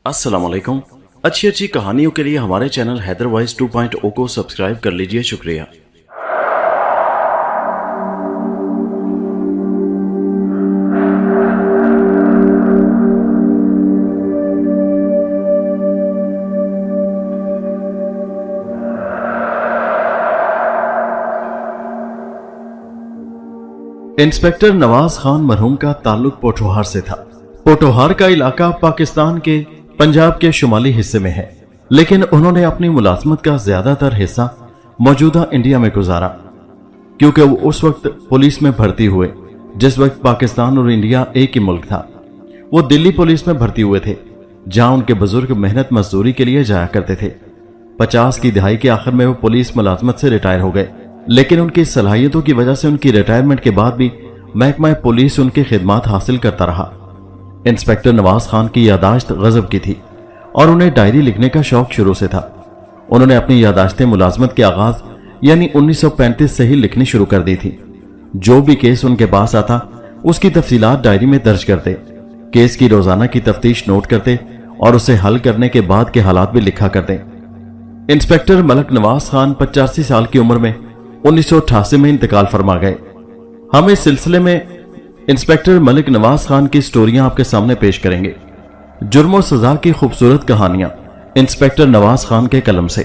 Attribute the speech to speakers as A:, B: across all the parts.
A: अस्सलाम वालेकुम। अच्छी अच्छी कहानियों के लिए हमारे चैनल हैदर वॉइस 2.0 को सब्सक्राइब कर लीजिए। शुक्रिया। इंस्पेक्टर नवाज खान मरहूम का ताल्लुक पोठोहार से था। पोठोहार का इलाका पाकिस्तान के पंजाब के शुमाली हिस्से में है, लेकिन उन्होंने अपनी मुलाजमत का ज्यादातर हिस्सा मौजूदा इंडिया में गुजारा, क्योंकि वो उस वक्त पुलिस में भर्ती हुए जिस वक्त पाकिस्तान और इंडिया एक ही मुल्क था। वो दिल्ली पुलिस में भर्ती हुए थे, जहां उनके बुजुर्ग मेहनत मजदूरी के लिए जाया करते थे। 50 की दहाई के आखिर में वो पुलिस मुलाजमत से रिटायर हो गए, लेकिन उनकी सलाहियतों की वजह से उनकी रिटायरमेंट के बाद भी महकमा पुलिस उनकी खिदमत हासिल करता रहा। इंस्पेक्टर नवाज खान की यादाश्त गजब की थी और उन्हें डायरी लिखने का शौक शुरू से था। उन्होंने अपनी यादाश्तें मुलाजमत के आगाज यानी 1935 से ही लिखनी शुरू कर दी थी। जो भी केस उनके पास आता उसकी तफसीलात डायरी में दर्ज करते, केस की रोजाना की तफ्तीश नोट करते और उसे हल करने के बाद के हालात भी लिखा करते। इंस्पेक्टर मलक नवाज खान 85 साल की उम्र में 1988 में इंतकाल फरमा गए। हम इस सिलसिले में इंस्पेक्टर मलिक नवाज खान की स्टोरियां आपके सामने पेश करेंगे। जुर्म और सजा की खूबसूरत कहानियां इंस्पेक्टर नवाज खान के कलम से।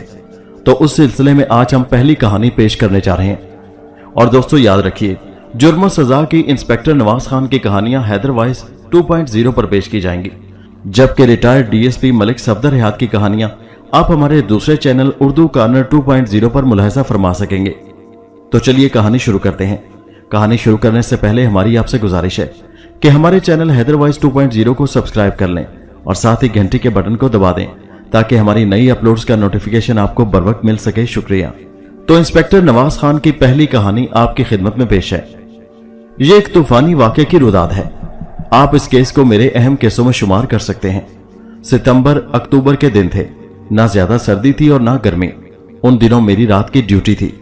A: तो उस सिलसिले में आज हम पहली कहानी पेश करने जा रहे हैं। और दोस्तों याद रखिए, जुर्म और सजा की इंस्पेक्टर नवाज खान की कहानियां हैदर वॉइस 2.0 पर पेश की जाएंगी, जबकि रिटायर्ड डीएसपी मलिक सफदर हयात की कहानियां आप हमारे दूसरे चैनल उर्दू कॉर्नर 2.0 पर मुलाहिजा फरमा सकेंगे। तो चलिए कहानी शुरू करते हैं। कहानी शुरू करने से पहले हमारी आपसे गुजारिश है कि हमारे चैनल हैदर वॉइस 2.0 को सब्सक्राइब कर लें और साथ ही घंटी के बटन को दबा दें, ताकि हमारी नई अपलोड्स का नोटिफिकेशन आपको बर वक्त मिल सके। शुक्रिया। तो इंस्पेक्टर नवाज खान की पहली कहानी आपकी खिदमत में पेश है। ये एक तूफानी वाक़े की रुदाद है। आप इस केस को मेरे अहम केसों में शुमार कर सकते हैं। सितंबर अक्टूबर के दिन थे, ना ज्यादा सर्दी थी और ना गर्मी। उन दिनों मेरी रात की ड्यूटी थी।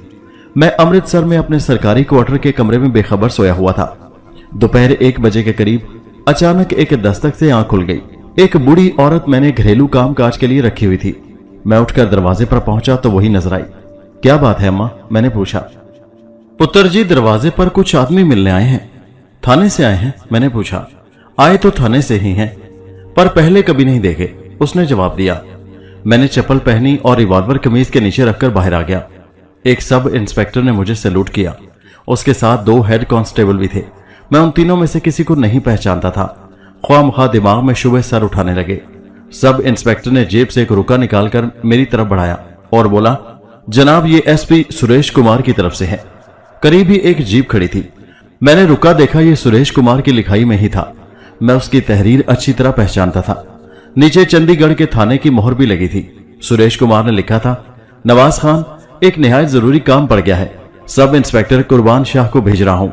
A: मैं अमृतसर में अपने सरकारी क्वार्टर के कमरे में बेखबर सोया हुआ था। दोपहर 1 बजे के करीब अचानक एक दस्तक से आंख खुल गई। एक बूढ़ी औरत मैंने घरेलू काम काज के लिए रखी हुई थी। मैं उठकर दरवाजे पर पहुंचा तो वही नजर आई। क्या बात है अम्मा? मैंने पूछा। पुत्र जी, दरवाजे पर कुछ आदमी मिलने आए हैं। थाने से आए हैं? मैंने पूछा। आए तो थाने से ही हैं, पर पहले कभी नहीं देखे, उसने जवाब दिया। मैंने चप्पल पहनी और रिवॉल्वर कमीज के नीचे रखकर बाहर आ गया। एक सब इंस्पेक्टर ने मुझे सैल्यूट किया। उसके साथ 2 हेड कांस्टेबल भी थे। मैं उन तीनों में से किसी को नहीं पहचानता था। ख्वामख्वाह दिमाग में शुबह सर उठाने लगे। सब इंस्पेक्टर ने जेब से एक रुका निकालकर मेरी तरफ बढ़ाया और बोला, जनाब ये एसपी सुरेश कुमार की तरफ से है। करीब ही एक जीप खड़ी थी। मैंने रुका देखा, ये सुरेश कुमार की लिखाई में ही था। मैं उसकी तहरीर अच्छी तरह पहचानता था। नीचे चंडीगढ़ के थाने की मोहर भी लगी थी। सुरेश कुमार ने लिखा था, नवाज खान, एक निहायत जरूरी काम पड़ गया है। सब इंस्पेक्टर कुर्बान शाह को भेज रहा हूं।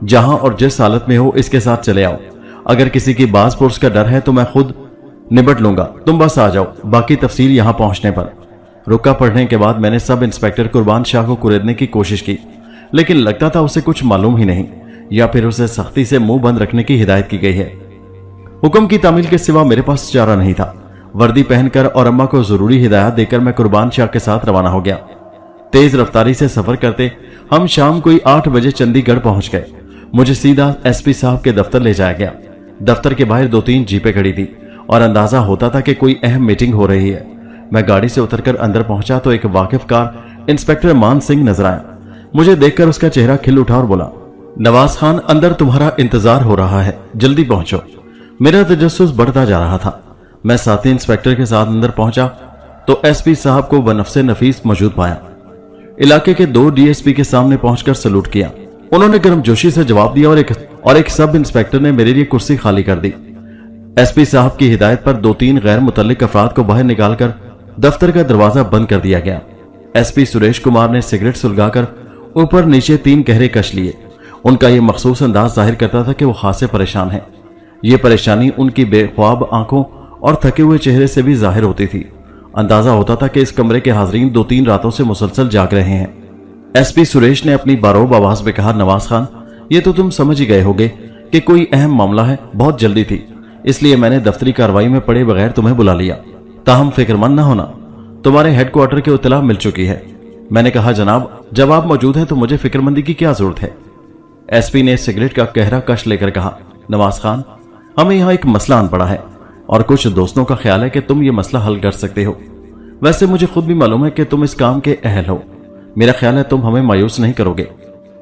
A: जहां और जिस हालत में हो इसके साथ चले आओ। अगर किसी की बाज पुर्स का डर है तो मैं खुद निबट लूंगा, तुम बस आ जाओ, बाकी तफसील यहां पहुंचने पर। रुका पढ़ने के बाद मैंने सब इंस्पेक्टर कुर्बान शाह को कुरेदने की कोशिश की, लेकिन लगता था उसे कुछ मालूम ही नहीं, या फिर उसे सख्ती से मुंह बंद रखने की हिदायत की गई है। हुक्म की तामील के सिवा मेरे पास चारा नहीं था। वर्दी पहनकर और अम्मा को जरूरी हिदायत देकर मैं कुर्बान शाह के साथ रवाना हो गया। तेज रफ्तारी से सफर करते हम शाम कोई 8 बजे चंडीगढ़ पहुंच गए। मुझे सीधा एसपी साहब के दफ्तर ले जाया गया। दफ्तर के बाहर 2-3 जीपें खड़ी थी और अंदाजा होता था कि कोई अहम मीटिंग हो रही है। मैं गाड़ी से उतरकर अंदर पहुंचा तो एक वाकिफ कार इंस्पेक्टर मान सिंह नजर आया। मुझे देखकर उसका चेहरा खिल उठा और बोला, नवाज खान, अंदर तुम्हारा इंतजार हो रहा है, जल्दी पहुंचो। मेरा तजस्सुस बढ़ता जा रहा था। मैं साथी इंस्पेक्टर के साथ अंदर पहुंचा तो एसपी साहब को बनफ्से नफीस मौजूद पाया। इलाके के 2 डीएसपी के सामने पहुंचकर सलूट किया। उन्होंने गर्मजोशी से जवाब दिया और एक सब इंस्पेक्टर ने मेरे लिए कुर्सी खाली कर दी। एसपी साहब की हिदायत पर 2-3 गैर मुतल्लिक अफराद को बाहर निकालकर दफ्तर का दरवाजा बंद कर दिया गया। एसपी सुरेश कुमार ने सिगरेट सुलगाकर ऊपर नीचे 3 कहरे कश लिए। उनका यह मखसूस अंदाज जाहिर करता था कि वो खासे परेशान हैं। ये परेशानी उनकी बेख्वाब आंखों और थके हुए चेहरे से भी जाहिर होती थी। अंदाजा होता था कि इस कमरे के हाजरीन 2-3 रातों से मुसलसल जाग रहे हैं। एसपी सुरेश ने अपनी बारोब आवाज में कहा, नवाज खान, ये तो तुम समझ ही गए होगे कि कोई अहम मामला है, बहुत जल्दी थी। اس لیے मैंने दफ्तरी कार्रवाई में पड़े बगैर तुम्हें बुला लिया। ताहम फिक्रमंद न होना, तुम्हारे हेडक्वार्टर की इत्तला मिल चुकी है। मैंने कहा जनाब, जब आप मौजूद हैं तो मुझे फिक्रमंदी की क्या जरूरत है। एसपी ने सिगरेट का गहरा कश लेकर कहा, नवाज खान, हमें यहाँ एक मसला आन पड़ा है और कुछ दोस्तों का ख्याल है कि तुम ये मसला हल कर सकते हो। वैसे मुझे खुद भी मालूम है कि तुम इस काम के अहल हो। मेरा ख्याल है तुम हमें मायूस नहीं करोगे।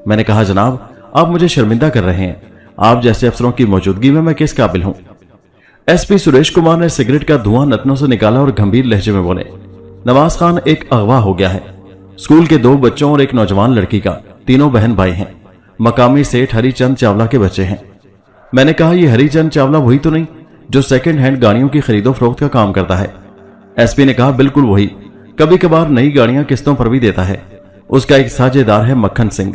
A: मैंने कहा जनाब, आप मुझे शर्मिंदा कर रहे हैं। आप जैसे अफसरों की मौजूदगी में मैं किस काबिल हूं। एसपी सुरेश कुमार ने सिगरेट का धुआं नतनों से निकाला और गंभीर लहजे में बोले, नवाज खान, एक अगवा हो गया है। स्कूल के 2 बच्चों और एक नौजवान लड़की का, तीनों बहन भाई हैं। मकामी सेठ हरिचंद चावला के बच्चे हैं। मैंने कहा, ये हरिचंद चावला वही तो नहीं जो सेकंड हैंड गाड़ियों की खरीदो फरोख्त का काम करता है। एसपी ने कहा, बिल्कुल वही। कभी कभार नई गाड़ियां किस्तों पर भी देता है। उसका एक साझेदार है मक्खन सिंह,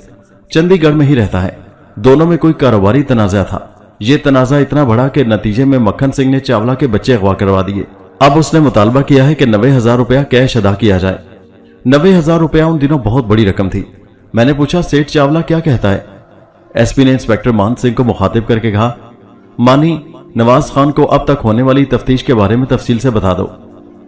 A: चंडीगढ़ में ही रहता है। दोनों में कोई कारोबारी तनाजा था। ये तनाजा इतना बड़ा कि नतीजे में मक्खन सिंह ने चावला के बच्चे अगवा करवा दिए। अब उसने मुतालबा किया है कि 90,000 रुपया कैश अदा किया जाए। 90,000 रुपया उन दिनों बहुत बड़ी रकम थी। मैंने पूछा, सेठ चावला क्या कहता है। एसपी ने इंस्पेक्टर मान सिंह को मुखातिब करके कहा, मानी, नवाज खान को अब तक होने वाली तफ्तीश के बारे में तफसील से बता दो।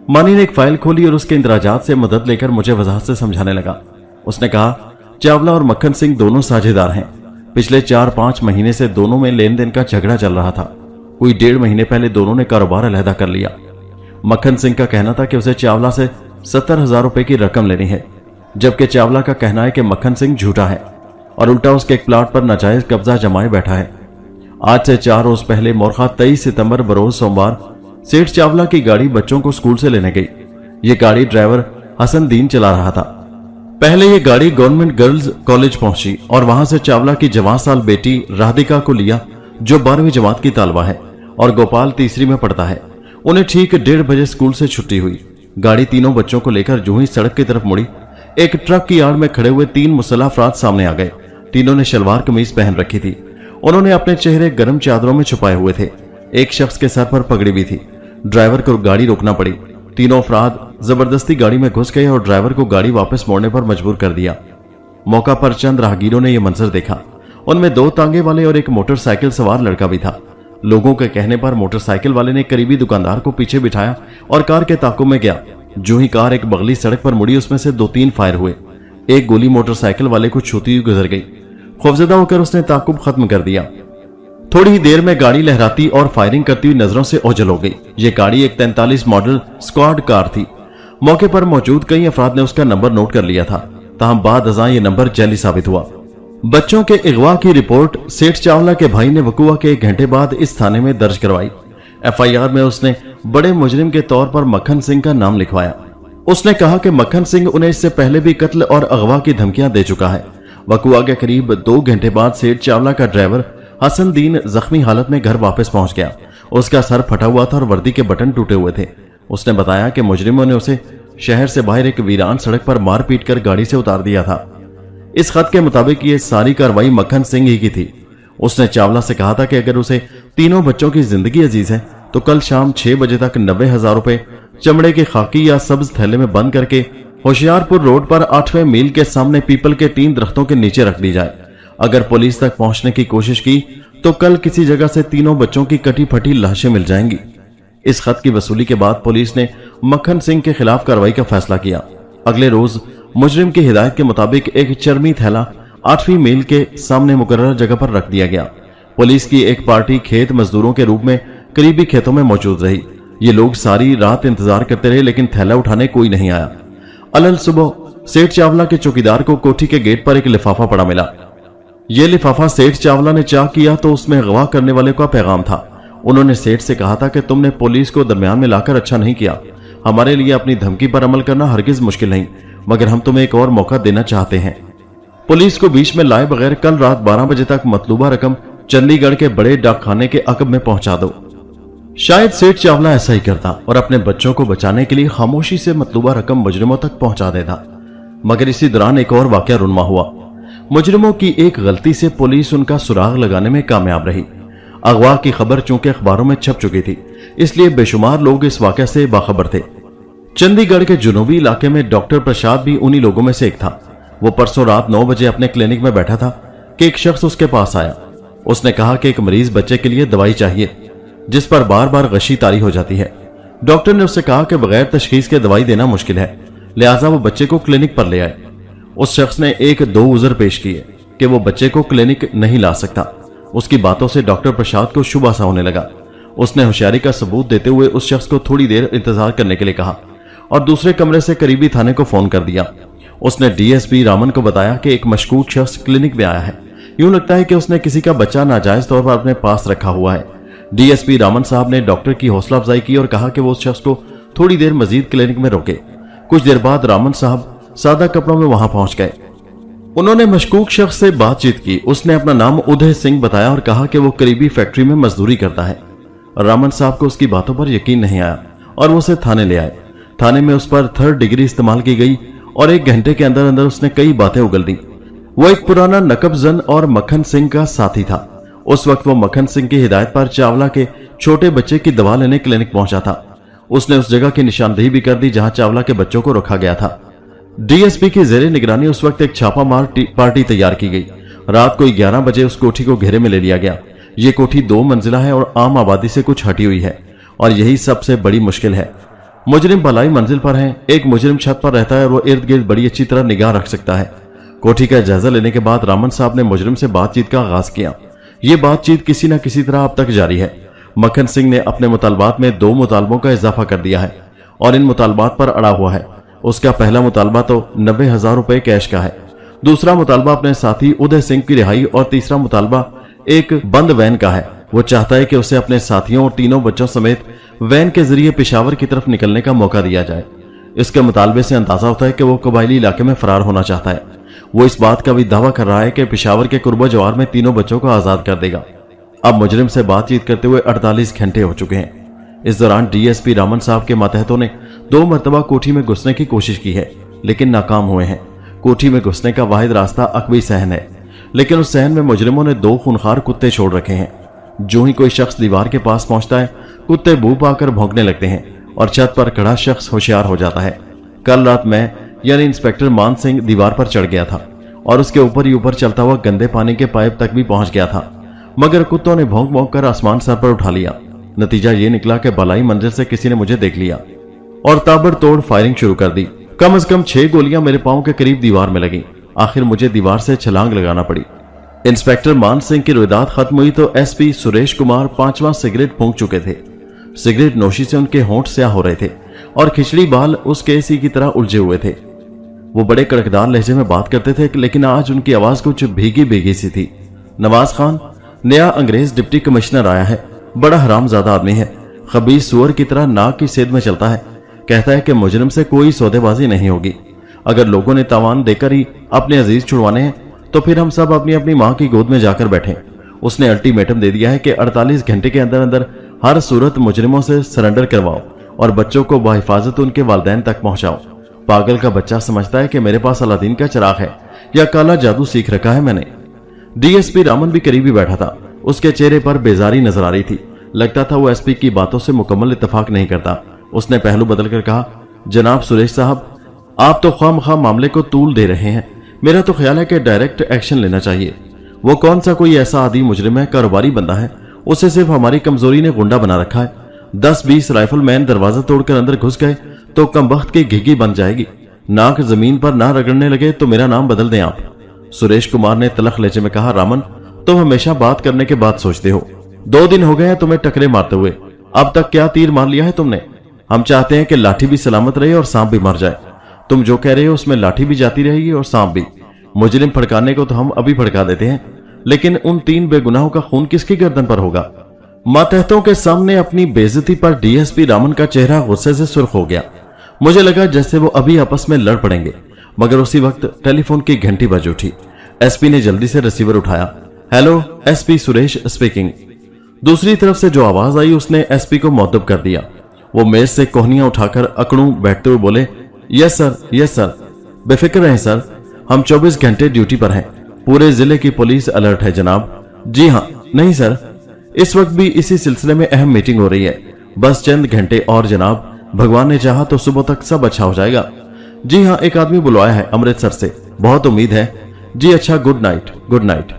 A: मानी ने एक फाइल खोली और उसके इंदराजात से मदद लेकर मुझे वजाहत से समझाने लगा। उसने कहा, चावला और मक्खन सिंह दोनों साझेदार हैं। पिछले 4-5 महीने से दोनों में लेन देन का झगड़ा चल रहा था। कोई 1.5 महीने पहले दोनों ने कारोबार अलहदा कर लिया। मक्खन सिंह का कहना था कि उसे चावला से 70,000 रुपए की रकम लेनी है, जबकि चावला का कहना है कि मक्खन सिंह झूठा है और उल्टा उसके एक प्लाट पर नाजायज कब्जा जमाए बैठा है। आज से 4 रोज पहले मोरखा 23 सितंबर बरोज सोमवार सेठ चावला की गाड़ी बच्चों को स्कूल से लेने गई। ये गाड़ी ड्राइवर हसन दीन चला रहा था। पहले ये गाड़ी गवर्नमेंट गर्ल्स कॉलेज पहुंची और वहां से चावला की जवान साल बेटी राधिका को लिया, जो 12वीं जमात की तालबा है और गोपाल तीसरी में पढ़ता है। उन्हें ठीक 1:30 बजे स्कूल से छुट्टी हुई। गाड़ी तीनों बच्चों को लेकर जो ही सड़क की तरफ मुड़ी, एक ट्रक की आड़ में खड़े हुए 3 मुसल्लह अफराद सामने आ गए। तीनों ने शलवार कमीज पहन रखी थी। उन्होंने अपने चेहरे गर्म चादरों में छुपाए हुए थे। एक शख्स के सर पर पगड़ी भी थी। ड्राइवर को गाड़ी रोकना पड़ी। तीनों अफराद जबरदस्ती गाड़ी में घुस गए और ड्राइवर को गाड़ी वापस मोड़ने पर मजबूर कर दिया। मौका पर चंद राहगीरों ने यह मंजर देखा। उनमें 2 तांगे वाले और एक मोटरसाइकिल सवार लड़का भी था। लोगों के कहने पर मोटरसाइकिल वाले ने करीबी दुकानदार को पीछे बिठाया और कार के ताकुब में गया। जो ही कार एक बगली सड़क पर मुड़ी, उसमें से 2-3 फायर हुए। एक गोली मोटरसाइकिल वाले को छूती हुई गुजर गई। खौफजदा होकर उसने ताकुब खत्म कर दिया। थोड़ी ही देर में गाड़ी लहराती और फायरिंग करती हुई नजरों से ओझल हो गई। ये गाड़ी एक 43 मॉडल स्क्वाड कार थी। मौके पर मौजूद कई अफराद ने उसका नंबर नोट कर लिया था, ताहम बाद अज़ां ये नंबर जाली साबित हुआ। बच्चों के अगवा की रिपोर्ट सेठ चावला के भाई ने वकूआ के 1 घंटे बाद इस थाने में दर्ज करवाई। एफआईआर में उसने बड़े मुजरिम के तौर पर मक्खन सिंह का नाम लिखवाया। उसने कहा कि मक्खन सिंह उन्हें इससे पहले भी कत्ल और अगवा की धमकियां दे चुका है। वकूआ के करीब 2 घंटे बाद सेठ चावला का ड्राइवर हसन दीन जख्मी हालत में घर वापस पहुंच गया। उसका सर फटा हुआ था और वर्दी के बटन टूटे हुए थे। उसने बताया कि मुजरिमों ने उसे शहर से बाहर एक वीरान सड़क पर मार पीट कर गाड़ी से उतार दिया था। इस खत के मुताबिक ये सारी कार्रवाई मक्खन सिंह ही की थी। उसने चावला से कहा था कि अगर उसे तीनों बच्चों की जिंदगी अजीज है तो कल शाम 6 बजे तक 90,000 रुपए चमड़े के खाकी या सब्ज थैले में बंद करके होशियारपुर रोड पर 8वें मील के सामने पीपल के 3 दरख्तों के नीचे रख दी जाए। अगर पुलिस तक पहुंचने की कोशिश की तो कल किसी जगह से तीनों बच्चों की कटी फटी लाशें मिल जाएंगी। इस खत की वसूली के बाद पुलिस ने मक्खन सिंह के खिलाफ कार्रवाई का फैसला किया। अगले रोज मुजरिम की हिदायत के मुताबिक एक चरमी थैला 8वीं मील के सामने मुकर्रर जगह पर रख दिया गया। पुलिस की एक पार्टी खेत मजदूरों के रूप में करीबी खेतों में मौजूद रही। ये लोग सारी रात इंतजार करते रहे, लेकिन थैला उठाने कोई नहीं आया। अलल सुबह सेठ चावला के चौकीदार को कोठी के गेट पर एक लिफाफा पड़ा मिला। यह लिफाफा सेठ चावला ने चाक किया तो उसमें अगवा करने वाले का पैगाम था। उन्होंने सेठ से कहा था कि तुमने पुलिस को दरमियान में लाकर अच्छा नहीं किया। हमारे लिए अपनी धमकी पर अमल करना हरगिज मुश्किल नहीं, मगर हम तुम्हें एक और मौका देना चाहते हैं। पुलिस को बीच में लाए बगैर कल रात 12 बजे तक मतलूबा रकम चंडीगढ़ के बड़े डाकखाने के अकब में पहुंचा दो। शायद सेठ चावला ऐसा ही करता और अपने बच्चों को बचाने के लिए खामोशी से मतलूबा रकम मुजरिमों तक पहुंचा देता। मगर इसी दौरान एक और वाकया रुनमा हुआ। मुजरिमों की एक गलती से पुलिस उनका सुराग लगाने में कामयाब रही। अगवा की खबर चूंकि अखबारों में छप चुकी थी, इसलिए बेशुमार लोग इस वाकये से बाखबर थे। चंडीगढ़ के जुनूबी इलाके में डॉक्टर प्रसाद भी उन्हीं लोगों में से एक था। वो परसों रात 9 बजे अपने क्लिनिक में बैठा था कि एक शख्स उसके पास आया। उसने कहा कि एक मरीज बच्चे के लिए दवाई चाहिए। जिस पर बार बार गशी तारी हो जाती है। डॉक्टर ने उससे कहा कि बगैर तशखीस के दवाई देना मुश्किल है, लिहाजा वो बच्चे को क्लिनिक पर ले आए। उस शख्स ने एक दो उज़र पेश किए कि वो बच्चे को क्लिनिक नहीं ला सकता। उसकी बातों से डॉक्टर प्रसाद को शुबा सा होने लगा। उसने होशियारी का सबूत देते हुए उस शख्स को थोड़ी देर इंतजार करने के लिए कहा और दूसरे कमरे से करीबी थाने को फोन कर दिया। उसने डीएसपी रामन को बताया कि एक मशकूक शख्स क्लिनिक में आया है। यूं लगता है कि उसने किसी का बच्चा नाजायज तौर पर अपने पास रखा हुआ है। डीएसपी रामन साहब ने डॉक्टर की हौसला अफजाई की और कहा कि वो उस शख्स को थोड़ी देर मजीद क्लिनिक में रोके। कुछ देर बाद रामन साहब सादा कपड़ों में वहां पहुंच गए। उन्होंने मशकूक शख्स से बातचीत की। उसने अपना नाम उदय सिंह बताया और कहा कि वो करीबी फैक्ट्री में मजदूरी करता है। रामन साहब को उसकी बातों पर यकीन नहीं आया और वो उसे थाने ले आए। थाने में उस पर 3rd डिग्री इस्तेमाल की गई और 1 घंटे के अंदर अंदर उसने कई बातें उगल दी। वो एक पुराना नकबजन और मक्खन सिंह का साथी था। उस वक्त वो मक्खन सिंह की हिदायत पर चावला के छोटे बच्चे की दवा लेने क्लिनिक पहुंचा था। उसने उस जगह की निशानदेही भी कर दी जहां चावला के बच्चों को रखा गया था। डीएसपी की जेरे निगरानी उस वक्त एक छापा मार पार्टी तैयार की गई। रात को 11 बजे उस कोठी को घेरे में ले लिया गया। ये कोठी 2 मंजिला है और आम आबादी से कुछ हटी हुई है और यही सबसे बड़ी मुश्किल है। मुजरिम भलाई मंजिल पर है, एक मुजरिम छत पर रहता है और वो इर्द गिर्द बड़ी अच्छी तरह निगाह रख सकता है। कोठी का जायजा लेने के बाद रामन साहब ने मुजरिम से बातचीत का आगाज किया। ये बातचीत किसी न किसी तरह अब तक जारी है। मक्खन सिंह ने अपने मुतालबात में 2 मुतालबों का इजाफा कर दिया है और इन मुतालबात पर अड़ा हुआ है। उसका पहला मुतालबा तो 90,000 रुपए कैश का है, दूसरा मुतालबा अपने साथी उदय सिंह की रिहाई और तीसरा मुतालबा एक बंद वैन का है। वो चाहता है कि उसे अपने साथियों और 3 बच्चों समेत वैन के जरिए पेशावर की तरफ निकलने का मौका दिया जाए। इसके मुतालबे से अंदाजा होता है कि वो कबायली इलाके में फरार होना चाहता है। वो इस बात का भी दावा कर रहा है कि पेशावर के कुर्बा जवार में 3 बच्चों को आजाद कर देगा। अब मुजरिम से बातचीत करते हुए 48 घंटे हो चुके हैं। इस दौरान डीएसपी रामन साहब के मातहतों ने 2 मरतबा कोठी में घुसने की कोशिश की है लेकिन नाकाम हुए हैं। कोठी में घुसने का वाहिद रास्ता अकबी सहन है, लेकिन उस सहन में मुजरिमों ने 2 खूनखार कुत्ते छोड़ रखे हैं। जो ही कोई शख्स दीवार के पास पहुंचता है, कुत्ते बू पाकर भौंकने लगते हैं और छत पर खड़ा शख्स होशियार हो जाता है। कल रात मैं यानी इंस्पेक्टर मान सिंह दीवार पर चढ़ गया था और उसके ऊपर ही ऊपर चलता हुआ गंदे पानी के पाइप तक भी पहुंच गया था, मगर कुत्तों ने भौंक भौंक कर आसमान सर पर उठा लिया। नतीजा ये निकला कि बलाई मंजिल से किसी ने मुझे देख लिया और ताबड़तोड़ फायरिंग शुरू कर दी। कम से कम 6 गोलियां मेरे पांव के करीब दीवार में लगी। आखिर मुझे दीवार से छलांग लगाना पड़ी। इंस्पेक्टर मान सिंह की रुदात खत्म हुई तो एसपी सुरेश कुमार 5वां सिगरेट फूंक चुके थे। सिगरेट नोशी से उनके होंठ स्याह हो रहे थे और खिचड़ी बाल उस केसी की तरह उलझे हुए थे। वो बड़े कड़कदार लहजे में बात करते थे, लेकिन आज उनकी आवाज कुछ भीगी भीगी सी थी। नवाज खान, नया अंग्रेज डिप्टी कमिश्नर आया है, बड़ा हरामजादा आदमी है, खबीस सुअर की तरह नाक की सेध में चलता है। कहता है कि मुजरिम से कोई सौदेबाजी नहीं होगी। अगर लोगों ने तावान देकर ही अपने अजीज छुड़वाने हैं तो फिर हम सब अपनी अपनी मां की गोद में जाकर बैठे। उसने अल्टीमेटम दे दिया है कि 48 घंटे के अंदर अंदर हर सूरत मुजरिमों से सरेंडर करवाओ और बच्चों को बाहिफाजत उनके वालिदैन तक पहुंचाओ। पागल का बच्चा समझता है कि मेरे पास अलादीन का चिराग है या काला जादू सीख रखा है मैंने। डीएसपी रामन भी करीब ही बैठा था। उसके चेहरे पर बेजारी नजर आ रही थी। लगता था वो एसपी की बातों से मुकम्मल इत्तेफाक नहीं करता। उसने पहलू बदलकर कहा, जनाब सुरेश साहब, आप तो ख्वामख्वाह मामले को तूल दे रहे हैं। मेरा तो ख्याल है कि डायरेक्ट एक्शन लेना चाहिए। वो कौन सा कोई ऐसा आदि मुजरिम है, कारोबारी बंदा है, उसे सिर्फ हमारी कमजोरी ने गुंडा बना रखा है। 10-20 राइफल मैन दरवाजा तोड़कर अंदर घुस गए तो कमबख्त की घिघी बन जाएगी। नाक जमीन पर ना रगड़ने लगे तो मेरा नाम बदल दें आप। सुरेश कुमार ने तलख लहजे में कहा, रामन, तुम हमेशा बात करने के बाद सोचते हो। 2 दिन हो गए हैं तुम्हें टकरे मारते हुए, अब तक क्या तीर मार लिया है तुमने? हम चाहते हैं कि लाठी भी सलामत रहे और सांप भी मर जाए। तुम जो कह रहे हो उसमें लाठी भी जाती रहेगी और सांप भी। मुजरिम फड़काने को तो हम अभी फड़का देते हैं, लेकिन उन 3 बेगुनाहों का खून किसकी गर्दन पर होगा? मातहतों के सामने अपनी बेइज्जती पर डीएसपी रामन का चेहरा गुस्से से सुर्ख हो गया। मुझे लगा जैसे वो अभी आपस में लड़ पड़ेंगे, मगर उसी वक्त टेलीफोन की घंटी बज उठी। एसपी ने जल्दी से रिसीवर उठाया। Hello, SP Suresh speaking. दूसरी तरफ से जो आवाज आई उसने एसपी को मुअद्दब कर दिया। वो मेज से कोहनियां उठाकर अकड़ू बैठते हुए बोले, यस सर, यस सर, बेफिक्र रहें सर, हम 24 घंटे ड्यूटी पर हैं। पूरे जिले की पुलिस अलर्ट है जनाब। जी हाँ, नहीं सर, इस वक्त भी इसी सिलसिले में अहम मीटिंग हो रही है। बस चंद घंटे और जनाब, भगवान ने चाहा तो सुबह तक सब अच्छा हो जाएगा। जी हाँ, एक आदमी बुलवाया है अमृतसर से, बहुत उम्मीद है। जी अच्छा, गुड नाइट, गुड नाइट।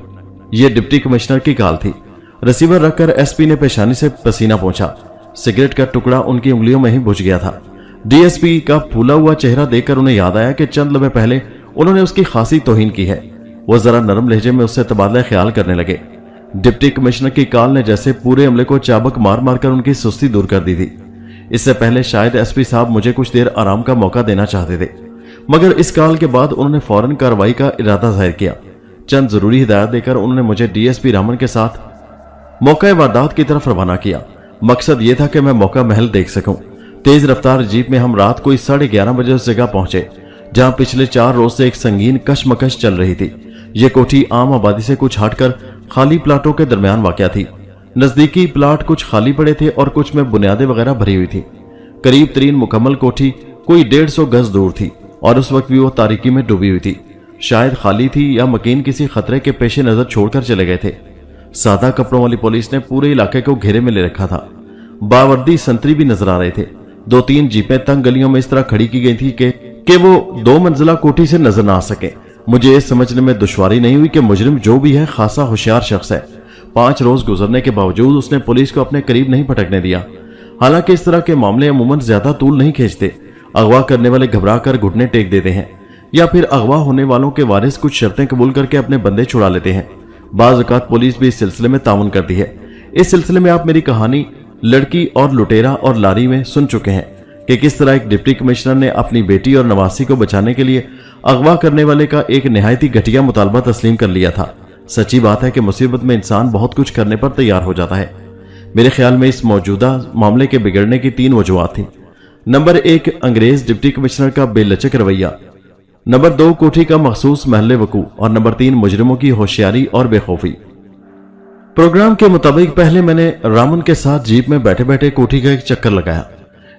A: ये डिप्टी कमिश्नर की कॉल थी। रिसीवर रखकर एसपी ने पेशानी से पसीना पोंछा। सिगरेट का टुकड़ा उनकी उंगलियों में ही बुझ गया था। डीएसपी का फूला हुआ चेहरा देखकर उन्हें याद आया कि चंद लम्हे पहले उन्होंने उसकी खासी तौहीन की है। वो जरा नरम लहजे में उससे तबादला ख्याल करने लगे। डिप्टी कमिश्नर की कॉल ने जैसे पूरे अमले को चाबक मार मार कर उनकी सुस्ती दूर कर दी थी। इससे पहले शायद एसपी साहब मुझे कुछ देर आराम का मौका देना चाहते थे, मगर इस कॉल के बाद उन्होंने फौरन कार्रवाई का इरादा जाहिर किया। चंद जरूरी हिदायत देकर उन्होंने मुझे डीएसपी रामन के साथ मौका वारदात की तरफ रवाना किया। मकसद यह था कि मैं मौका महल देख सकूं। तेज रफ्तार जीप में हम रात को 11:30 बजे उस जगह पहुंचे जहां पिछले 4 रोज से एक संगीन कशमकश चल रही थी। यह कोठी आम आबादी से कुछ हटकर खाली प्लाटों के दरमियान वाक़या थी। नजदीकी प्लाट कुछ खाली पड़े थे और कुछ में बुनियादें वगैरह भरी हुई थी। करीब तरीन मुकम्मल कोठी कोई 150 गज दूर थी और उस वक्त भी वो तारीकी में डूबी हुई थी। शायद खाली थी या मकीन किसी खतरे के पेश नजर छोड़कर चले गए थे। सादा कपड़ों वाली पुलिस ने पूरे इलाके को घेरे में ले रखा था। बावर्दी संतरी भी नजर आ रहे थे। 2-3 जीपें तंग गलियों में इस तरह खड़ी की गई थी कि वो 2 मंजिला कोठी से नजर ना आ सके। मुझे ये समझने में दुश्वारी नहीं हुई कि मुजरिम जो भी है खासा होशियार शख्स है। 5 रोज गुजरने के बावजूद उसने पुलिस को अपने करीब नहीं भटकने दिया। हालांकि इस तरह के मामले अमूमन ज्यादा तूल नहीं खींचते। अगवा करने वाले घबरा कर घुटने टेक देते हैं या फिर अगवा होने वालों के वारिस कुछ शर्तें कबूल करके अपने बंदे छुड़ा लेते हैं। बाज़ औक़ात पुलिस भी इस सिलसिले में ताउन करती है। इस सिलसिले में आप मेरी कहानी लड़की और लुटेरा और लारी में सुन चुके हैं कि किस तरह एक डिप्टी कमिश्नर ने अपनी बेटी और नवासी को बचाने के लिए अगवा करने वाले का एक निहायती घटिया मुतालबा तस्लीम कर लिया था। सच्ची बात है कि मुसीबत में इंसान बहुत कुछ करने पर तैयार हो जाता है। मेरे ख्याल में इस मौजूदा मामले के बिगड़ने की 3 वजूहात थी। नंबर 1, अंग्रेज डिप्टी कमिश्नर का बेलचक रवैया। नंबर 2, कोठी का मखसूस महल वकू। और नंबर 3, मुजरिमों की होशियारी और बेखौफी। प्रोग्राम के मुताबिक पहले मैंने रामन के साथ जीप में बैठे बैठे कोठी का एक चक्कर लगाया।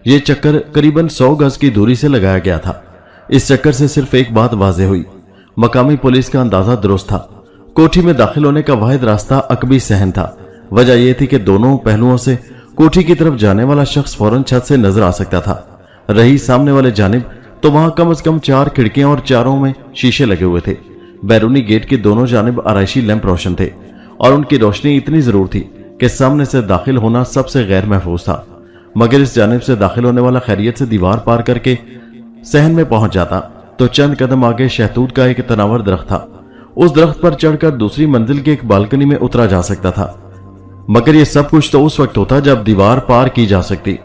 A: यह चक्कर करीबन 100 गज की दूरी से लगाया गया था। इस चक्कर से सिर्फ एक बात वाज़ेह हुई, मकामी पुलिस का अंदाजा दुरुस्त था। कोठी में दाखिल होने का वाहिद रास्ता अकबी सहन था। वजह यह थी कि दोनों पहलुओं से कोठी की तरफ जाने वाला शख्स फौरन छत से नजर आ सकता था। रही सामने वाले जानिब तो वहां कम से कम 4 खिड़कियां और चारों में शीशे लगे हुए थे। बैरूनी गेट के दोनों जानिब आराइशी लैंप रोशन थे और उनकी रोशनी इतनी जरूर थी कि सामने से दाखिल होना सबसे गैर महफूज था। मगर इस जानिब से दाखिल होने वाला खैरियत से दीवार पार करके सहन में पहुंच जाता तो चंद कदम आगे शहतूत का एक तनावर दरख्त था। उस दरख्त पर चढ़कर दूसरी मंजिल की एक बालकनी में उतरा जा सकता था। मगर यह सब कुछ तो उस वक्त होता जब दीवार पार की जा सकती।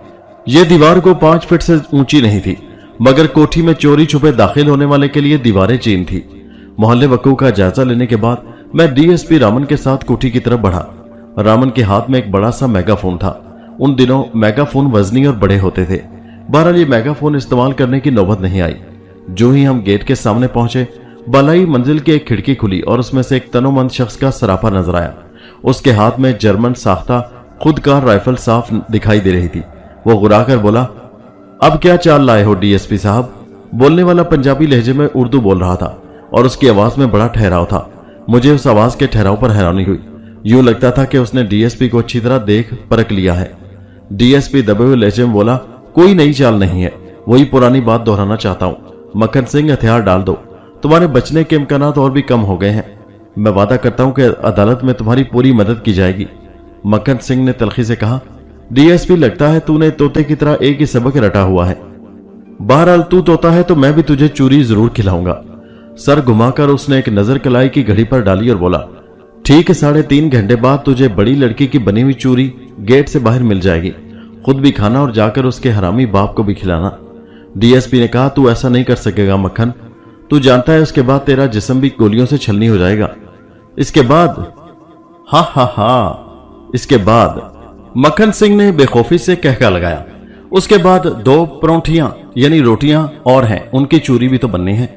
A: यह दीवार को 5 फीट से ऊंची नहीं थी, मगर कोठी में चोरी छुपे दाखिल होने वाले के लिए दीवारें चीन थी। मोहल्ले वकू का जायजा लेने के बाद मैं डीएसपी रामन के साथ कोठी की तरफ बढ़ा। रामन के हाथ में एक बड़ा सा मेगाफोन था। उन दिनों मेगाफोन वजनी और बड़े होते थे। बहरहाल ये मेगाफोन इस्तेमाल करने की नौबत नहीं आई। जो ही हम गेट के सामने पहुंचे, बालाई मंजिल की एक खिड़की खुली और उसमें से एक तनोमंद शख्स का सरापा नजर आया। उसके हाथ में जर्मन साख्ता खुदकार राइफल साफ दिखाई दे रही थी। वो गुराकर बोला, अब क्या चाल लाए हो डीएसपी साहब? बोलने वाला पंजाबी लहजे में उर्दू बोल रहा था और उसकी आवाज में बड़ा ठहराव था। मुझे उस आवाज के ठहराव पर हैरानी हुई। यूं लगता था कि उसने डीएसपी को अच्छी तरह देख परख लिया है। डीएसपी दबे हुए लहजे में बोला, कोई नई चाल नहीं है, वही पुरानी बात दोहराना चाहता हूं। मक्खन सिंह, हथियार डाल दो, तुम्हारे बचने के इम्कानात और भी कम हो गए हैं। मैं वादा करता हूं कि अदालत में तुम्हारी पूरी मदद की जाएगी। मक्खन सिंह ने तलखी से कहा, डीएसपी लगता है तूने तोते की तरह एक ही सबक रटा हुआ है। बहरहाल तू तोता है तो मैं भी तुझे चूरी जरूर खिलाऊंगा। सर घुमाकर उसने एक नजर कलाई की घड़ी पर डाली और बोला, ठीक है, 3.5 घंटे बाद तुझे बड़ी लड़की की बनी हुई चूरी गेट से बाहर मिल जाएगी। खुद भी खाना और जाकर उसके हरामी बाप को भी खिलाना। डीएसपी ने कहा, तू ऐसा नहीं कर सकेगा मक्खन, तू जानता है उसके बाद तेरा जिस्म भी गोलियों से छलनी हो जाएगा। इसके बाद हा इसके बाद मक्खन सिंह ने बेखौफी से कहका लगाया, उसके बाद 2 परौंठियां यानी रोटियां और हैं, उनकी चूरी भी तो बननी है।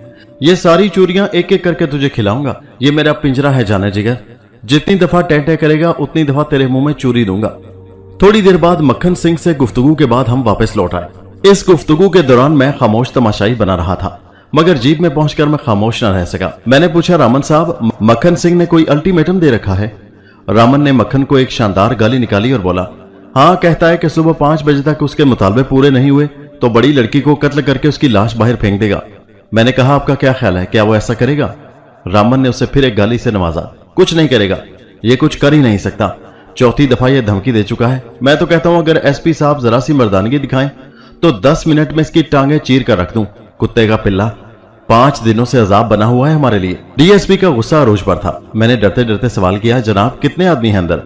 A: ये सारी चूरियां एक एक करके तुझे खिलाऊंगा। ये मेरा पिंजरा है जाने जिगर, जितनी दफा टह करेगा उतनी दफा तेरे मुंह में चूरी दूंगा। थोड़ी देर बाद मक्खन सिंह से गुफ्तगू के बाद हम वापस लौट आए। इस गुफ्तगू के दौरान मैं खामोश तमाशाई बना रहा था, मगर जीप में पहुंचकर मैं खामोश न रह सका। मैंने पूछा, रामन साहब, मक्खन सिंह ने कोई अल्टीमेटम दे रखा है? रामन ने मक्खन को एक शानदार गाली निकाली और बोला, हाँ, कहता है कि सुबह 5 बजे तक उसके मुतालबे पूरे नहीं हुए तो बड़ी लड़की को कत्ल करके उसकी लाश बाहर फेंक देगा। मैंने कहा, आपका क्या ख्याल है, क्या वो ऐसा करेगा? रामन ने उसे फिर एक गाली से नवाजा, कुछ नहीं करेगा, ये कुछ कर ही नहीं सकता। चौथी दफा ये धमकी दे चुका है। मैं तो कहता हूं अगर एसपी साहब जरा सी मर्दानगी दिखाएं तो 10 मिनट में इसकी टांगे चीर कर रख दूं। कुत्ते का पिल्ला, 5 दिनों से अजाब बना हुआ है हमारे लिए। डीएसपी का गुस्सा अरूज पर था। मैंने डरते डरते सवाल किया, जनाब कितने आदमी हैं अंदर?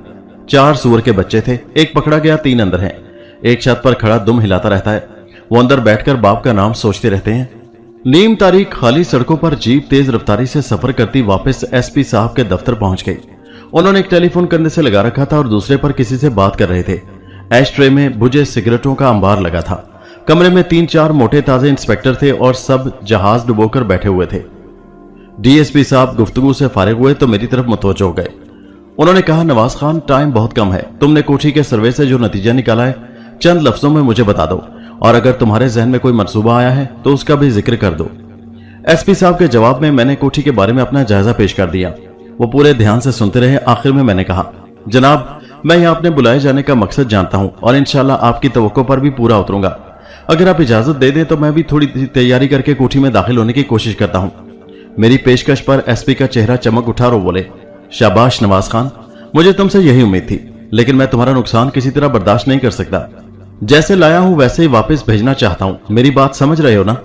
A: 4 सूअर के बच्चे थे, एक पकड़ा गया, 3 अंदर हैं। एक छत पर खड़ा दुम हिलाता रहता है, वो अंदर बैठकर बाप का नाम सोचते रहते हैं। नीम तारीख खाली सड़कों पर जीप तेज रफ्तारी से सफर करती वापस एसपी साहब के दफ्तर पहुंच गई। उन्होंने एक टेलीफोन कंधे से लगा रखा था और दूसरे पर किसी से बात कर रहे थे। एश ट्रे में बुझे सिगरेटों का अंबार लगा था। कमरे में 3-4 मोटे ताजे इंस्पेक्टर थे और सब जहाज डुबोकर बैठे हुए थे। डीएसपी साहब गुफ्तगू से फारिग हुए तो मेरी तरफ मुतवज्जो हो गए। उन्होंने कहा, नवाज खान टाइम बहुत कम है, तुमने कोठी के सर्वे से जो नतीजा निकाला है चंद लफ्जों में मुझे बता दो, और अगर तुम्हारे जहन में कोई मंसूबा आया है तो उसका भी जिक्र कर दो। एसपी साहब के जवाब में मैंने कोठी के बारे में अपना जायजा पेश कर दिया। वो पूरे ध्यान से सुनते रहे। आखिर में मैंने कहा, जनाब मैं यहाँ अपने बुलाए जाने का मकसद जानता हूँ और इंशाल्लाह आपकी तवक्को पर भी पूरा उतरूंगा। अगर आप इजाजत दे दें तो मैं भी थोड़ी तैयारी करके कोठी में दाखिल होने की कोशिश करता हूँ। मेरी पेशकश पर एसपी का चेहरा चमक उठा और बोले, शाबाश नवाज खान, मुझे तुमसे यही उम्मीद थी, लेकिन मैं तुम्हारा नुकसान किसी तरह बर्दाश्त नहीं कर सकता। जैसे लाया हूं वैसे ही वापस भेजना चाहता हूं। मेरी बात समझ रहे हो ना?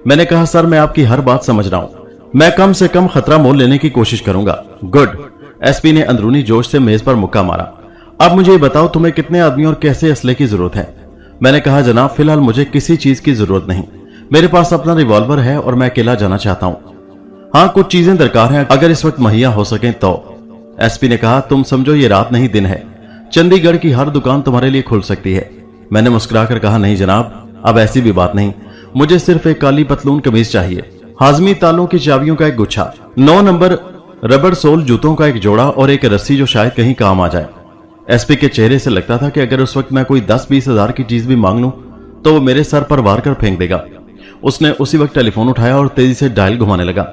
A: मैंने कहा, सर मैं आपकी हर बात समझ रहा हूं, मैं कम से कम खतरा मोल लेने की कोशिश करूंगा। गुड। एसपी ने अंदरूनी जोश से मेज पर मुक्का मारा। अब मुझे बताओ तुम्हें कितने आदमी और कैसे असले की जरूरत है? मैंने कहा, जनाब फिलहाल मुझे किसी चीज की जरूरत नहीं, मेरे पास अपना रिवॉल्वर है और मैं अकेला जाना चाहता हूं। हाँ कुछ चीजें दरकार हैं, अगर इस वक्त मुहैया हो सकें तो। एसपी ने कहा, तुम समझो ये रात नहीं दिन है, चंडीगढ़ की हर दुकान तुम्हारे लिए खुल सकती है। मैंने मुस्कुराकर कहा, नहीं जनाब अब ऐसी भी बात नहीं, मुझे सिर्फ एक काली पतलून कमीज चाहिए, हाजमी तालों की चाबियों का एक गुच्छा, 9 नंबर रबड़ सोल जूतों का एक जोड़ा और एक रस्सी जो शायद कहीं काम आ जाए। एसपी के चेहरे से लगता था कि अगर उस वक्त मैं कोई 10-20 हजार की चीज भी मांग लूं तो वो मेरे सर पर वार कर फेंक देगा। उसने उसी वक्त टेलीफोन उठाया और तेजी से डायल घुमाने लगा।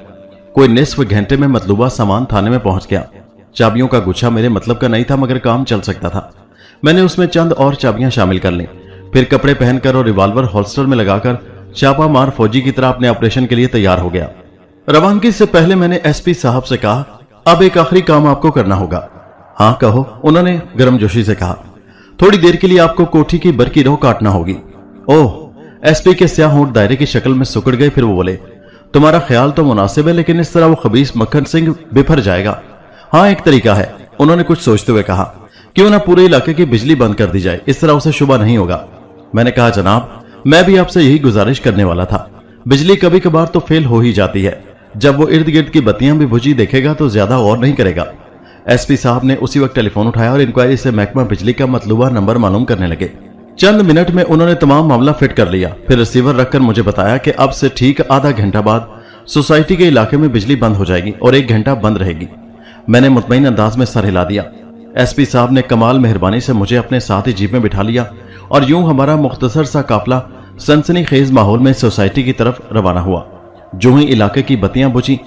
A: कोई निस्फ घंटे में मतलूबा सामान थाने में पहुंच गया। चाबियों का गुच्छा मेरे मतलब का नहीं था, मगर काम चल सकता था। मैंने उसमें चंद और चाबियां शामिल कर लीं, फिर कपड़े पहनकर और रिवॉल्वर होल्स्टर में लगाकर छापा मार फौजी की तरह अपने ऑपरेशन के लिए तैयार हो गया। रवानगी से पहले मैंने एसपी साहब से कहा, अब एक आखिरी काम आपको करना होगा। हाँ कहो, उन्होंने गर्मजोशी से कहा। थोड़ी देर के लिए आपको कोठी की बरकी रोह काटना होगी। ओह, एसपी के स्याह होंठ दायरे की शक्ल में सुकड़ गए। फिर वो बोले, तुम्हारा ख्याल तो मुनासिब है, लेकिन इस तरह वो खबीस मक्खन सिंह बिफर जाएगा। हाँ एक तरीका है, उन्होंने कुछ सोचते हुए कहा, क्यों ना पूरे इलाके की बिजली बंद कर दी जाए, इस तरह उसे शुबा नहीं होगा। मैंने कहा, जनाब मैं भी आपसे यही गुजारिश करने वाला था, बिजली कभी कभार तो फेल हो ही जाती है, जब वो इर्द गिर्द की बत्तियां भी बुझी देखेगा तो ज्यादा और नहीं करेगा। एसपी साहब ने उसी वक्त टेलीफोन उठाया और इंक्वायरी से महकमा बिजली का मतलूबा नंबर मालूम करने लगे। चंद मिनट में उन्होंने तमाम मामला फिट कर लिया, फिर रिसीवर रखकर मुझे बताया कि अब से ठीक आधा घंटा बाद सोसाइटी के इलाके में बिजली बंद हो जाएगी और 1 घंटा बंद रहेगी। मैंने मुतमईन अंदाज में सर हिला दिया। एसपी साहब ने कमाल मेहरबानी से मुझे अपने साथ ही जीप में बिठा लिया और यूं हमारा मुख्तसर सा काफिला सनसनीखेज माहौल में सोसाइटी की तरफ रवाना हुआ। जो ही इलाके की बत्तियां बुझी,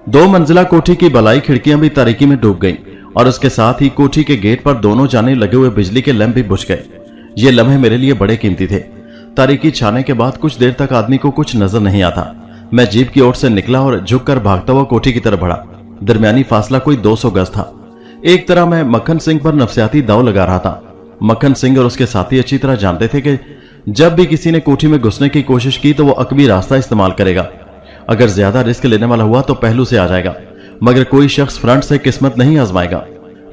A: 2 मंजिला कोठी की बलाई खिड़कियां भी तारीकी में डूब गईं और उसके साथ ही कोठी के गेट पर दोनों जाने लगे हुए बिजली के लैंप भी बुझ गए। ये लम्हे मेरे लिए बड़े कीमती थे। तारीकी छाने के बाद कुछ देर तक आदमी को कुछ नजर नहीं आता। मैं जीप की ओर से निकला और झुककर भागता हुआ कोठी की तरफ बढ़ा। दरमियानी फासला कोई 200 गज था। एक तरह मैं मक्खन सिंह पर नफसियाती दाव लगा रहा था। मक्खन सिंह और उसके साथी अच्छी तरह जानते थे कि जब भी किसी ने कोठी में घुसने की कोशिश की तो वो अकबी रास्ता इस्तेमाल करेगा। अगर ज्यादा रिस्क लेने वाला हुआ तो पहलू से आ जाएगा, मगर कोई शख्स फ्रंट से किस्मत नहीं आजमाएगा।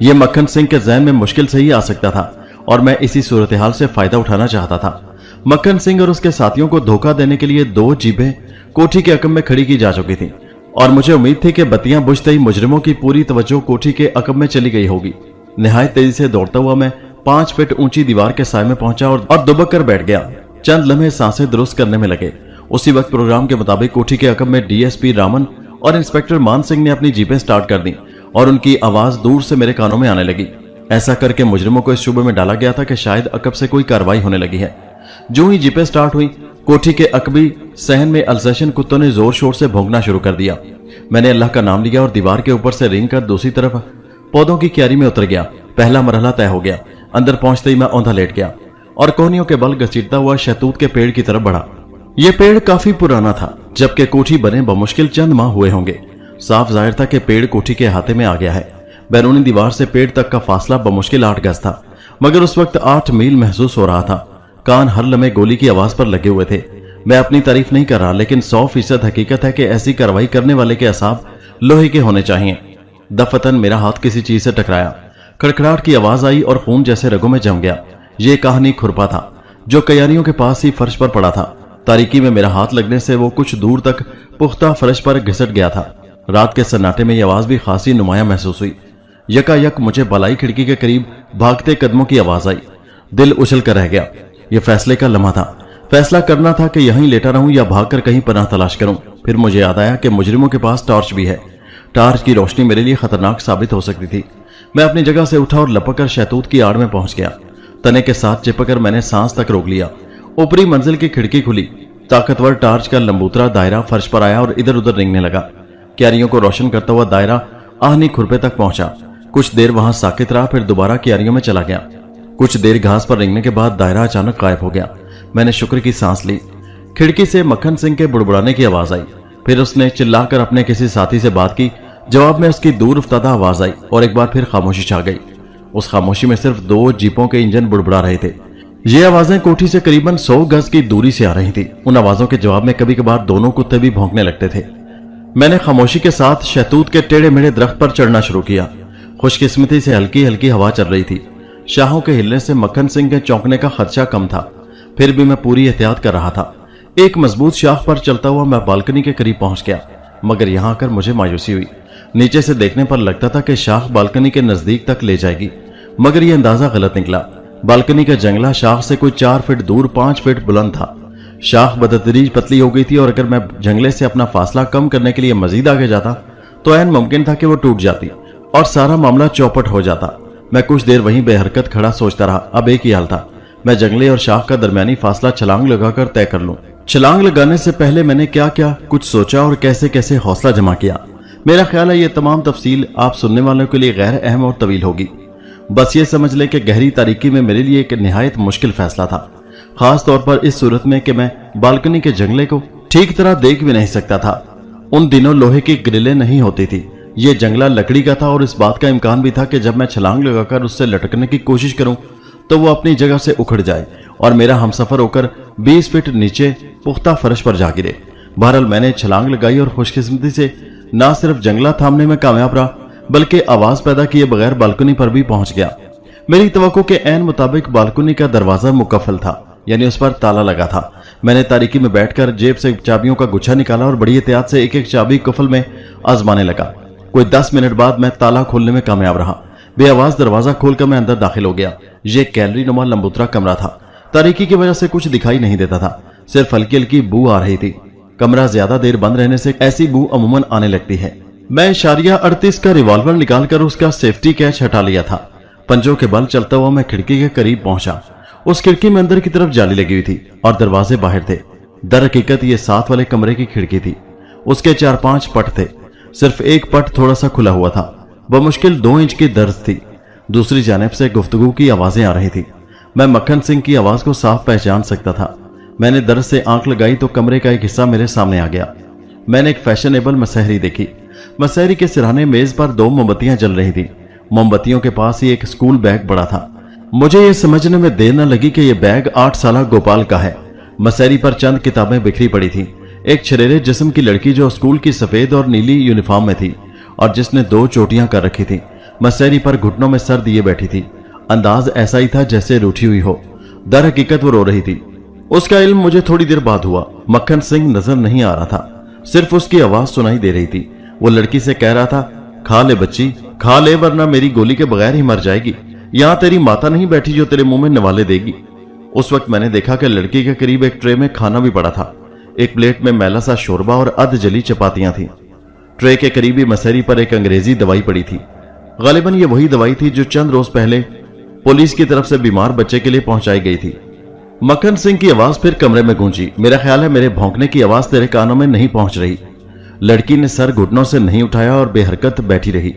A: यह मक्खन सिंह के जहन में मुश्किल से ही आ सकता था और मैं इसी सूरत हाल से फायदा उठाना चाहता था। मक्खन सिंह और उसके साथियों को धोखा देने के लिए 2 जीपें कोठी के अकब में खड़ी की जा चुकी थी और मुझे उम्मीद थी कि बत्तियां बुझते ही मुजरिमों की पूरी तवज्जो कोठी के अकब में चली गई होगी। निहायत तेजी से दौड़ता हुआ मैं 5 फीट ऊंची दीवार के साए में पहुंचा और दुबक कर बैठ गया। चंद लम्हे सांसें दुरुस्त करने में लगे। उसी वक्त प्रोग्राम के मुताबिक कोठी के अकब में डीएसपी रामन और इंस्पेक्टर मान सिंह ने अपनी जीपें स्टार्ट कर दी और उनकी आवाज दूर से मेरे कानों में आने लगी। ऐसा करके मुजरिमों को इस शुबे में डाला गया था कि शायद अकब से कोई कार्रवाई होने लगी है। जो ही जीपें स्टार्ट हुई, कोठी के अकबी सहन में अल्सेशन कुत्तों ने जोर शोर से भौंकना शुरू कर दिया। मैंने अल्लाह का नाम लिया और दीवार के ऊपर से रेंग कर दूसरी तरफ पौधों की क्यारी में उतर गया। पहला मरहला तय हो गया। अंदर पहुंचते ही मैं औंधा लेट गया और कोहनियों के बल घसीटता हुआ शहतूत के पेड़ की तरफ बढ़ा। यह पेड़ काफी पुराना था, जबकि कोठी बने बमुश्किल चंद माह हुए होंगे। साफ जाहिर था कि पेड़ कोठी के अहाते में आ गया है। बैरूनी दीवार से पेड़ तक का फासला बमुश्किल 8 गज था, मगर उस वक्त 8 मील महसूस हो रहा था। कान हर लम्हे गोली की आवाज पर लगे हुए थे। मैं अपनी तारीफ नहीं कर रहा, लेकिन 100% हकीकत है कि ऐसी कार्रवाई करने वाले के असाब लोहे के होने चाहिए। दफतन मेरा हाथ किसी चीज से टकराया, खड़खड़ाहट की आवाज आई और खून जैसे रगों में जम गया। ये कहानी खुरपा था जो कयारियों के पास ही फर्श पर पड़ा था। तारीकी में मेरा हाथ लगने से वो कुछ दूर तक पुख्ता फर्श पर घिसट गया था। रात के सन्नाटे में यह आवाज भी खासी नुमाया महसूस हुई। यकायक मुझे बलाई खिड़की के करीब भागते कदमों की आवाज आई। दिल उछल कर रह गया। यह फैसले का लम्हा था। फैसला करना था कि यहीं लेटा रहूं या भागकर कहीं पनाह तलाश करूं। फिर मुझे याद आया कि मुजरिमों के पास टॉर्च भी है। टॉर्च की रोशनी मेरे लिए खतरनाक साबित हो सकती थी। मैं अपनी जगह से उठा और लपक कर शहतूत की आड़ में पहुंच गया। तने के साथ चिपकर मैंने सांस तक रोक लिया। ऊपरी मंजिल की खिड़की खुली। ताकतवर टॉर्च का लंबूतरा दायरा फर्श पर आया और इधर उधर रेंगने लगा। क्यारियों को रोशन करता हुआ दायरा आहनी खुरपे तक पहुंचा। कुछ देर वहां साकित रहा, फिर दोबारा क्यारियों में चला गया। कुछ देर घास पर रेंगने के बाद दायरा अचानक गायब हो गया। मैंने शुक्र की सांस ली। खिड़की से मक्खन सिंह के बुड़बुड़ाने की आवाज आई। फिर उसने चिल्लाकर अपने किसी साथी से बात की। जवाब में उसकी दूर उफ्तादा आवाज आई और एक बार फिर खामोशी छा गई। उस खामोशी में सिर्फ 2 जीपों के इंजन बुड़बुड़ा रहे थे। ये आवाजें कोठी से करीबन 100 गज की दूरी से आ रही थी। उन आवाजों के जवाब में कभी कभार दोनों कुत्ते भी भौंकने लगते थे। मैंने खामोशी के साथ शहतूत के टेढ़े मेढ़े दरख्त पर चढ़ना शुरू किया। खुशकिस्मती से हल्की हल्की हवा चल रही थी। शाहों के हिलने से मक्खन सिंह के चौंकने का खदशा कम था। फिर भी मैं पूरी एहतियात कर रहा था। एक मजबूत शाख पर चलता हुआ मैं बालकनी के करीब पहुंच गया, मगर यहां आकर मुझे मायूसी हुई। नीचे से देखने पर लगता था कि शाख बालकनी के नजदीक तक ले जाएगी, मगर यह अंदाजा गलत निकला। बालकनी का जंगला शाख से कोई 4 फीट दूर 5 फीट बुलंद था। शाख बदतदरीज पतली हो गई थी और अगर मैं जंगले से अपना फासला कम करने के लिए मजीद आगे जाता तो ऐन मुमकिन था कि वो टूट जाती और सारा मामला चौपट हो जाता। मैं कुछ देर वहीं बेहरकत खड़ा सोचता रहा। अब एक ही हाल था, मैं जंगले और शाख का दरमियानी फासला छलांग लगाकर तय कर लूं। छलांग लगाने से पहले मैंने क्या क्या कुछ सोचा और कैसे कैसे हौसला जमा किया। मेरा ख्याल है ये तमाम तफसील आप सुनने वालों के लिए गैर अहम और तवील होगी। बस ये समझ लें कि गहरी तारीकी में मेरे लिए एक निहायत मुश्किल फैसला था, खास तौर पर इस सूरत में कि मैं बालकनी के जंगले को ठीक तरह देख भी नहीं सकता था। उन दिनों लोहे की ग्रिलें नहीं होती थी। ये जंगला लकड़ी का था और इस बात का इम्कान भी था कि जब मैं छलांग लगाकर उससे लटकने की कोशिश करूं तो वो अपनी जगह से उखड़ जाए और मेरा हमसफर होकर 20 फीट नीचे पुख्ता फर्श पर जा गिरे। बहरहाल मैंने छलांग लगाई और खुशकिस्मती से न सिर्फ जंगला थामने में कामयाब रहा, बल्कि आवाज पैदा किए बगैर बालकनी पर भी पहुंच गया। मेरी तवक्को के ऐन मुताबिक बालकनी का दरवाजा मुकफ्फल था, यानी उस पर ताला लगा था। मैंने तारीकी में बैठकर जेब से चाबियों का गुच्छा निकाला और बड़ी एहतियात से एक एक चाबी कुफल में आजमाने लगा। कोई 10 मिनट बाद मैं ताला खोलने में कामयाब रहा। बेआवाज दरवाजा खोलकर मैं अंदर दाखिल हो गया। ये कैलरी नुमा लंबूतरा कमरा था। तारीकी की वजह से कुछ दिखाई नहीं देता था, सिर्फ हल्की हल्की बू आ रही थी। कमरा ज्यादा देर बंद रहने से ऐसी बू अमूमन आने लगती है। मैं इशारिया 38 का रिवॉल्वर निकालकर उसका सेफ्टी कैच हटा लिया था। पंजों के बल चलता हुआ मैं खिड़की के करीब पहुंचा। उस खिड़की में अंदर की तरफ जाली लगी हुई थी और दरवाजे बाहर थे। दर हकीकत ये साथ वाले कमरे की खिड़की थी। उसके 4-5 पट थे। सिर्फ एक पट थोड़ा सा खुला हुआ था। बमुश्किल 2 इंच की दर्ज थी। दूसरी जानिब से गुफ्तगू की आवाजें आ रही थी। मैं मक्खन सिंह की आवाज को साफ पहचान सकता था। मैंने दर्ज से आंख लगाई तो कमरे का एक हिस्सा मेरे सामने आ गया। मैंने एक फैशनेबल मसहरी देखी। मसहरी के सिरहाने मेज पर 2 मोमबत्तियां जल रही थी। मोमबत्तियों के पास ही एक स्कूल बैग पड़ा था। मुझे ये समझने में देर न लगी कि यह बैग 8 साला गोपाल का है। मसहरी पर चंद किताबें बिखरी पड़ी थी। एक छरेरे जिस्म की लड़की जो स्कूल की सफेद और नीली यूनिफॉर्म में थी और जिसने 2 चोटियां कर रखी थी, मसहरी पर घुटनों में सर दिए बैठी थी। अंदाज ऐसा ही था जैसे रूठी हुई हो। दर हकीकत वो रो रही थी। उसका इल्म मुझे थोड़ी देर बाद हुआ। मक्खन सिंह नजर नहीं आ रहा था, सिर्फ उसकी आवाज सुनाई दे रही थी। वो लड़की से कह रहा था, खा ले बच्ची, खा ले वरना मेरी गोली के बगैर ही मर जाएगी। यहां तेरी माता नहीं बैठी जो तेरे मुंह में नवाले देगी। उस वक्त मैंने देखा कि लड़की के करीब एक ट्रे में खाना भी पड़ा था। एक प्लेट में मैला सा शोरबा और अध जली चपातियां थी। ट्रे के करीबी मसहरी पर एक अंग्रेजी दवाई पड़ी थी। गालिबन ये वही दवाई थी जो चंद रोज पहले पुलिस की तरफ से बीमार बच्चे के लिए पहुंचाई गई थी। मक्खन सिंह की आवाज फिर कमरे में गूंजी। मेरा ख्याल है मेरे भौंकने की आवाज तेरे कानों में नहीं पहुंच रही। लड़की ने सर घुटनों से नहीं उठाया और बेहरकत बैठी रही।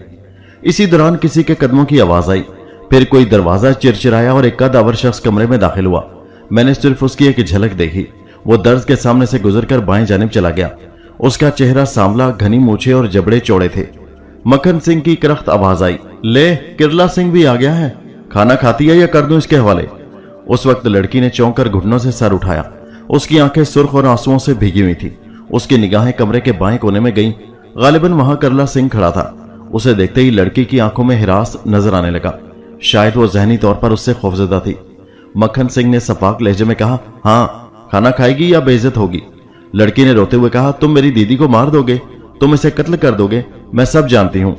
A: इसी दौरान किसी के कदमों की आवाज आई। फिर कोई दरवाजा चिरचिराया और एक कदावर शख्स कमरे में दाखिल हुआ। मैंने सिर्फ उसकी एक झलक देखी। वो दर्ज के सामने से गुजरकर बाएं जानिब चला गया। उसका चेहरा सांवला, घनी मूछें और जबड़े चौड़े थे। मक्खन सिंह की करख्त आवाज आई, ले किरला सिंह भी आ गया है, खाना खाती है या कर दूं इसके हवाले। उस वक्त लड़की ने चौंक कर घुटनों से सर उठाया। उसकी आंखें सुर्ख और आंसुओं से भीगी हुई थी। उसकी निगाहें कमरे के बाएं कोने में गईं। गालिबन वहां किरला सिंह खड़ा था। उसे देखते ही लड़की की आंखों में हिरास नजर आने लगा। शायद वो जहनी तौर पर उससे खौफजदा थी। मक्खन सिंह ने सफाक लहजे में कहा, हाँ, खाना खाएगी या बेइज्जत होगी। लड़की ने रोते हुए कहा, तुम मेरी दीदी को मार दोगे, तुम इसे कत्ल कर दोगे, मैं सब जानती हूं,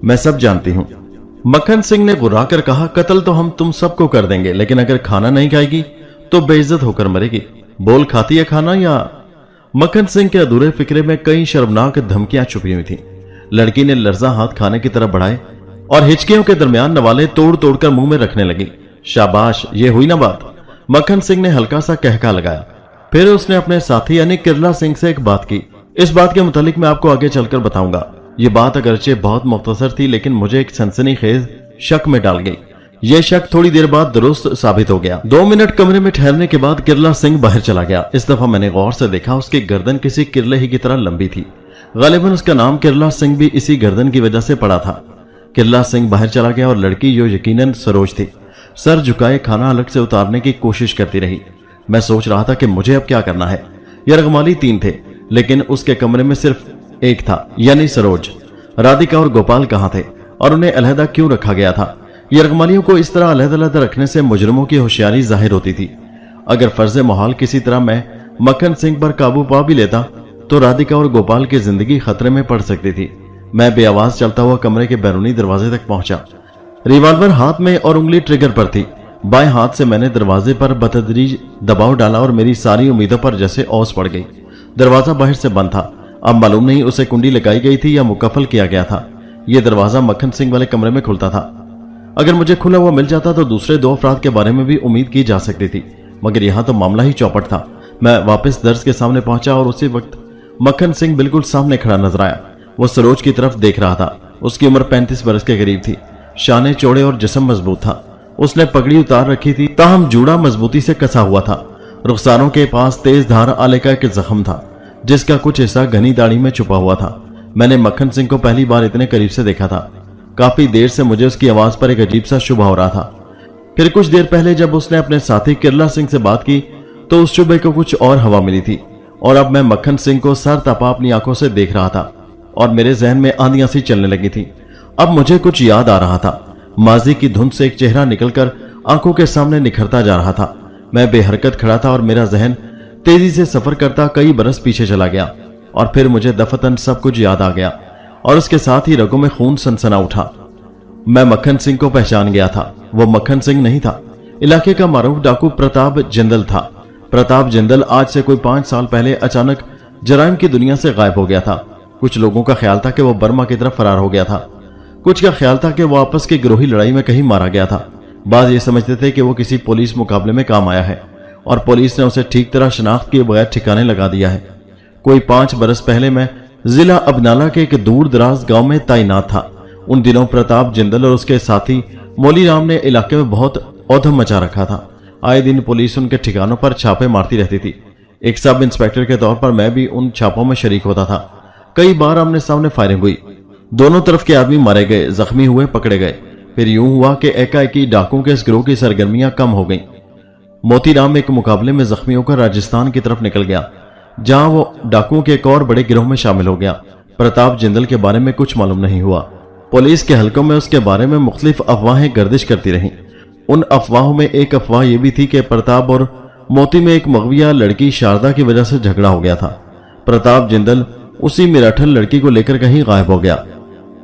A: मैं सब जानती हूं। मक्खन सिंह ने गुर्रा कर कहा, कत्ल तो हम तुम सबको कर देंगे, लेकिन अगर खाना नहीं खाएगी तो बेइज्जत होकर मरेगी। बोल, खाती है खाना या? मक्खन सिंह के अधूरे फिक्रे में कई शर्मनाक धमकियां छुपी हुई थी। लड़की ने लर्जा हाथ खाने की तरफ बढ़ाए और हिचकियों के दरमियान नवाले तोड़ तोड़ कर मुंह में रखने लगी। शाबाश, ये हुई ना बात। मक्खन सिंह ने हल्का सा कहका लगाया। फिर उसने अपने साथी यानी किरला सिंह से एक बात की। इस बात के मुतालिक मैं आपको आगे चलकर बताऊंगा। ये बात अगरचे बहुत मुख्तसर थी, लेकिन मुझे एक सनसनीखेज शक में डाल गई। यह शक थोड़ी देर बाद दुरुस्त साबित हो गया। 2 मिनट कमरे में ठहरने के बाद किरला सिंह बाहर चला गया। इस दफा मैंने गौर से देखा, उसकी गर्दन किसी किरले ही की तरह लंबी थी। गालिबन उसका नाम किरला सिंह भी इसी गर्दन की वजह से पड़ा था। किरला सिंह बाहर चला गया और लड़की, जो यकीनन सरोज थी, सर झुकाए खाना अलग से उतारने की कोशिश करती रही। मैं सोच रहा था कि मुझे अब क्या करना है। यरगमाली 3 थे, लेकिन उसके कमरे में सिर्फ एक था, यानी सरोज। राधिका और गोपाल कहां थे और उन्हें अलहदा क्यों रखा गया था? यरगमालियों को इस तरह अलग-अलग रखने से मुजरिमों की होशियारी जाहिर होती थी। अगर फर्ज मोहाल किसी तरह मैं मक्खन सिंह पर काबू पा भी लेता तो राधिका और गोपाल की जिंदगी खतरे में पड़ सकती थी। मैं बेआवाज चलता हुआ कमरे के बैरूनी दरवाजे तक पहुंचा। रिवॉल्वर हाथ में और उंगली ट्रिगर पर थी। बाएं हाथ से मैंने दरवाजे पर बतदरीज दबाव डाला और मेरी सारी उम्मीदों पर जैसे ओस पड़ गई। दरवाजा बाहर से बंद था। अब मालूम नहीं उसे कुंडी लगाई गई थी या मुकफल किया गया था। यह दरवाजा मक्खन सिंह वाले कमरे में खुलता था। अगर मुझे खुला हुआ मिल जाता तो दूसरे 2 अफराद के बारे में भी उम्मीद की जा सकती थी, मगर यहां तो मामला ही चौपट था। मैं वापस दर्ज के सामने पहुंचा और उसी वक्त मक्खन सिंह बिल्कुल सामने खड़ा नजर आया। वो सरोज की तरफ देख रहा था। उसकी उम्र 35 बरस के करीब थी। शाने चौड़े और जिस्म मजबूत था। उसने पगड़ी उतार रखी थी, ताहम जूड़ा मजबूती से कसा हुआ था। रुखसारों के पास तेज धार आलेका के जख्म था, जिसका कुछ हिस्सा घनी दाढ़ी में छुपा हुआ था। मैंने मक्खन सिंह को पहली बार इतने करीब से देखा था। काफी देर से मुझे उसकी आवाज पर एक अजीब सा शुबा हो रहा था। फिर कुछ देर पहले जब उसने अपने साथी किरला सिंह से बात की तो उस शुबे को कुछ और हवा मिली थी, और अब मैं मक्खन सिंह को सर तपा अपनी आंखों से देख रहा था और मेरे जहन में आंधियां सी चलने लगी थी। अब मुझे कुछ याद आ रहा था। माजी की धुंध से एक चेहरा निकलकर आंखों के सामने निखरता जा रहा था। मैं बेहरकत खड़ा था और मेरा जहन तेजी से सफर करता कई बरस पीछे चला गया, और फिर मुझे दफतन सब कुछ याद आ गया और उसके साथ ही रगों में खून सनसना उठा। मैं मक्खन सिंह को पहचान गया था। वो मक्खन सिंह नहीं था, इलाके का मारूफ डाकू प्रताप जिंदल था। प्रताप जिंदल आज से कोई 5 साल पहले अचानक जराइम की दुनिया से गायब हो गया था। कुछ लोगों का ख्याल था कि वो बर्मा की तरफ फरार हो गया था। कुछ का ख्याल था कि वो आपस की गिरोही लड़ाई में कहीं मारा गया था। बाज ये समझते थे कि वो किसी पुलिस मुकाबले में काम आया है और पुलिस ने उसे ठीक तरह शनाख्त किए बगैर ठिकाने लगा दिया है। कोई 5 बरस पहले मैं जिला अबनाला के एक दूर दराज गांव में तैनात था। उन दिनों प्रताप जिंदल और उसके साथी मोली राम ने इलाके में बहुत औधम मचा रखा था। आए दिन पुलिस उनके ठिकानों पर छापे मारती रहती थी। एक सब इंस्पेक्टर के तौर पर मैं भी उन छापों में शरीक होता था। कई बार आमने सामने फायरिंग हुई। दोनों तरफ के आदमी मारे गए, जख्मी हुए, पकड़े गए। फिर यूं हुआ कि एकाएकी डाकुओं के इस गिरोह की सरगर्मियां कम हो गईं। मोतीराम एक मुकाबले में जख्मी होकर राजस्थान की तरफ निकल गया, जहां वो डाकुओं के एक और बड़े गिरोह में शामिल हो गया। प्रताप जिंदल के बारे में कुछ मालूम नहीं हुआ। पुलिस के हलकों में उसके बारे में मुख्तलिफ अफवाहें गर्दिश करती रहीं। उन अफवाहों में एक अफवाह यह भी थी कि प्रताप और मोती में एक मगविया लड़की शारदा की वजह से झगड़ा हो गया था। प्रताप जिंदल उसी मिराठल लड़की को लेकर कहीं गायब हो गया।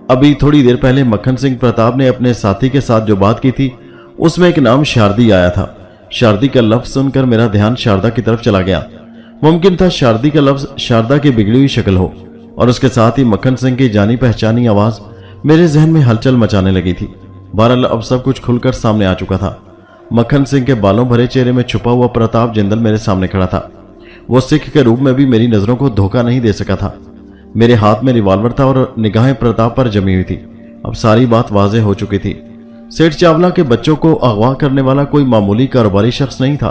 A: अभी थोड़ी देर पहले मक्खन सिंह प्रताप ने अपने साथी के साथ जो बात की थी उसमें एक नाम शारदी आया था। शारदी का लफ्ज सुनकर मेरा ध्यान शारदा की तरफ चला गया। मुमकिन था शारदी का लफ्ज शारदा की बिगड़ी हुई शक्ल हो, और उसके साथ ही मक्खन सिंह की जानी पहचानी आवाज मेरे जहन में हलचल मचाने लगी थी। बहरहाल अब सब कुछ खुलकर सामने आ चुका था। मक्खन सिंह के बालों भरे चेहरे में छुपा हुआ प्रताप जिंदल मेरे सामने खड़ा था। वो सिख के रूप में भी मेरी नजरों को धोखा नहीं दे सका था। मेरे हाथ में रिवॉल्वर था और निगाहें प्रताप पर जमी हुई थी। अब सारी बात वाज़ेह हो चुकी थी। सेठ चावला के बच्चों को अगवा करने वाला कोई मामूली कारोबारी शख्स नहीं था।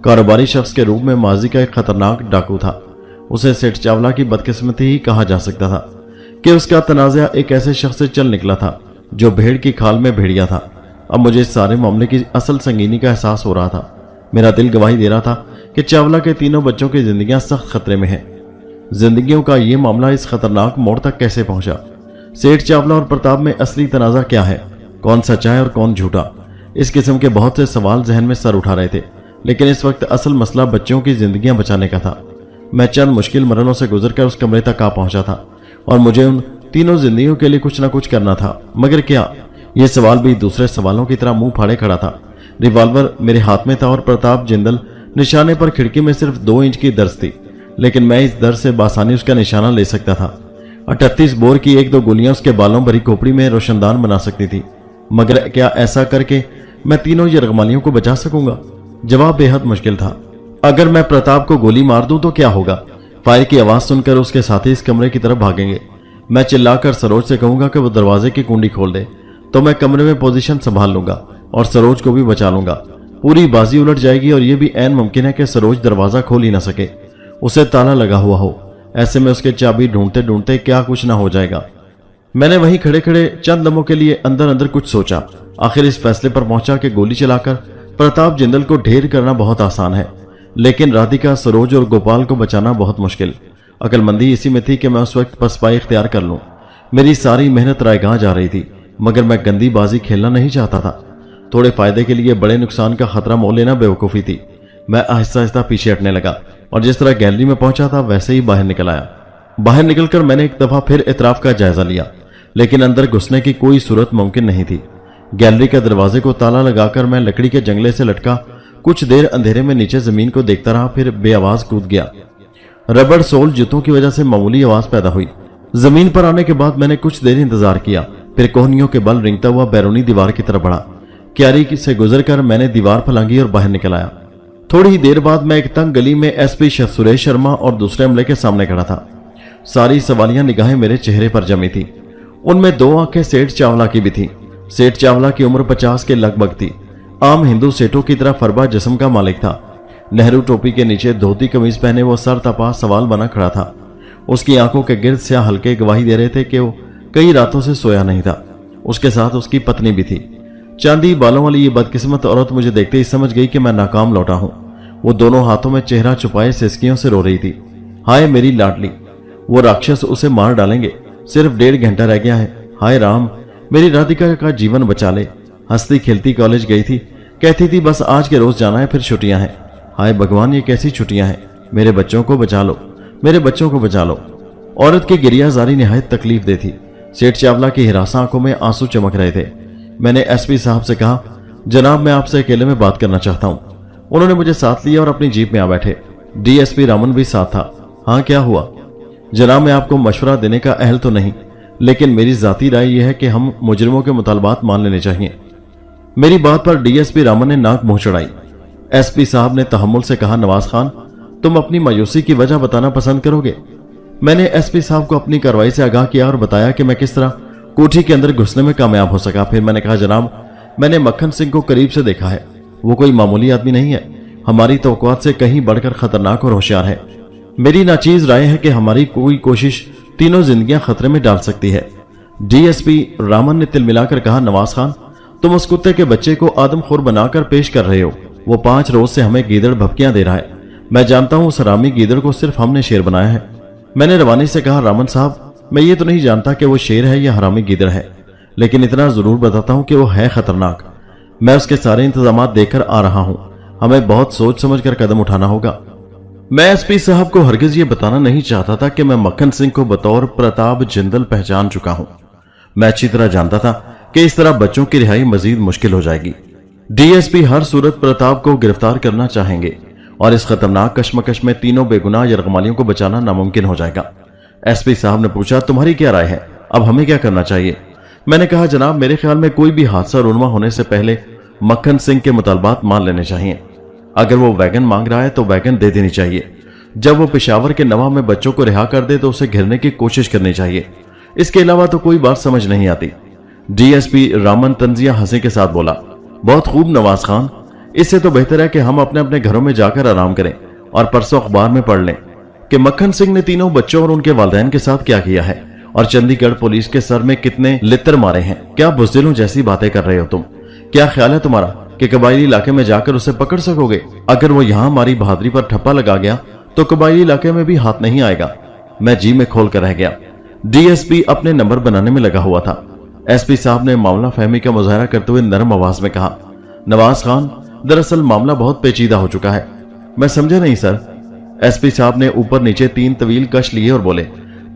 A: कारोबारी शख्स के रूप में माजी का एक खतरनाक डाकू था। उसे सेठ चावला की बदकिस्मती ही कहा जा सकता था कि उसका तनाज़ा एक ऐसे शख्स से चल निकला था जो भेड़ की खाल में भेड़िया था। अब मुझे इस सारे मामले की असल संगीनी का एहसास हो रहा था। मेरा दिल गवाही दे रहा था कि चावला के तीनों बच्चों की जिंदगियां सख्त खतरे में हैं। जिंदगियों का ये मामला इस खतरनाक मोड़ तक कैसे पहुंचा? सेठ चावला और प्रताप में असली तनाजा क्या है? कौन सच्चा है और कौन झूठा? इस किस्म के बहुत से सवाल जहन में सर उठा रहे थे, लेकिन इस वक्त असल मसला बच्चों की जिंदगियां बचाने का था। मैं चंद मुश्किल मरहलों से गुजरकर उस कमरे तक आ पहुंचा था और मुझे उन तीनों जिंदगियों के लिए कुछ न कुछ करना था। मगर क्या? यह सवाल भी दूसरे सवालों की तरह मुंह फाड़े खड़ा था। रिवॉल्वर मेरे हाथ में था और प्रताप जिंदल निशाने पर खिड़की में सिर्फ 2 इंच की दर्ज थी, लेकिन मैं इस दर से बासानी उसका निशाना ले सकता था। 38 बोर की 1-2 गोलियां उसके बालों भरी खोपड़ी में रोशनदान बना सकती थी। मगर क्या ऐसा करके मैं तीनों यरगमालियों को बचा सकूंगा? जवाब बेहद मुश्किल था। अगर मैं प्रताप को गोली मार दूं तो क्या होगा? फायर की आवाज सुनकर उसके साथी इस कमरे की तरफ भागेंगे। मैं चिल्लाकर सरोज से कहूंगा कि वो दरवाजे की कुंडी खोल दे, तो मैं कमरे में पोजीशन संभाल लूंगा और सरोज को भी बचा लूंगा। पूरी बाजी उलट जाएगी और यह भी ऐन मुमकिन है कि सरोज दरवाजा खोल ही ना सके, उसे ताला लगा हुआ हो। ऐसे में उसके चाबी ढूंढते ढूंढते क्या कुछ ना हो जाएगा। मैंने वहीं खड़े खड़े चंद लम्हों के लिए अंदर अंदर कुछ सोचा। आखिर इस फैसले पर पहुंचा कि गोली चलाकर प्रताप जिंदल को ढेर करना बहुत आसान है, लेकिन राधिका, सरोज और गोपाल को बचाना बहुत मुश्किल। अक्लमंदी इसी में थी कि मैं उस वक्त पसपाई इख्तियार कर लूं। मेरी सारी मेहनत रायगाह जा रही थी, मगर मैं गंदी बाजी खेलना नहीं चाहता था। थोड़े फायदे के लिए बड़े नुकसान का खतरा मोल लेना बेवकूफ़ी थी। मैं आहिस्ता आहिस्ता पीछे हटने लगा और जिस तरह गैलरी में पहुंचा था वैसे ही बाहर निकल आया। बाहर निकलकर मैंने एक दफा फिर इतराफ का जायजा लिया, लेकिन अंदर घुसने की कोई सूरत मुमकिन नहीं थी। गैलरी के दरवाजे को ताला लगाकर मैं लकड़ी के जंगले से लटका कुछ देर अंधेरे में नीचे जमीन को देखता रहा, फिर बेआवाज कूद गया। रबड़ सोल जूतों की वजह से मामूली आवाज पैदा हुई। जमीन पर आने के बाद मैंने कुछ देर इंतजार किया, फिर कोहनियों के बल रिंगता हुआ बैरूनी दीवार की तरफ बढ़ा। क्यारी से गुजरकर मैंने दीवार फलांगी और बाहर निकल आया। थोड़ी ही देर बाद मैं एक तंग गली में एसपी सुरेश शर्मा और दूसरे अमले के सामने खड़ा था। सारी सवालिया निगाहें मेरे चेहरे पर जमी थी। उनमें 2 आंखें सेठ चावला की भी थी। सेठ चावला की उम्र 50 के लगभग थी। आम हिंदू सेठों की तरह फरबा जिस्म का मालिक था। नेहरू टोपी के नीचे धोती कमीज पहने वो सर तपा सवाल बना खड़ा था। उसकी आंखों के गिर्द स्याह हल्के गवाही दे रहे थे कि वो कई रातों से सोया नहीं था। उसके साथ उसकी पत्नी भी थी। चांदी बालों वाली ये बदकिस्मत औरत मुझे देखते ही समझ गई कि मैं नाकाम लौटा हूं। वो दोनों हाथों में चेहरा छुपाए सिसकियों से रो रही थी। हाय मेरी लाडली, वो राक्षस उसे मार डालेंगे। सिर्फ 1.5 घंटा रह गया है। हाय राम, मेरी राधिका का जीवन बचा ले। हंसती खिलती कॉलेज गई थी, कहती थी बस आज के रोज जाना है, फिर छुट्टियां हैं। हाय भगवान, ये कैसी छुट्टियां हैं? मेरे बच्चों को बचा लो, मेरे बच्चों को बचा लो। औरत की गिरियाजारी निहायत तकलीफ दे थी। सेठ चावला की हिरासा आंखों में आंसू चमक रहे थे। मैंने एसपी साहब से कहा, जनाब मैं आपसे अकेले में बात करना चाहता हूं। उन्होंने मुझे साथ लिया और अपनी जीप में आ बैठे। डीएसपी रामन भी साथ था। हाँ क्या हुआ? जनाब मैं आपको मशवरा देने का अहल तो नहीं, लेकिन मेरी जाती राय यह है कि हम मुजरिमों के मुतालबात मान लेने चाहिए। मेरी बात पर डीएसपी रामन ने नाक मुंह चढ़ाई। एसपी साहब ने तहम्मुल से कहा, नवाज खान तुम अपनी मायूसी की वजह बताना पसंद करोगे? मैंने एसपी साहब को अपनी कार्रवाई से आगाह किया और बताया कि मैं किस तरह कोठी के अंदर घुसने में कामयाब हो सका। फिर मैंने कहा, जनाब मैंने मक्खन सिंह को करीब से देखा है। वो कोई मामूली आदमी नहीं है, हमारी तवक्कुआत से कहीं बढ़कर खतरनाक और होशियार है। मेरी नाचीज राय है कि हमारी कोई कोशिश तीनों जिंदगियां खतरे में डाल सकती है। डीएसपी रामन ने तिल मिलाकर कहा, नवाज खान तुम उस कुत्ते के बच्चे को आदमखोर बनाकर पेश कर रहे हो। वो 5 रोज से हमें गीदड़ भपकियां दे रहा है। मैं जानता हूं उस हरामी गीदड़ को सिर्फ हमने शेर बनाया है। मैंने रवानी से कहा, रामन साहब मैं ये तो नहीं जानता कि वो शेर है या हरामी गीदड़ है, लेकिन इतना जरूर बताता हूं कि वो है खतरनाक। मैं उसके सारे इंतजाम देकर आ रहा हूं। हमें बहुत सोच समझ कर कदम उठाना होगा। मैं एसपी साहब को हरगिज ये बताना नहीं चाहता था कि मैं मक्खन सिंह को बतौर प्रताप जिंदल पहचान चुका हूं। मैं अच्छी तरह जानता था कि इस तरह बच्चों की रिहाई मजीद मुश्किल हो जाएगी। डीएसपी हर सूरत प्रताप को गिरफ्तार करना चाहेंगे और इस खतरनाक कश्मकश में तीनों बेगुनाह यरगमालियों को बचाना नामुमकिन हो जाएगा। एसपी साहब ने पूछा, तुम्हारी क्या राय है? अब हमें क्या करना चाहिए? मैंने कहा, जनाब मेरे ख्याल में कोई भी हादसा रूनमा होने से पहले मक्खन सिंह के मुतालबात मान लेने चाहिए। अगर वो वैगन मांग रहा है तो वैगन दे देनी चाहिए। जब वो पेशावर के नवा में बच्चों को रिहा कर दे तो उसे घिरने की कोशिश करनी चाहिए। इसके अलावा तो कोई बात समझ नहीं आती। डीएसपी रामन तंजिया हंसी के साथ बोला, बहुत खूब नवाज खान, इससे तो बेहतर है कि हम अपने अपने घरों में जाकर आराम करें और परसों अखबार में पढ़ लें कि मक्खन सिंह ने तीनों बच्चों और उनके वालिदैन के साथ क्या किया है और चंडीगढ़ पुलिस के सर में कितने लित्र मारे हैं। क्या बुज़दिलों जैसी बातें कर रहे हो तुम? क्या ख्याल है तुम्हारा कि कबायली इलाके में जाकर उसे पकड़ सकोगे? अगर वो यहाँ हमारी बहादुरी पर ठप्पा लगा गया तो कबायली इलाके में भी हाथ नहीं आएगा। मैं जी में खोल कर रह गया। डीएसपी अपने नंबर बनाने में लगा हुआ था। एसपी साहब ने मामला फहमी का मुजाहरा करते हुए नरम आवाज में कहा, नवाज खान, दरअसल मामला बहुत पेचीदा हो चुका है। मैं समझा नहीं सर। एसपी साहब ने ऊपर नीचे 3 तवील कश लिए और बोले,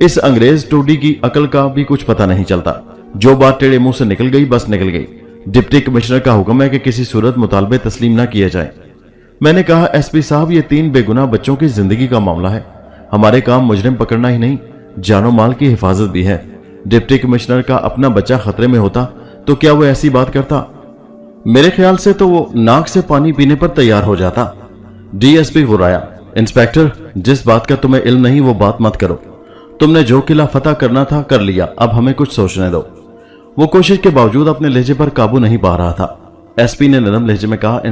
A: इस अंग्रेज टूडी की अकल का भी कुछ पता नहीं चलता। जो बात टेढ़े मुंह से निकल गई बस निकल गई। डिप्टी कमिश्नर का हुक्म है कि किसी सूरत मुतालबे तस्लीम न किए जाए। मैंने कहा, एसपी साहब, ये 3 बेगुनाह बच्चों की जिंदगी का मामला है। हमारे काम मुजरिम पकड़ना ही नहीं, जानो माल की हिफाजत भी है। डिप्टी कमिश्नर का अपना बच्चा खतरे में होता तो क्या वो ऐसी बात करता? मेरे ख्याल से तो वो नाक से पानी पीने पर तैयार हो जाता। डीएसपी गुर्राया, इंस्पेक्टर, जिस बात का तुम्हें इल्म नहीं वो बात मत करो। तुमने जो किला फतह करना था कर लिया, अब हमें कुछ सोचने दो। वो कोशिश के बावजूद अपने लहजे पर काबू नहीं पा रहा था। एसपी ने नरम लहजे में कहा,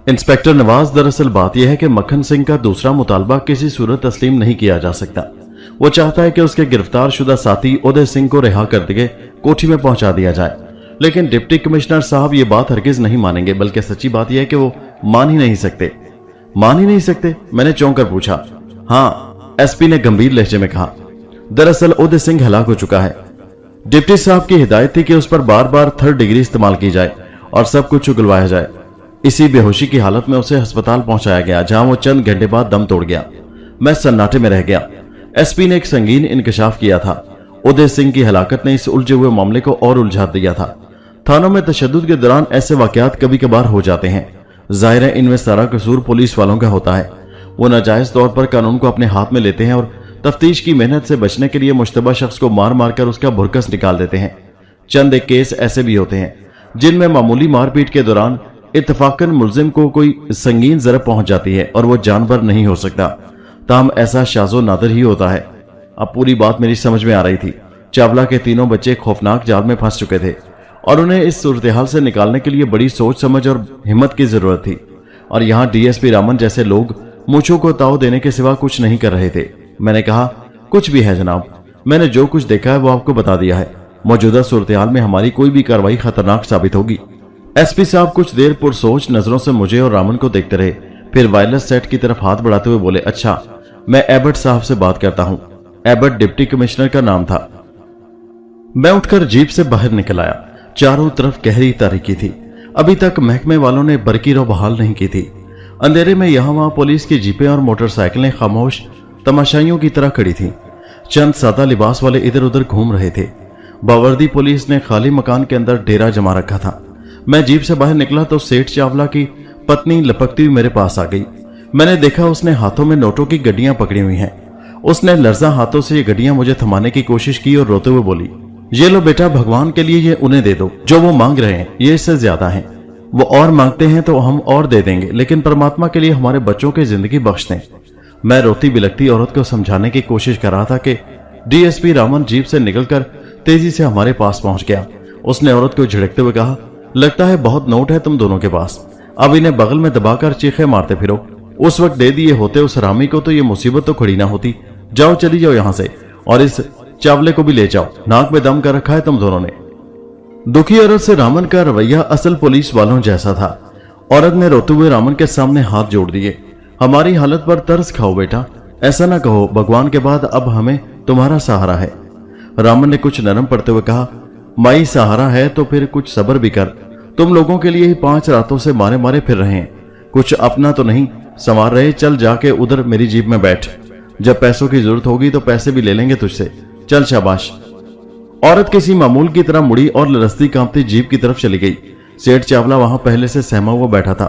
A: इंस्पेक्टर नवाज, दरअसल बात यह है कि मक्खन सिंह का दूसरा मुतालबा किसी सूरत तस्लीम नहीं किया जा सकता। वो चाहता है कि उसके गिरफ्तार शुदा साथी उदय सिंह को रिहा कर के कोठी में पहुंचा दिया जाए। लेकिन डिप्टी कमिश्नर साहब ये बात हरगिज नहीं मानेंगे, बल्कि सच्ची बात यह है कि वो मान ही नहीं सकते। मान ही नहीं सकते? मैंने चौंक कर पूछा। हाँ, एसपी ने गंभीर लहजे में कहा, दरअसल उदय सिंह हलाक हो चुका है। डिप्टी साहब की हिदायत थी कि उस पर बार बार 3rd डिग्री इस्तेमाल की जाए और सब कुछ उगलवाया जाए। इसी बेहोशी की हालत में उसे अस्पताल पहुंचाया गया, जहां वो चंद घंटे बाद दम तोड़ गया। मैं सन्नाटे में रह गया। एसपी ने एक संगीन इंकशाफ किया था। उदय सिंह की हलाकत ने इस उलझे हुए मामले को और उलझा दिया था। थानों में तशद्दुद के दौरान ऐसे वाकयात कभी कभार हो जाते हैं। जाहिर है इनमें सारा कसूर पुलिस वालों का होता है। वो नाजायज तौर पर कानून को अपने हाथ में लेते हैं और तफ्तीश की मेहनत से बचने के लिए मुश्तबा शख्स को मार मार कर उसका भुरकस निकाल देते हैं। चंद एक केस ऐसे भी होते हैं जिनमें मामूली मारपीट के दौरान इत्तफाकन मुल्जिम को कोई संगीन जरब पहुंच जाती है और वो जानवर नहीं हो सकता। ताहम ऐसा शाज़ो नादिर ही होता है। अब पूरी बात मेरी समझ में आ रही थी। चावला के 3 बच्चे खौफनाक जाल में फंस चुके थे और उन्हें इस सूरत-ए-हाल से निकालने के लिए बड़ी सोच समझ और हिम्मत की जरूरत थी। और यहाँ डीएसपी रामन जैसे लोग मूंछों को ताव देने के सिवा कुछ नहीं कर रहे थे। मैंने कहा, कुछ भी है जनाब, मैंने जो कुछ देखा है वो आपको बता दिया है। मौजूदा सूरत-ए-हाल में हमारी कोई भी कार्रवाई खतरनाक साबित होगी। एसपी साहब कुछ देर पुरसोच नजरों से मुझे और रामन को देखते रहे, फिर वायरलेस सेट की तरफ हाथ बढ़ाते हुए बोले, अच्छा, मैं एबट साहब से बात करता हूं। एबट डिप्टी कमिश्नर का नाम था। मैं उठकर जीप से बाहर निकल आया। चारों तरफ गहरी तारीकी थी। अभी तक महकमे वालों ने बरकीरो बहाल नहीं की थी। अंधेरे में यहां वहां पुलिस की जीपें और मोटरसाइकिलें खामोश तमाशाइयों की तरह खड़ी थीं। चंद सादा लिबास वाले इधर उधर घूम रहे थे। बावर्दी पुलिस ने खाली मकान के अंदर डेरा जमा रखा था। मैं जीप से बाहर निकला तो सेठ चावला की पत्नी लपकती हुई मेरे पास आ गई। मैंने देखा उसने हाथों में नोटों की गड्डियां पकड़ी हुई हैं। उसने लर्जा हाथों से ये गड्डियां मुझे थमाने की कोशिश की और रोते हुए बोली, ये लो बेटा, भगवान के लिए ये उन्हें दे दो। जो वो मांग रहे हैं ये इससे ज्यादा है। वो और मांगते हैं तो हम और दे देंगे, लेकिन परमात्मा के लिए हमारे बच्चों की जिंदगी बख्श दें। मैं रोती बिलखती औरत को समझाने की कोशिश कर रहा था कि डीएसपी रामन जीप से निकलकर तेजी से हमारे पास पहुंच गया। उसने औरत को झिड़कते हुए कहा, लगता है बहुत नोट है तुम दोनों के पास, अब इन्हें बगल में दबाकर चीखे मारते फिरो। उस वक्त दे दिए होते उस हरामी को तो ये मुसीबत तो खड़ी ना होती। जाओ, चली जाओ यहां से, और इस चावले को भी ले जाओ, नाक में दम कर रखा है तुम दोनों ने। दुखी औरत से रामन का रवैया असल पुलिस वालों जैसा था। औरत ने रोते हुए रामन के सामने हाथ जोड़ दिए। हमारी हालत पर तरस खाओ बेटा, ऐसा ना कहो, भगवान के बाद अब हमें तुम्हारा सहारा है। रामन ने कुछ नरम पड़ते हुए कहा, माई सहारा है तो फिर कुछ सब्र भी कर। तुम लोगों के लिए ही 5 रातों से मारे मारे फिर रहे हैं, कुछ अपना तो नहीं संवार रहे। चल जाके उधर मेरी जीप में बैठ, जब पैसों की जरूरत होगी तो पैसे भी ले लेंगे तुझसे। चल शाबाश। औरत किसी मामूल की तरह मुड़ी और लरसती कांपती जीप की तरफ चली गई। सेठ चावला वहां पहले से सहमा हुआ बैठा था।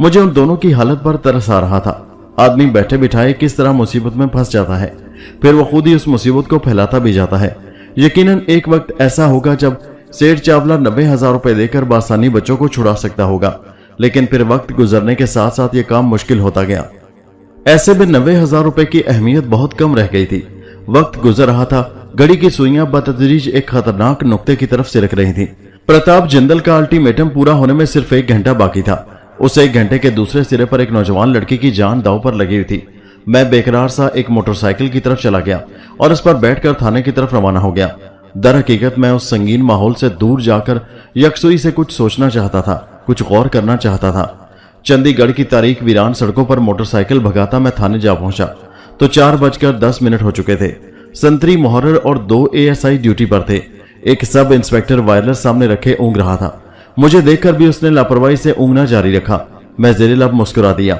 A: मुझे उन दोनों की हालत पर तरस आ रहा था। आदमी बैठे बिठाए किस तरह मुसीबत में फंस जाता है, फिर वो खुद ही उस मुसीबत को फैलाता भी जाता है। यकीनन एक वक्त ऐसा होगा जब सेठ चावला 90,000 रुपए देकर बासानी बच्चों को छुड़ा सकता होगा, लेकिन फिर वक्त गुजरने के साथ साथ ये काम मुश्किल होता गया। ऐसे में 90,000 रुपए की अहमियत बहुत कम रह गई थी। वक्त गुजर रहा था, घड़ी की सुइयां बतदरीज एक खतरनाक नुक्ते की तरफ सिरक रही थी। प्रताप जिंदल का अल्टीमेटम पूरा होने में सिर्फ 1 घंटा बाकी था। उस 1 घंटे के दूसरे सिरे पर एक नौजवान लड़की की जान दांव पर लगी हुई थी। मैं बेकरार सा एक मोटरसाइकिल की तरफ चला गया और उस पर बैठकर थाने की तरफ रवाना हो गया। दर हकीकत मैं उस संगीन माहौल से दूर जाकर यकसुई से कुछ सोचना चाहता था, कुछ गौर करना चाहता था। चंडीगढ़ की तारीख वीरान सड़कों पर मोटरसाइकिल भगाता मैं थाने जा पहुंचा तो 4:10 हो चुके थे। संतरी मुहर्रर और 2 ASI ड्यूटी पर थे। एक सब इंस्पेक्टर वायरलेस सामने रखे ऊँग रहा था। मुझे देखकर भी उसने लापरवाही से ऊँगना जारी रखा। मैं ज़ेरे लब मुस्कुरा दिया।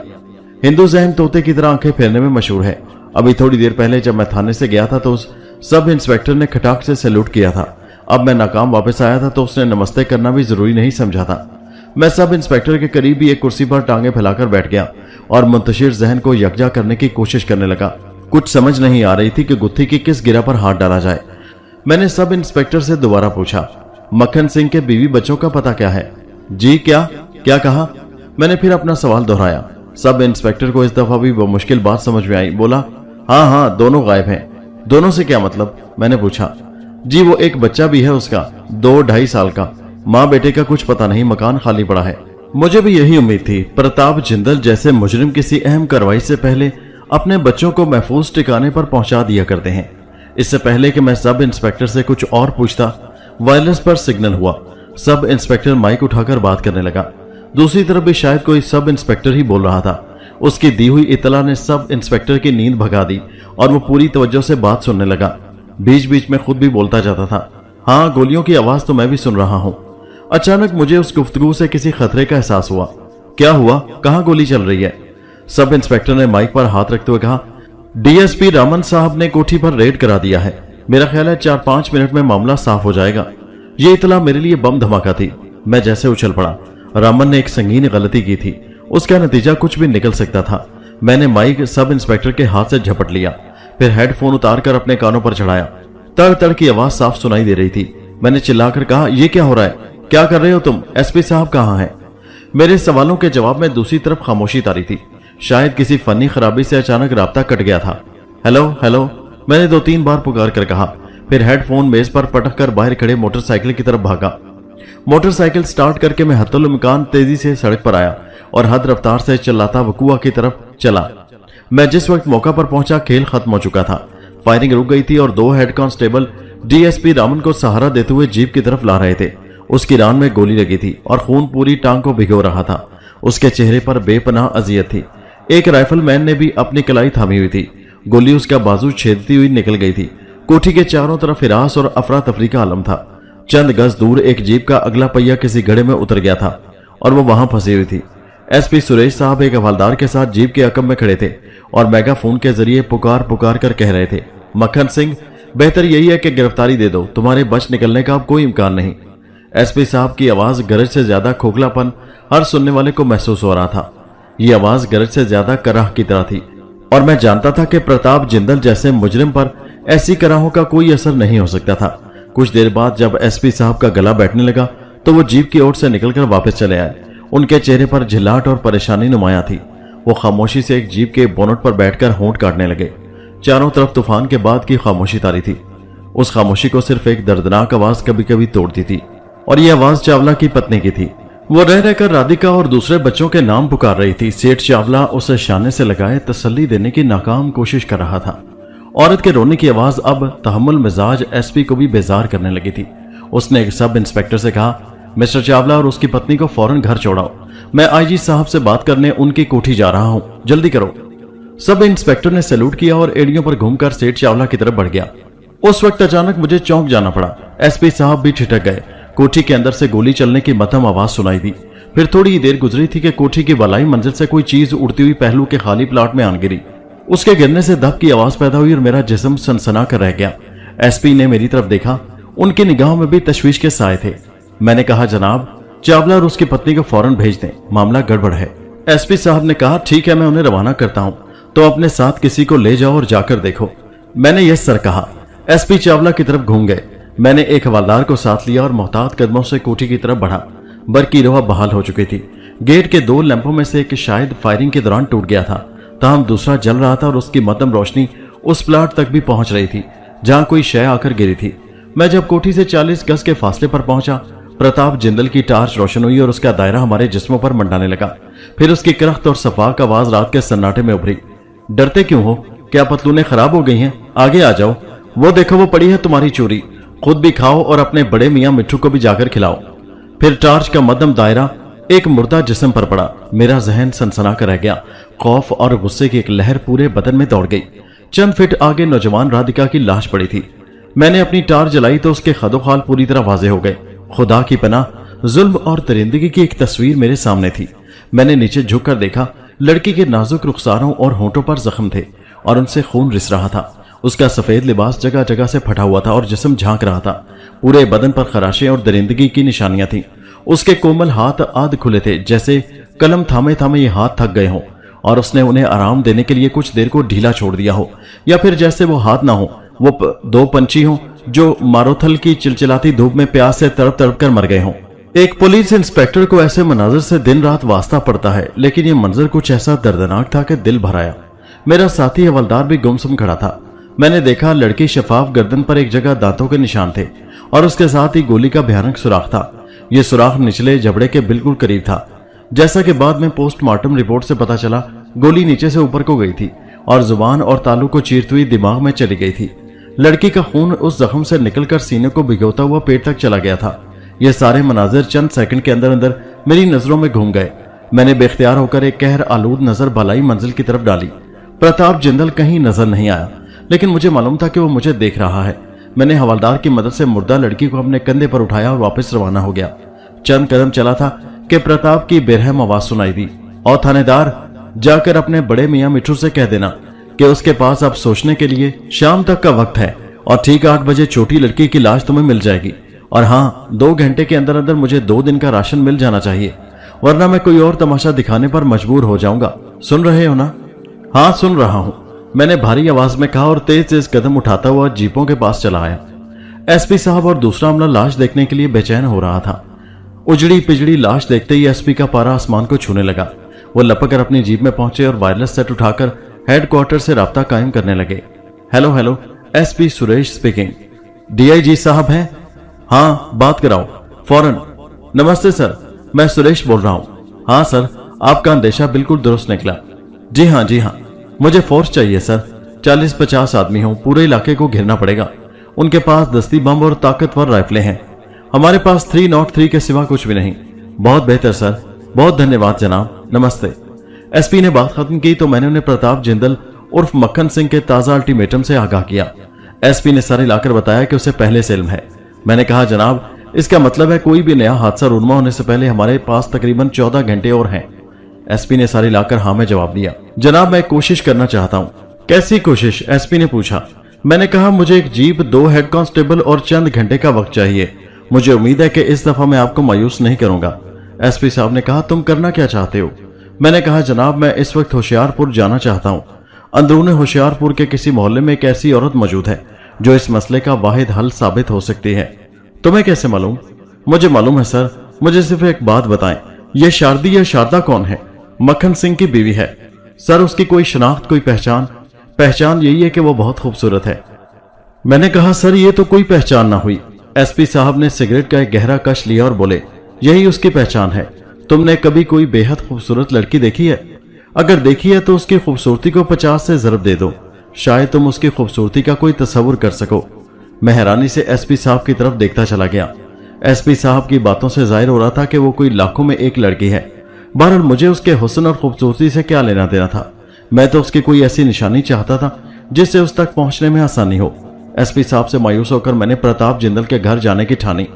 A: हिंदू जहन तोते की तरह आंखें फेरने में मशहूर है। अभी थोड़ी देर पहले जब मैं थाने से गया था तो उस सब इंस्पेक्टर ने खटाक से सैल्यूट किया था। अब मैं नाकाम वापस आया था तो उसने नमस्ते करना भी जरूरी नहीं समझा था। मैं सब इंस्पेक्टर के करीब ही एक कुर्सी पर टांगे फैलाकर बैठ गया और मुंतशिर जहन को यकजा करने की कोशिश करने लगा। कुछ समझ नहीं आ रही थी कि गुत्थी की किस गिरा पर हाथ डाला जाए। मैंने सब इंस्पेक्टर से दोबारा पूछा, मक्खन सिंह के बीवी बच्चों का पता क्या है? जी क्या कहा? मैंने फिर अपना सवाल दोहराया। सब इंस्पेक्टर को इस दफा भी वो मुश्किल बात समझ में आई। बोला, हाँ, दोनों गायब हैं। दोनों से क्या मतलब? मैंने पूछा। जी वो एक बच्चा भी है उसका, 2-2.5 साल का। माँ बेटे का कुछ पता नहीं, मकान खाली पड़ा है। मुझे भी यही उम्मीद थी। प्रताप जिंदल जैसे मुजरिम किसी अहम कार्रवाई से पहले अपने बच्चों को महफूज ठिकाने पर पहुंचा दिया करते हैं। इससे पहले कि मैं सब इंस्पेक्टर से कुछ और पूछता, वायरलेस पर सिग्नल हुआ। सब इंस्पेक्टर माइक उठाकर बात करने लगा। दूसरी तरफ भी शायद कोई सब इंस्पेक्टर ही बोल रहा था। उसकी दी हुई इतला ने सब इंस्पेक्टर की नींद भगा दी और वो पूरी तवज्जो से बात सुनने लगा। बीच बीच में खुद भी बोलता जाता था। हाँ, गोलियों की आवाज तो मैं भी सुन रहा हूँ। अचानक मुझे उस गुफ्तगू से किसी खतरे का एहसास हुआ। क्या हुआ? कहाँ गोली चल रही है? सब इंस्पेक्टर ने माइक पर हाथ रखते हुए कहा, DSP रामन साहब ने कोठी पर रेड करा दिया है। मेरा ख्याल है 4-5 मिनट में मामला साफ हो जाएगा। ये इतला मेरे लिए बम धमाका थी। मैं जैसे उछल पड़ा। रामन ने एक संगीन गलती की थी। उसका नतीजा कुछ भी निकल सकता था। मैंने माइक सब इंस्पेक्टर के हाथ से झपट लिया, फिर हेडफोन उतारकर अपने कानों पर चढ़ाया। तड़ तड़ की आवाज साफ सुनाई दे रही थी। मैंने चिल्लाकर कहा, ये क्या हो रहा है? क्या कर रहे हो तुम? SP साहब कहाँ हैं? मेरे सवालों के जवाब में दूसरी तरफ खामोशी तारी थी। शायद किसी फनी खराबी से अचानक राब्ता कट गया था। हेलो, मैंने 2-3 बार पुकार कर कहा, फिर हेडफोन मेज पर पटक कर बाहर खड़े मोटरसाइकिल की तरफ भागा। मोटरसाइकिल स्टार्ट करके मैं हत्तुल इम्कान तेजी से सड़क पर आया और हद रफ्तार से चिल्लाता वकुआ की तरफ चला। मैं जिस वक्त मौका पर पहुंचा खेल खत्म हो चुका था। फायरिंग रुक गई थी और 2 हेड कांस्टेबल DSP रामन को सहारा देते हुए जीप की तरफ ला रहे थे। उसकी रान में गोली लगी थी और खून पूरी टांग को भिगो रहा था। उसके चेहरे पर बेपनाह अजियत थी। एक राइफलमैन ने भी अपनी कलाई थामी हुई थी। गोली उसका बाजू छेदती हुई निकल गई थी। कोठी के चारों तरफ हिरास और अफरा तफरी का आलम था। चंद गज दूर एक जीप का अगला पहिया किसी गड्ढे में उतर गया था और वो वहां फंसी हुई थी। SP सुरेश साहब एक हवलदार के साथ जीप के अकब में खड़े थे और मेगाफोन के जरिए पुकार कर कह रहे थे, मक्खन सिंह, बेहतर यही है कि गिरफ्तारी दे दो, तुम्हारे बच निकलने का अब कोई इम्कान नहीं। SP साहब की आवाज गरज से ज्यादा खोखलापन हर सुनने वाले को महसूस हो रहा था। ये आवाज गरज से ज्यादा कराह की तरह थी और मैं जानता था कि प्रताप जिंदल जैसे मुजरिम पर ऐसी कराहों का कोई असर नहीं हो सकता था। कुछ देर बाद जब SP साहब का गला बैठने लगा तो वो जीप की ओर से निकलकर वापस चले आए। उनके चेहरे पर झिल्लाहट और परेशानी नुमाया थी। वो खामोशी से एक जीप के बोनट पर बैठकर होंठ काटने लगे। चारों तरफ तूफान के बाद की खामोशी तारी थी। उस खामोशी को सिर्फ एक दर्दनाक आवाज कभी कभी तोड़ती थी और ये आवाज चावला की पत्नी की थी। वो रह रहकर राधिका और दूसरे बच्चों के नाम पुकार रही थी। सेठ चावला उसे शाने से लगाए तसल्ली देने की नाकाम कोशिश कर रहा था। औरत के रोने की आवाज अब तहम्मुल मिजाज SP को भी बेजार करने लगी थी। उसने एक सब इंस्पेक्टर से कहा, मिस्टर चावला और उसकी पत्नी को फौरन घर छोड़ाओ। मैं IG साहब से बात करने उनकी कोठी जा रहा हूं, जल्दी करो। सब इंस्पेक्टर ने सैल्यूट किया और एड़ियों पर घूमकर सेठ चावला की तरफ बढ़ गया। उस वक्त अचानक मुझे चौंक जाना पड़ा। SP साहब भी ठिठक गए। कोठी के अंदर से गोली चलने की मध्यम आवाज सुनाई दी। फिर थोड़ी ही देर गुजरी थी कि कोठी की बलाई मंजिल से कोई चीज उड़ती हुई पहलू के खाली प्लाट में आन गिरी। उसके गिरने से धप की आवाज पैदा हुई और मेरा जिस्म सनसना कर रह गया। SP ने मेरी तरफ देखा। उनकी निगाहों में भी तशवीश के साए थे। मैंने कहा, जनाब, चावला और उसकी पत्नी को फौरन भेज दें, मामला गड़बड़ है। SP साहब ने कहा, ठीक है, मैं उन्हें रवाना करता हूं, तो अपने साथ किसी को ले जाओ और जाकर देखो। मैंने यस सर कहा। SP चावला की तरफ घूम गए। मैंने एक हवलदार को साथ लिया और मोहतात कदमों से कोठी की तरफ बढ़ा। बरकी रोह बहाल हो चुकी थी। गेट के 2 लैंपों में से एक शायद फायरिंग के दौरान टूट गया था, ताहम दूसरा जल रहा था और उसकी मध्यम रोशनी उस प्लाट तक भी पहुंच रही थी जहां कोई शय आकर गिरी थी। मैं जब कोठी से 40 गज के फासले पर पहुंचा, प्रताप जिंदल की टार्च रोशन हुई और उसका दायरा हमारे जिस्मों पर मंडाने लगा। फिर उसकी करख्त और सफाक आवाज रात के सन्नाटे में उभरी। डरते क्यों हो? क्या पतलूनें खराब हो गई हैं? आगे आ जाओ। वो देखो, वो पड़ी है तुम्हारी चोरी। खुद भी खाओ और अपने बड़े मियाँ मिट्ठू को भी जाकर खिलाओ। फिर टार्च का मध्यम दायरा एक मुर्दा जिस्म पर पड़ा। मेरा जहन सनसना कर रह गया। खौफ और गुस्से की एक लहर पूरे बदन में दौड़ गई। चंद फीट आगे नौजवान राधिका की लाश पड़ी थी। मैंने अपनी टार्च जलाई तो उसके खदोखाल पूरी तरह वाजे हो गए। खुदा की पनाह, जुल्म और दरिंदगी की एक तस्वीर मेरे सामने थी। मैंने नीचे झुककर देखा, लड़की के नाजुक रुखसारों और होंठों पर जख्म थे और उनसे खून रिस रहा था। उसका सफेद लिबास जगह जगह से फटा हुआ था और जिस्म झांक रहा था। पूरे बदन पर खराशें और दरिंदगी की निशानियां थीं। उसके कोमल हाथ आध खुले थे, जैसे कलम थामे थामे ये हाथ थक गए हों और उसने उन्हें आराम देने के लिए कुछ देर को ढीला छोड़ दिया हो, या फिर जैसे वो हाथ ना हो, वो दो पंछी हों जो मारोथल की चिलचिलाती धूप में प्यास से तड़प तड़प कर मर गए हों। एक पुलिस इंस्पेक्टर को ऐसे मनाजर से दिन रात वास्ता पड़ता है, लेकिन ये मंजर कुछ ऐसा दर्दनाक था कि दिल भर आया। मेरा साथी हवलदार भी गुमसुम खड़ा था। मैंने देखा, लड़की शफाफ गर्दन पर एक जगह दांतों के निशान थे और उसके साथ ही गोली का भयानक सुराख था। यह सुराख निचले जबड़े के बिल्कुल करीब था। जैसा कि बाद में पोस्टमार्टम रिपोर्ट से पता चला, गोली नीचे से ऊपर को गई थी और जुबान और तालू को चीरती हुई दिमाग में चली गई थी। लड़की का खून उस जख्म से निकलकर सीने को भिगोता हुआ पेट तक चला गया था। ये सारे मनाजिर चंद सेकंड के अंदर अंदर मेरी नजरों में घूम गए। मैंने बेख्तियार होकर एक कहर आलूद नजर भलाई मंजिल की तरफ डाली। प्रताप जिंदल कहीं नजर नहीं आया, लेकिन मुझे मालूम था कि वो मुझे देख रहा है। मैंने हवलदार की मदद से मुर्दा लड़की को अपने कंधे पर उठाया और वापस रवाना हो गया। चंद कदम चला था कि प्रताप की बेरहम आवाज सुनाई दी, और थानेदार, जाकर अपने बड़े मियाँ मिट्ठू से कह देना कि उसके पास अब सोचने के लिए शाम तक का वक्त है और ठीक 8 बजे छोटी लड़की की लाश तुम्हें मिल जाएगी। और हाँ, 2 घंटे के अंदर अंदर मुझे 2 दिन का राशन मिल जाना चाहिए, वरना मैं कोई और तमाशा दिखाने पर मजबूर हो जाऊंगा। सुन रहे हो ना? हाँ, सुन रहा हूं, मैंने भारी आवाज में कहा और तेज तेज कदम उठाता हुआ जीपों के पास चला आया। एसपी साहब और दूसरा अमला लाश देखने के लिए बेचैन हो रहा था। उजड़ी पिजड़ी लाश देखते ही एसपी का पारा आसमान को छूने लगा। वो लपक कर अपनी जीप में पहुंचे और वायरलेस सेट उठाकर हेडक्वार्टर से राब्ता कायम करने लगे। Hello hello, SP Suresh speaking. DIG साहब हैं? हाँ, बात कराओ फौरन। नमस्ते सर, मैं सुरेश बोल रहा हूँ। हाँ सर, आपका अंदेशा बिल्कुल दुरुस्त निकला। जी हाँ, मुझे फोर्स चाहिए सर। 40-50 आदमी हों, पूरे इलाके को घेरना पड़ेगा। उनके पास दस्ती बम और ताकतवर राइफलें हैं। हमारे पास 303 के सिवा कुछ भी नहीं। बहुत बेहतर सर, बहुत धन्यवाद जनाब, नमस्ते। एसपी ने बात खत्म की तो मैंने उन्हें प्रताप जिंदल उर्फ मक्खन सिंह के ताजा अल्टीमेटम से आगाह किया। एसपी ने सारे लाकर बताया कि उसे पहले से इल्म है। मैंने कहा, जनाब, इसका मतलब है कोई भी नया हादसा रूनमा होने से पहले हमारे पास तकरीबन 14 घंटे और हैं। एसपी ने सारी लाकर हाँ में जवाब दिया। जनाब, मैं कोशिश करना चाहता हूँ। कैसी कोशिश? एसपी ने पूछा। मैंने कहा, मुझे एक जीप, 2 हेड कांस्टेबल और चंद घंटे का वक्त चाहिए। मुझे उम्मीद है कि इस दफा मैं आपको मायूस नहीं करूंगा। एसपी साहब ने कहा, तुम करना क्या चाहते हो? मैंने कहा, जनाब, मैं इस वक्त होशियारपुर जाना चाहता हूँ। अंदरूनी होशियारपुर के किसी मोहल्ले में एक ऐसी औरत मौजूद है जो इस मसले का वाहिद हल साबित हो सकती है। तुम्हें कैसे मालूम? मुझे मालूम है सर। मुझे सिर्फ एक बात बताएं, यह शारदी या शारदा कौन है? मक्खन सिंह की बीवी है सर। उसकी कोई शनाख्त, कोई पहचान? पहचान यही है कि वो बहुत खूबसूरत है। मैंने कहा, सर, ये तो कोई पहचान ना हुई। एसपी साहब ने सिगरेट का एक गहरा कश लिया और बोले, यही उसकी पहचान है। तुमने कभी कोई बेहद खूबसूरत लड़की देखी है? अगर देखी है तो उसकी खूबसूरती को 50 से ज़रब दे दो, शायद तुम उसकी खूबसूरती का कोई तस्वुर कर सको। मैं हैरानी से एसपी साहब की तरफ देखता चला गया। एसपी साहब की बातों से जाहिर हो रहा था कि वो कोई लाखों में एक लड़की है। बहरहाल मुझे उसके हुस्न और खूबसूरती से क्या लेना देना था। मैं तो उसकी कोई ऐसी निशानी चाहता था जिससे उस तक पहुंचने में आसानी हो। एसपी साहब से मायूस होकर मैंने प्रताप जिंदल के घर जाने की ठानी।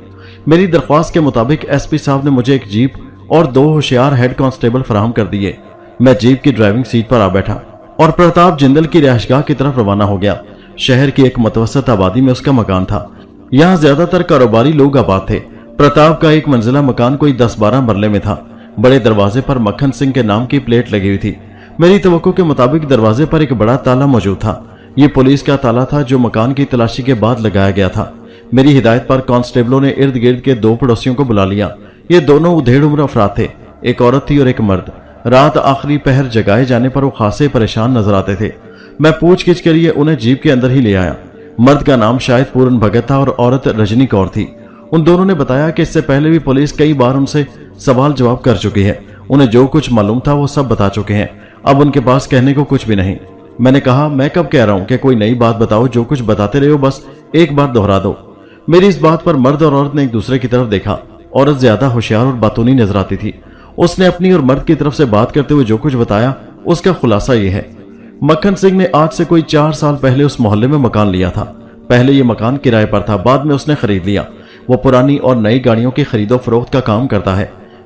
A: मेरी दरख्वास्त के मुताबिक एसपी साहब ने मुझे एक जीप और 2 होशियार हेड कांस्टेबल फराहम कर दिए। मैं जीप की ड्राइविंग सीट पर आ बैठा और प्रताप जिंदल की रिहायशगाह की तरफ रवाना हो गया। शहर की एक मुतवसत आबादी में उसका मकान था। यहाँ ज्यादातर कारोबारी लोग आबाद थे। प्रताप का एक मंजिला मकान कोई 10-12 मरले में था। बड़े दरवाजे पर मक्खन सिंह के नाम की प्लेट लगी हुई थी। मेरी तवक्को के मुताबिक दरवाजे पर एक बड़ा ताला मौजूद था। ये पुलिस का ताला था जो मकान की तलाशी के बाद लगाया गया था। मेरी हिदायत पर कांस्टेबलों ने इर्द गिर्द के 2 पड़ोसियों को बुला लिया। ये दोनों उधेड़ उम्र अफराद थे, एक औरत थी और एक मर्द। रात आखिरी पहर जगाए जाने पर वो खासे परेशान नजर आते थे। मैं पूछगिछ के लिए उन्हें जीप के अंदर ही ले आया। मर्द का नाम शायद पूरन भगत था और औरत रजनी कौर थी। उन दोनों ने बताया कि इससे पहले भी पुलिस कई बार उनसे सवाल जवाब कर चुकी है। उन्हें जो कुछ मालूम था वो सब बता चुके हैं। अब उनके पास कहने को कुछ भी नहीं। میں نے کہا میں کب کہہ رہا ہوں کہ کوئی نئی بات بتاؤ, جو کچھ بتاتے رہے ہو بس ایک بار دوہرا دو. میری اس بات پر مرد اور عورت نے ایک دوسرے کی طرف دیکھا. عورت زیادہ ہوشیار اور باتونی نظر آتی تھی. اس نے اپنی اور مرد کی طرف سے بات کرتے ہوئے جو کچھ بتایا اس کا خلاصہ یہ ہے. مکھن سنگھ نے آج سے کوئی 4 سال پہلے اس محلے میں مکان لیا تھا. پہلے یہ مکان کرائے پر تھا, بعد میں اس نے خرید لیا. وہ پرانی اور نئی گاڑیوں کی خرید و فروخت کا کام کرتا ہے,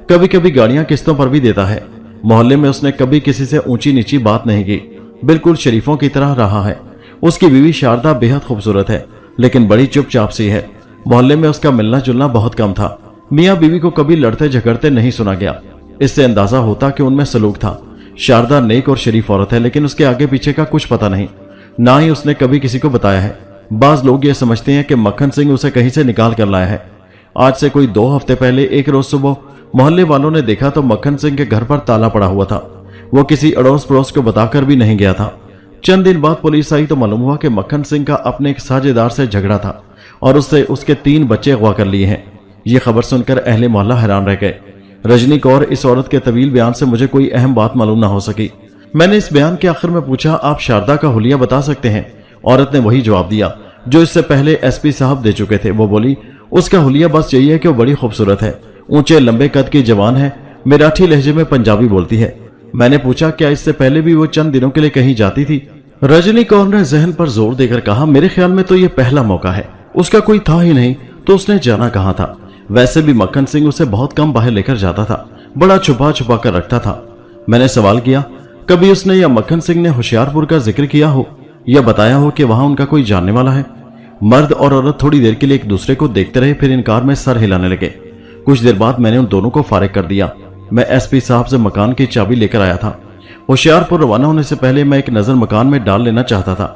A: کبھی کبھی گاڑیاں قسطوں پر بھی دیتا ہے. محلے میں اس نے کبھی کسی سے اونچی نیچی بات نہیں کی, بالکل شریفوں کی طرح رہا ہے. اس کی بیوی شاردا بے حد خوبصورت ہے لیکن بڑی چپ چاپ سی ہے. محلے میں اس کا ملنا جلنا بہت کم تھا. میاں بیوی کو کبھی لڑتے جھگڑتے نہیں سنا گیا. اس سے اندازہ ہوتا کہ ان میں سلوک تھا. شاردا نیک اور شریف عورت ہے لیکن اس کے آگے پیچھے کا کچھ پتہ نہیں, نہ ہی اس نے کبھی کسی کو بتایا ہے. بعض لوگ یہ سمجھتے ہیں کہ مکھن سنگھ اسے کہیں سے نکال کر لایا ہے. آج سے کوئی 2 ہفتے پہلے ایک روز صبح محلے والوں نے دیکھا تو مکھن سنگھ کے گھر پر تالا پڑا ہوا تھا. وہ کسی اڑوس پڑوس کو بتا کر بھی نہیں گیا تھا. چند دن بعد پولیس آئی تو معلوم ہوا کہ مکھن سنگھ کا اپنے ایک ساجھے دار سے جھگڑا تھا اور اس سے اس کے 3 بچے اغوا کر لیے ہیں. یہ خبر سن کر اہل محلہ حیران رہ گئے. رجنی کور اس عورت کے طویل بیان سے مجھے کوئی اہم بات معلوم نہ ہو سکی. میں نے اس بیان کے آخر میں پوچھا آپ شاردا کا حلیہ بتا سکتے ہیں؟ عورت نے وہی جواب دیا جو اس سے پہلے ایس پی صاحب دے چکے تھے. وہ بولی اس کا حلیہ بس یہی ہے کہ وہ بڑی خوبصورت ہے, اونچے لمبے قد کی جوان ہے, مراٹھی لہجے میں پنجابی بولتی ہے. میں نے پوچھا کیا اس سے پہلے بھی وہ چند دنوں کے لیے کہیں جاتی تھی؟ رجنی کور نے ذہن پر زور دے کر کہا میرے خیال میں تو یہ پہلا موقع ہے. اس کا کوئی تھا ہی نہیں تو اس نے جانا کہاں تھا؟ ویسے بھی مکھن سنگھ اسے بہت کم باہر لے کر جاتا تھا, بڑا چھپا چھپا کر رکھتا تھا. میں نے سوال کیا کبھی اس نے یا مکھن سنگھ نے ہوشیار پور کا ذکر کیا ہو یا بتایا ہو کہ وہاں ان کا کوئی جاننے والا ہے؟ مرد اور عورت تھوڑی دیر کے لیے ایک دوسرے کو دیکھتے رہے, پھر انکار میں سر ہلانے لگے. کچھ دیر بعد میں نے ان دونوں کو فارغ کر دیا. میں ایس پی صاحب سے مکان کی چابی لے کر آیا تھا. ہوشیار پور روانہ ہونے سے پہلے میں ایک نظر مکان میں ڈال لینا چاہتا تھا.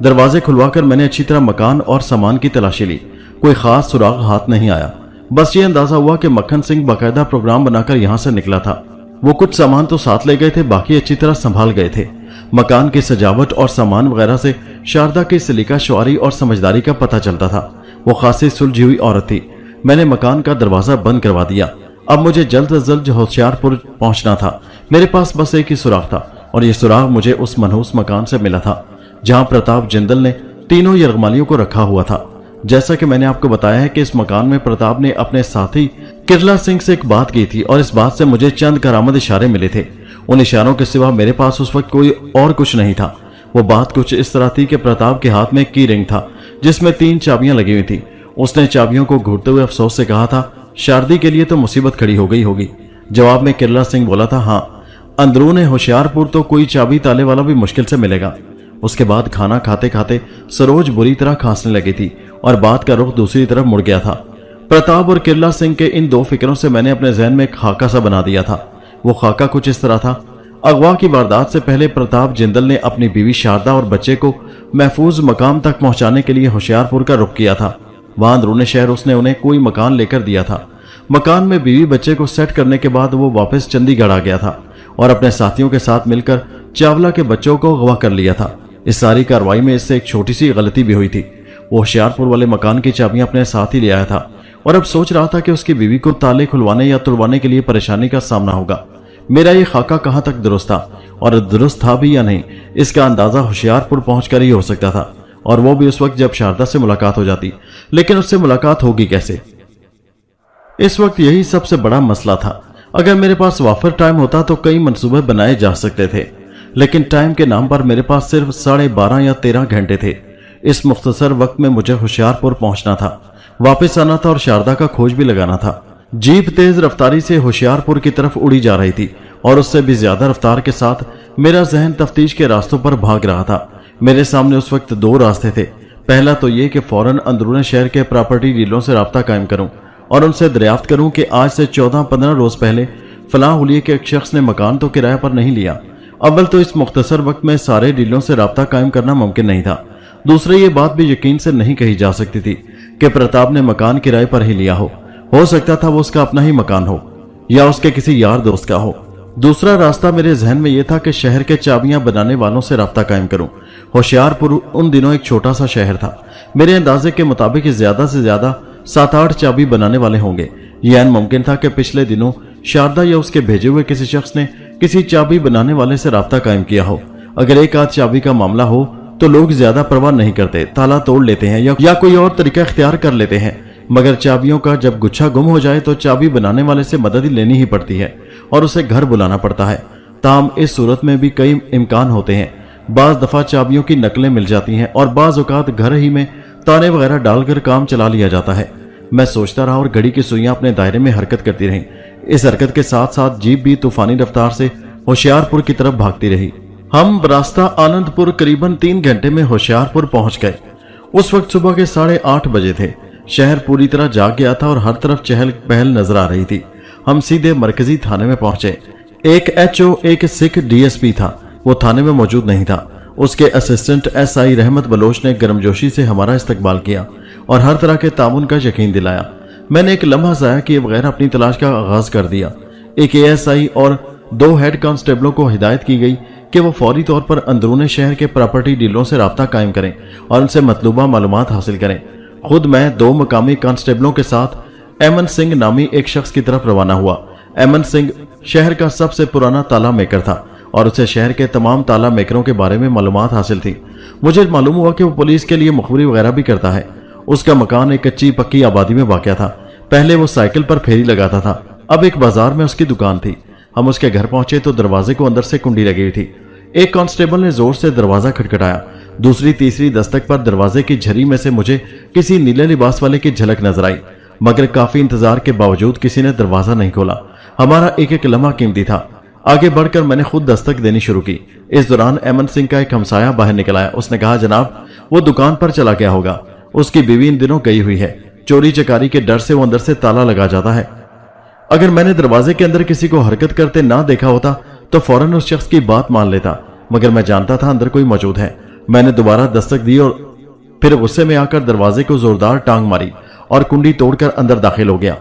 A: دروازے کھلوا کر میں نے اچھی طرح مکان اور سامان کی تلاشی لی. کوئی خاص سراغ ہاتھ نہیں آیا. بس یہ اندازہ ہوا کہ مکھن سنگھ باقاعدہ پروگرام بنا کر یہاں سے نکلا تھا. وہ کچھ سامان تو ساتھ لے گئے تھے, باقی اچھی طرح سنبھال گئے تھے. مکان کی سجاوٹ اور سامان وغیرہ سے شاردا کی سلیقہ شعاری اور سمجھداری کا پتہ چلتا تھا. وہ خاصی سلجھی ہوئی عورت تھی. میں نے مکان کا دروازہ بند کروا دیا. اب مجھے جلد از جلد ہوشیار پور پہنچنا تھا. میرے پاس بس ایک ہی سراغ تھا اور یہ سراغ مجھے اس منحوس مکان سے ملا تھا جہاں پرتاپ جندل نے 3 یرغمالیوں کو رکھا ہوا تھا. جیسا کہ میں نے آپ کو بتایا ہے کہ اس مکان میں پرتاپ نے اپنے ساتھی کرلا سنگھ سے ایک بات کی تھی اور اس بات سے مجھے چند کارآمد اشارے ملے تھے. ان اشاروں کے سوا میرے پاس اس وقت کوئی اور کچھ نہیں تھا. وہ بات کچھ اس طرح تھی کہ پرتاپ کے ہاتھ میں کی رنگ تھا جس میں 3 چابیاں لگی ہوئی تھی. اس نے چابیوں کو گھورتے ہوئے افسوس سے کہا تھا شاردی کے لیے تو مصیبت کھڑی ہو گئی ہوگی. جواب میں کرلا سنگھ بولا تھا ہاں, اندرون ہوشیار پور تو کوئی چابی تالے والا بھی مشکل سے ملے گا. اس کے بعد کھانا کھاتے کھاتے سروج بری طرح کھانسنے لگی تھی اور بات کا رخ دوسری طرف مڑ گیا تھا. پرتاپ اور کرلا سنگھ کے ان 2 فکروں سے میں نے اپنے ذہن میں ایک خاکہ سا بنا دیا تھا. وہ خاکہ کچھ اس طرح تھا. اغوا کی واردات سے پہلے پرتاپ جندل نے اپنی بیوی شاردا اور بچے کو محفوظ مقام تک پہنچانے کے لیے ہوشیار پور کا رخ کیا تھا. وہاں اندرون شہر اس نے انہیں کوئی مکان لے کر دیا تھا. مکان میں بیوی بچے کو سیٹ کرنے کے بعد وہ واپس چندی گڑھ آ گیا تھا اور اپنے ساتھیوں کے ساتھ مل کر چاولہ کے بچوں کو اغوا کر لیا تھا. اس ساری کارروائی میں اس سے ایک چھوٹی سی غلطی بھی ہوئی تھی. وہ ہوشیار پور والے مکان کی چابیاں اپنے ساتھ ہی لے آیا تھا اور اب سوچ رہا تھا کہ اس کی بیوی کو تالے کھلوانے یا تلوانے کے لیے پریشانی کا سامنا ہوگا. میرا یہ خاکہ کہاں تک درست تھا اور درست تھا بھی یا نہیں, اس کا اندازہ ہوشیار پور پہنچ کر ہی ہو سکتا تھا, اور وہ بھی اس وقت جب شاردا سے ملاقات ہو جاتی. لیکن اس سے ملاقات ہوگی کیسے؟ اس وقت یہی سب سے بڑا مسئلہ تھا. اگر میرے پاس وافر ٹائم ہوتا تو کئی منصوبے بنائے جا سکتے تھے, لیکن ٹائم کے نام پر میرے پاس صرف 12.5 یا 13 گھنٹے تھے. اس مختصر وقت میں مجھے ہوشیار پور پہنچنا تھا, واپس آنا تھا اور شاردا کا کھوج بھی لگانا تھا. جیپ تیز رفتاری سے ہوشیار پور کی طرف اڑی جا رہی تھی اور اس سے بھی زیادہ رفتار کے ساتھ میرا ذہن تفتیش کے راستوں پر بھاگ رہا تھا. میرے سامنے اس وقت 2 راستے تھے. پہلا تو یہ کہ فوراً اندرون شہر کے پراپرٹی ڈیلروں سے رابطہ قائم کروں اور ان سے دریافت کروں کہ آج سے 14-15 روز پہلے فلاں حلیے کے ایک شخص نے مکان تو کرایہ پر نہیں لیا. اول تو اس مختصر وقت میں سارے ڈیلروں سے رابطہ قائم کرنا ممکن نہیں تھا. دوسرے یہ بات بھی یقین سے نہیں کہی جا سکتی تھی کہ پرتاپ نے مکان کرائے پر ہی لیا ہو سکتا تھا وہ اس کا اپنا ہی مکان ہو یا اس کے کسی یار دوست کا ہو. دوسرا راستہ میرے ذہن میں یہ تھا کہ شہر کے چابیاں بنانے والوں سے رابطہ قائم کروں. ہوشیار پور ان دنوں ایک چھوٹا سا شہر تھا. میرے اندازے کے مطابق زیادہ سے زیادہ 7-8 چابی بنانے والے ہوں گے. یہ ان ممکن تھا کہ پچھلے دنوں شاردا یا اس کے بھیجے ہوئے کسی شخص نے کسی چابی بنانے والے سے رابطہ قائم کیا ہو अगर एक आध चाबी का मामला हो तो लोग ज्यादा परवाह नहीं करते, ताला तोड़ लेते हैं या कोई और तरीका इख्तियार कर लेते हैं। मगर चाबियों का जब गुच्छा गुम हो जाए तो चाबी बनाने वाले से मदद ही लेनी ही पड़ती है और उसे घर बुलाना पड़ता है। ताम इस सूरत में भी कई इम्कान होते हैं। बाज दफा चाबियों की नकलें मिल जाती हैं और बाज औकात घर ही में ताने वगैरह डालकर काम चला लिया जाता है। मैं सोचता रहा और घड़ी की सुइयां अपने दायरे में हरकत करती रहीं। इस हरकत के साथ साथ जीप भी तूफानी रफ्तार से होशियारपुर की तरफ भागती रही। हम रास्ता आनंदपुर करीबन 3 घंटे में होशियारपुर पहुंच गए। उस वक्त सुबह के 8:30 बजे थे। शहर पूरी तरह जाग गया था और हर तरफ चहल पहल नजर आ रही थी। हम सीधे मरकजी थाने में पहुंचे। एक एचओ, एक सिख डीएसपी था, वो थाने में मौजूद नहीं था। उसके असिस्टेंट एसआई रहमत बलोच ने गर्मजोशी से हमारा इस्तकबाल किया और हर तरह के ताउन का यकीन दिलाया। मैंने एक लम्हा ज़ाया किए बगैर अपनी तलाश का आगाज कर दिया। एक एएसआई और 2 हेड कांस्टेबलों को हिदायत की गई कि वो फौरी तौर पर अंदरूनी शहर के प्रॉपर्टी डीलरों से राब्ता कायम करें और उनसे मतलूबा मालूमात हासिल करें। खुद मैं 2 मकामी कांस्टेबलों के साथ एमन सिंह नामी एक शख्स की तरफ रवाना हुआ। एमन सिंह शहर का सबसे पुराना ताला मेकर था और उसे शहर के तमाम ताला मेकरों के बारे में मालूमात हासिल थी। मुझे मालूम हुआ कि वो पुलिस के लिए मुखबरी वगैरह भी करता है। उसका मकान एक कच्ची पक्की आबादी में वाक़या था। पहले वो साइकिल पर फेरी लगाता था, अब एक बाजार में उसकी दुकान थी। हम उसके घर पहुंचे तो दरवाजे को अंदर से कुंडी लगी हुई थी। एक कांस्टेबल ने जोर से दरवाजा खटखटाया। दूसरी तीसरी दस्तक पर दरवाजे की झरी में से मुझे किसी नीले लिबास वाले की झलक नजर आई, मगर काफी इंतजार के बावजूद किसी ने दरवाजा नहीं खोला। हमारा एक एक लम्हा कीमती था। आगे बढ़कर मैंने खुद दस्तक देनी शुरू की। इस दौरान एमन सिंह का एक हमसाया बाहर निकल आया। उसने कहा, जनाब वो दुकान पर चला गया होगा, उसकी बीवी इन दिनों गई हुई है। चोरी चकारी के डर से वो अंदर से ताला लगा जाता है। अगर मैंने दरवाजे के अंदर किसी को हरकत करते ना देखा होता तो फौरन उस शख्स की बात मान लेता, मगर मैं जानता था अंदर कोई मौजूद है। मैंने दोबारा दस्तक दी और फिर गुस्से में आकर दरवाजे को जोरदार टांग मारी और कुंडी तोड़कर अंदर दाखिल हो गया।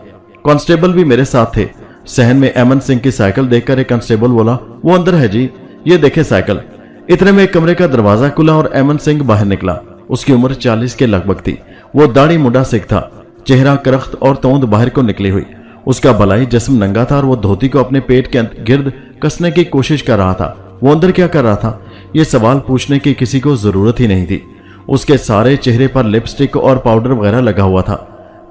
A: कांस्टेबल भी मेरे साथ थे। सहन में एमन सिंह की साइकिल देखकर एक कांस्टेबल बोला, वो अंदर है जी, ये देखे साइकिल। इतने में एक कमरे का दरवाजा खुला और एमन सिंह बाहर निकला। उसकी उम्र 40 के लगभग थी। वो दाढ़ी मुंडा सिख था, चेहरा करख्त और तोंद बाहर को निकली हुई। उसका भलाई जिस्म नंगा था और वो धोती को अपने पेट के गिर्द कसने की कोशिश कर रहा था। वो अंदर क्या कर रहा था, ये सवाल पूछने की किसी को जरूरत ही नहीं थी। उसके सारे चेहरे पर लिपस्टिक और पाउडर वगैरह लगा हुआ था।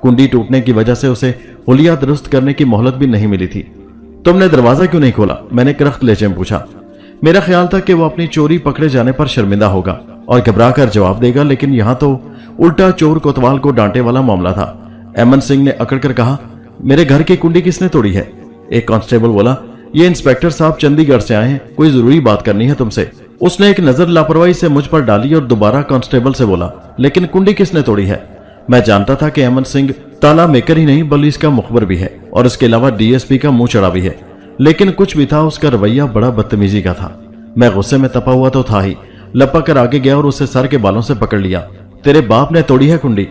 A: कुंडी टूटने की वजह से उसे हुलिया दुरुस्त करने की मोहलत भी नहीं मिली थी। तुमने दरवाजा क्यों नहीं खोला, मैंने करख्त लहजे में पूछा। मेरा ख्याल था कि वो अपनी चोरी पकड़े जाने पर शर्मिंदा होगा और घबरा कर जवाब देगा, लेकिन यहां तो उल्टा चोर कोतवाल को डांटे वाला मामला था। एमन सिंह ने अकड़ कर कहा, मेरे घर की कुंडी किसने तोड़ी है? एक कांस्टेबल बोला, ये इंस्पेक्टर साहब चंडीगढ़ से आए हैं, कोई जरूरी बात करनी है तुमसे। उसने एक नजर लापरवाही से मुझ पर डाली और दोबारा कांस्टेबल से बोला, लेकिन कुंडी किसने तोड़ी है? मैं जानता था कि एमन सिंह ताला मेकर ही नहीं बल्कि इसका मुखबर भी है और इसके अलावा डीएसपी का मुंह चढ़ा भी है, लेकिन कुछ भी था, उसका रवैया बड़ा बदतमीजी का था। मैं गुस्से में तपा हुआ तो था ही, लपक कर आगे गया और उसे सर के बालों से पकड़ लिया। तेरे बाप ने तोड़ी है कुंडी?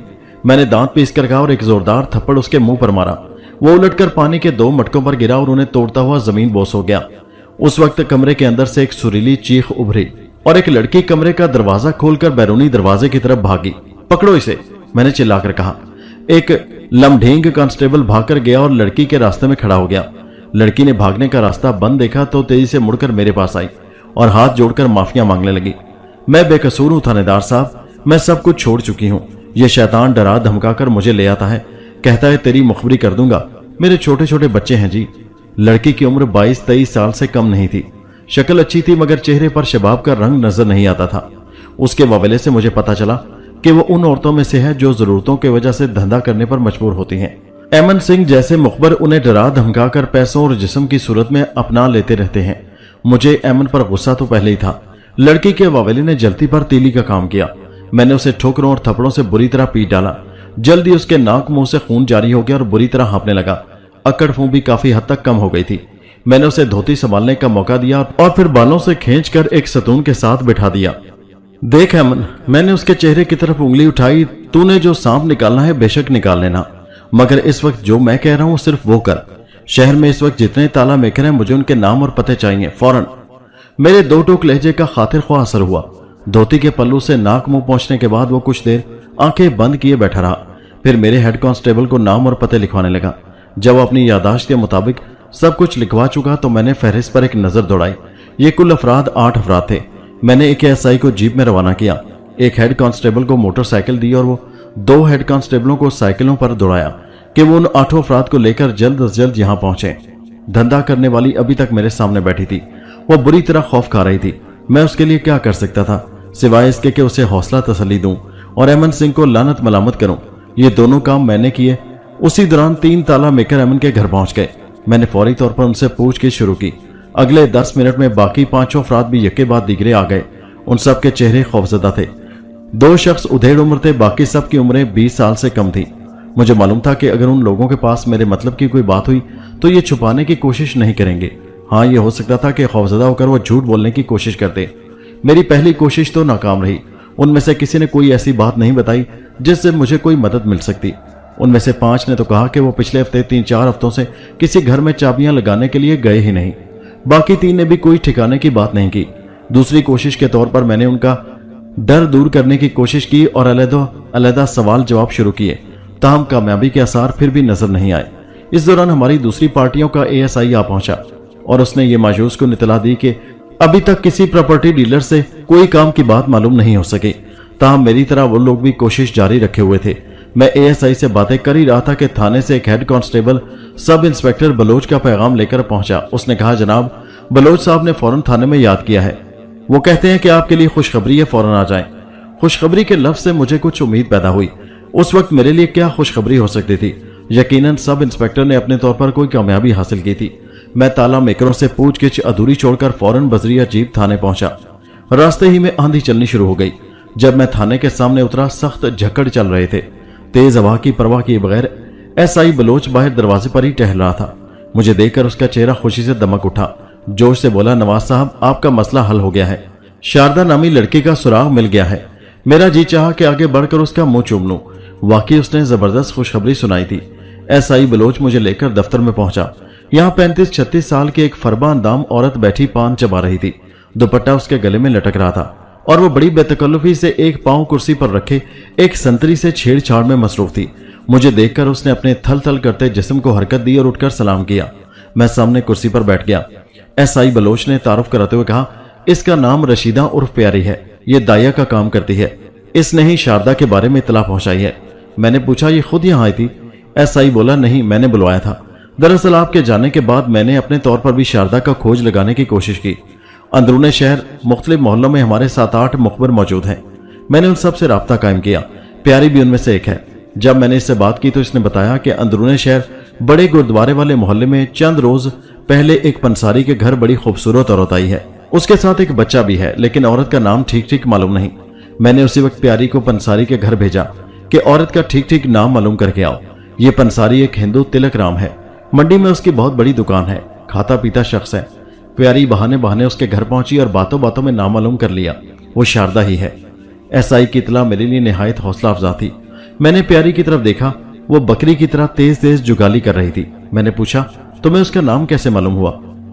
A: मैंने दांत पीस कर कहा और एक जोरदार थप्पड़ उसके मुंह पर मारा। वो उलटकर पानी के 2 मटकों पर गिरा और उन्हें तोड़ता हुआ जमीन बोस हो गया। उस वक्त कमरे के अंदर से एक सुरीली चीख उभरी और एक लड़की कमरे का दरवाजा खोलकर बैरूनी दरवाजे की तरफ भागी। पकड़ो इसे, मैंने चिल्लाकर कहा। एक लमढींग कांस्टेबल भागकर गया और लड़की के रास्ते में खड़ा हो गया। लड़की ने भागने का रास्ता बंद देखा तो तेजी से मुड़कर मेरे पास आई और हाथ जोड़कर माफिया मांगने लगी। मैं बेकसूर हूं थानेदार साहब, मैं सब कुछ छोड़ चुकी हूं। यह शैतान डरा धमकाकर मुझे ले आता है, कहता है तेरी मुखबरी कर दूंगा। मेरे छोटे छोटे बच्चे हैं जी। लड़की की उम्र 22-23 साल से कम नहीं थी। शक्ल अच्छी थी मगर चेहरे पर शबाब का रंग नजर नहीं आता था। उसके ववेले से मुझे पता चला कि वो उन औरतों में से है जो जरूरतों की वजह से धंधा करने पर मजबूर होती हैं। एमन सिंह जैसे मुखबर उन्हें डरा धमकाकर पैसों और जिस्म की सूरत में अपना लेते रहते हैं। मुझे एमन पर गुस्सा तो पहले ही था। लड़की के ववेले ने जल्दी पर तीली का काम किया। मैंने उसे ठोकरों और थप्पड़ों से बुरी तरह पीट डाला। जल्दी उसके नाक मुंह से खून जारी हो गया और बुरी तरह हाँफने लगा। अकड़ फूं भी काफी हद तक कम हो गई थी। मैंने उसे धोती संभालने का मौका दिया और फिर बालों से खींचकर एक सतून के साथ बिठा दिया। देख एमन, मैंने उसके चेहरे की तरफ उंगली उठाई। तूने जो सांप निकालना है बेशक निकाल लेना, मगर इस वक्त जो मैं कह रहा हूं सिर्फ वो कर। शहर में इस वक्त जितने ताला मेकर हैं मुझे उनके नाम और पते चाहिए फौरन। मेरे 2 टोक लहजे का खातिर ख्वाह असर हुआ। धोती के पल्लू से नाक मुंह पहुंचने के बाद वो कुछ देर आंखें बंद किए बैठा रहा। फिर मेरे हेड कांस्टेबल को नाम और पते लिखवाने लगा। जब वो अपनी यादाश्त के मुताबिक सब कुछ लिखवा चुका तो मैंने फहरिस्त पर एक नजर दौड़ाई। ये कुल अफराद 8 अफराद थे। मैंने एक एएसआई को जीप में रवाना किया, एक हेड कांस्टेबल को मोटरसाइकिल दी और वो 2 हेड कांस्टेबलों को साइकिलों पर दौड़ाया कि वो उन 8 अफराद को लेकर जल्द से जल्द यहां पहुंचे। धंधा करने वाली अभी तक मेरे सामने बैठी थी, वो बुरी तरह खौफ खा रही थी। मैं उसके लिए क्या कर सकता था सिवाय इसके कि उसे हौसला तसल्ली दूं और अमन सिंह को लानत मलामत करूं। ये दोनों काम मैंने किए। उसी दौरान 3 ताला मेकर अमन के घर पहुंच गए। मैंने फौरी तौर पर उनसे पूछगिछ शुरू की। अगले 10 मिनट में बाकी 5 अफराद भी यके बाद दिगरे आ गए। उन सब के चेहरे खौफजदा थे। 2 शख्स उधेड़ उम्र थे, बाकी सब की उम्रें 20 साल से कम थी। मुझे मालूम था कि अगर उन लोगों के पास मेरे मतलब की कोई बात हुई तो ये छुपाने की कोशिश नहीं करेंगे। हाँ, ये हो सकता था कि खौफजदा होकर वो झूठ बोलने की कोशिश करते। मेरी पहली कोशिश तो नाकाम रही। उनमें से किसी ने कोई ऐसी बात नहीं बताई जिससे मुझे कोई मदद मिल सकती। उनमें से 5 ने तो कहा कि वो पिछले हफ्ते 3-4 हफ्तों से किसी घर में चाबियां लगाने के लिए गए ही नहीं। बाकी 3 ने भी कोई ठिकाने की बात नहीं की। दूसरी कोशिश के तौर पर मैंने उनका डर दूर करने की कोशिश की और अलग-अलग सवाल जवाब शुरू किए, ताहम कामयाबी के आसार फिर भी नजर नहीं आए। इस दौरान हमारी दूसरी पार्टियों का एएसआई आ पहुंचा और उसने ये मायूस को इत्तला दी कि अभी तक किसी प्रॉपर्टी डीलर से कोई काम की बात मालूम नहीं हो सकी। ताहम मेरी तरह वो लोग भी कोशिश जारी रखे हुए थे। मैं एएसआई से बातें कर ही रहा था कि थाने से एक head constable sub inspector Baloch का पैगाम लेकर पहुंचा। उसने कहा, जनाब, बलोच साहब ने फौरन थाने में याद किया है। वो कहते हैं कि आपके लिए खुशखबरी है, फौरन आ जाएं। खुशखबरी के लफ्ज से मुझे कुछ उम्मीद पैदा हुई। उस वक्त मेरे लिए क्या खुशखबरी हो सकती थी? यकीनन सब इंस्पेक्टर ने अपने तौर पर कोई कामयाबी हासिल की थी। मैं ताला मेकरों से पूछगिछ अधूरी छोड़कर फौरन बजरिया जीप थाने पहुंचा। रास्ते ही में आंधी चलनी शुरू हो गई। जब मैं थाने के सामने उतरा, सख्त झक्कड़ चल रहे थे। तेज हवा की परवाह किए बगैर एसआई बलोच बाहर दरवाजे पर ही टहल रहा था। मुझे देखकर उसका चेहरा खुशी से दमक उठा। जोश से बोला, नवाज साहब, आपका मसला हल हो गया है। शारदा नामी लड़की का सुराग मिल गया है। मेरा जी चाहा कि आगे बढ़कर उसका मुंह चूम लूं। वाकई उसने जबरदस्त खुशखबरी सुनाई थी। एसआई बलोच मुझे लेकर दफ्तर में पहुंचा। यहाँ 35-36 साल की एक फरबानदाम औरत बैठी पान चबा रही थी। दुपट्टा उसके गले में लटक रहा था और वो बड़ी बेतकल्लुफी से एक पांव कुर्सी पर रखे एक संतरी से छेड़छाड़ में मसरूफ थी। मुझे देखकर उसने अपने थल थल करते जिस्म को हरकत दी और उठकर सलाम किया। मैं सामने कुर्सी पर बैठ गया। एसआई बलोच ने तारुफ कराते हुए कहा, इसका नाम रशीदा उर्फ प्यारी है। ये दाया का काम करती है। इसने ही शारदा के बारे में इत्तला पहुंचाई है। मैंने पूछा, ये खुद यहाँ आई थी? एसआई बोला, नहीं, मैंने बुलवाया था। दरअसल आपके जाने के बाद मैंने अपने तौर पर भी शारदा का खोज लगाने की कोशिश की। अंदरूने शहर मुख्तलिफ मोहल्लों में हमारे 7-8 मुखबिर मौजूद हैं। मैंने उन सब से राब्ता कायम किया। प्यारी भी उनमें से एक है। जब मैंने इससे बात की तो इसने बताया कि अंदरूने शहर बड़े गुरुद्वारे वाले मोहल्ले में चंद रोज पहले एक पंसारी के घर बड़ी खूबसूरत औरत आई है। उसके साथ एक बच्चा भी है, लेकिन औरत का नाम ठीक ठीक मालूम नहीं। मैंने उसी वक्त प्यारी को पंसारी के घर भेजा कि औरत का ठीक ठीक नाम मालूम करके आओ। ये पंसारी एक हिंदू तिलक राम है। मंडी में उसकी बहुत बड़ी दुकान है। खाता पीता शख्स है। प्यारी बहाने बहाने उसके घर पहुंची और बातों बातों में नाम मालूम कर लिया वो शारदा ही है। एसआई की इत्तला मेरे लिए निहायत हौसला अफजा थी। मैंने प्यारी की तरफ देखा। वो बकरी की तरह तेज तेज जुगाली कर रही थी। मैंने पूछा, तुम्हें उसका नाम कैसे मालूम हुआ?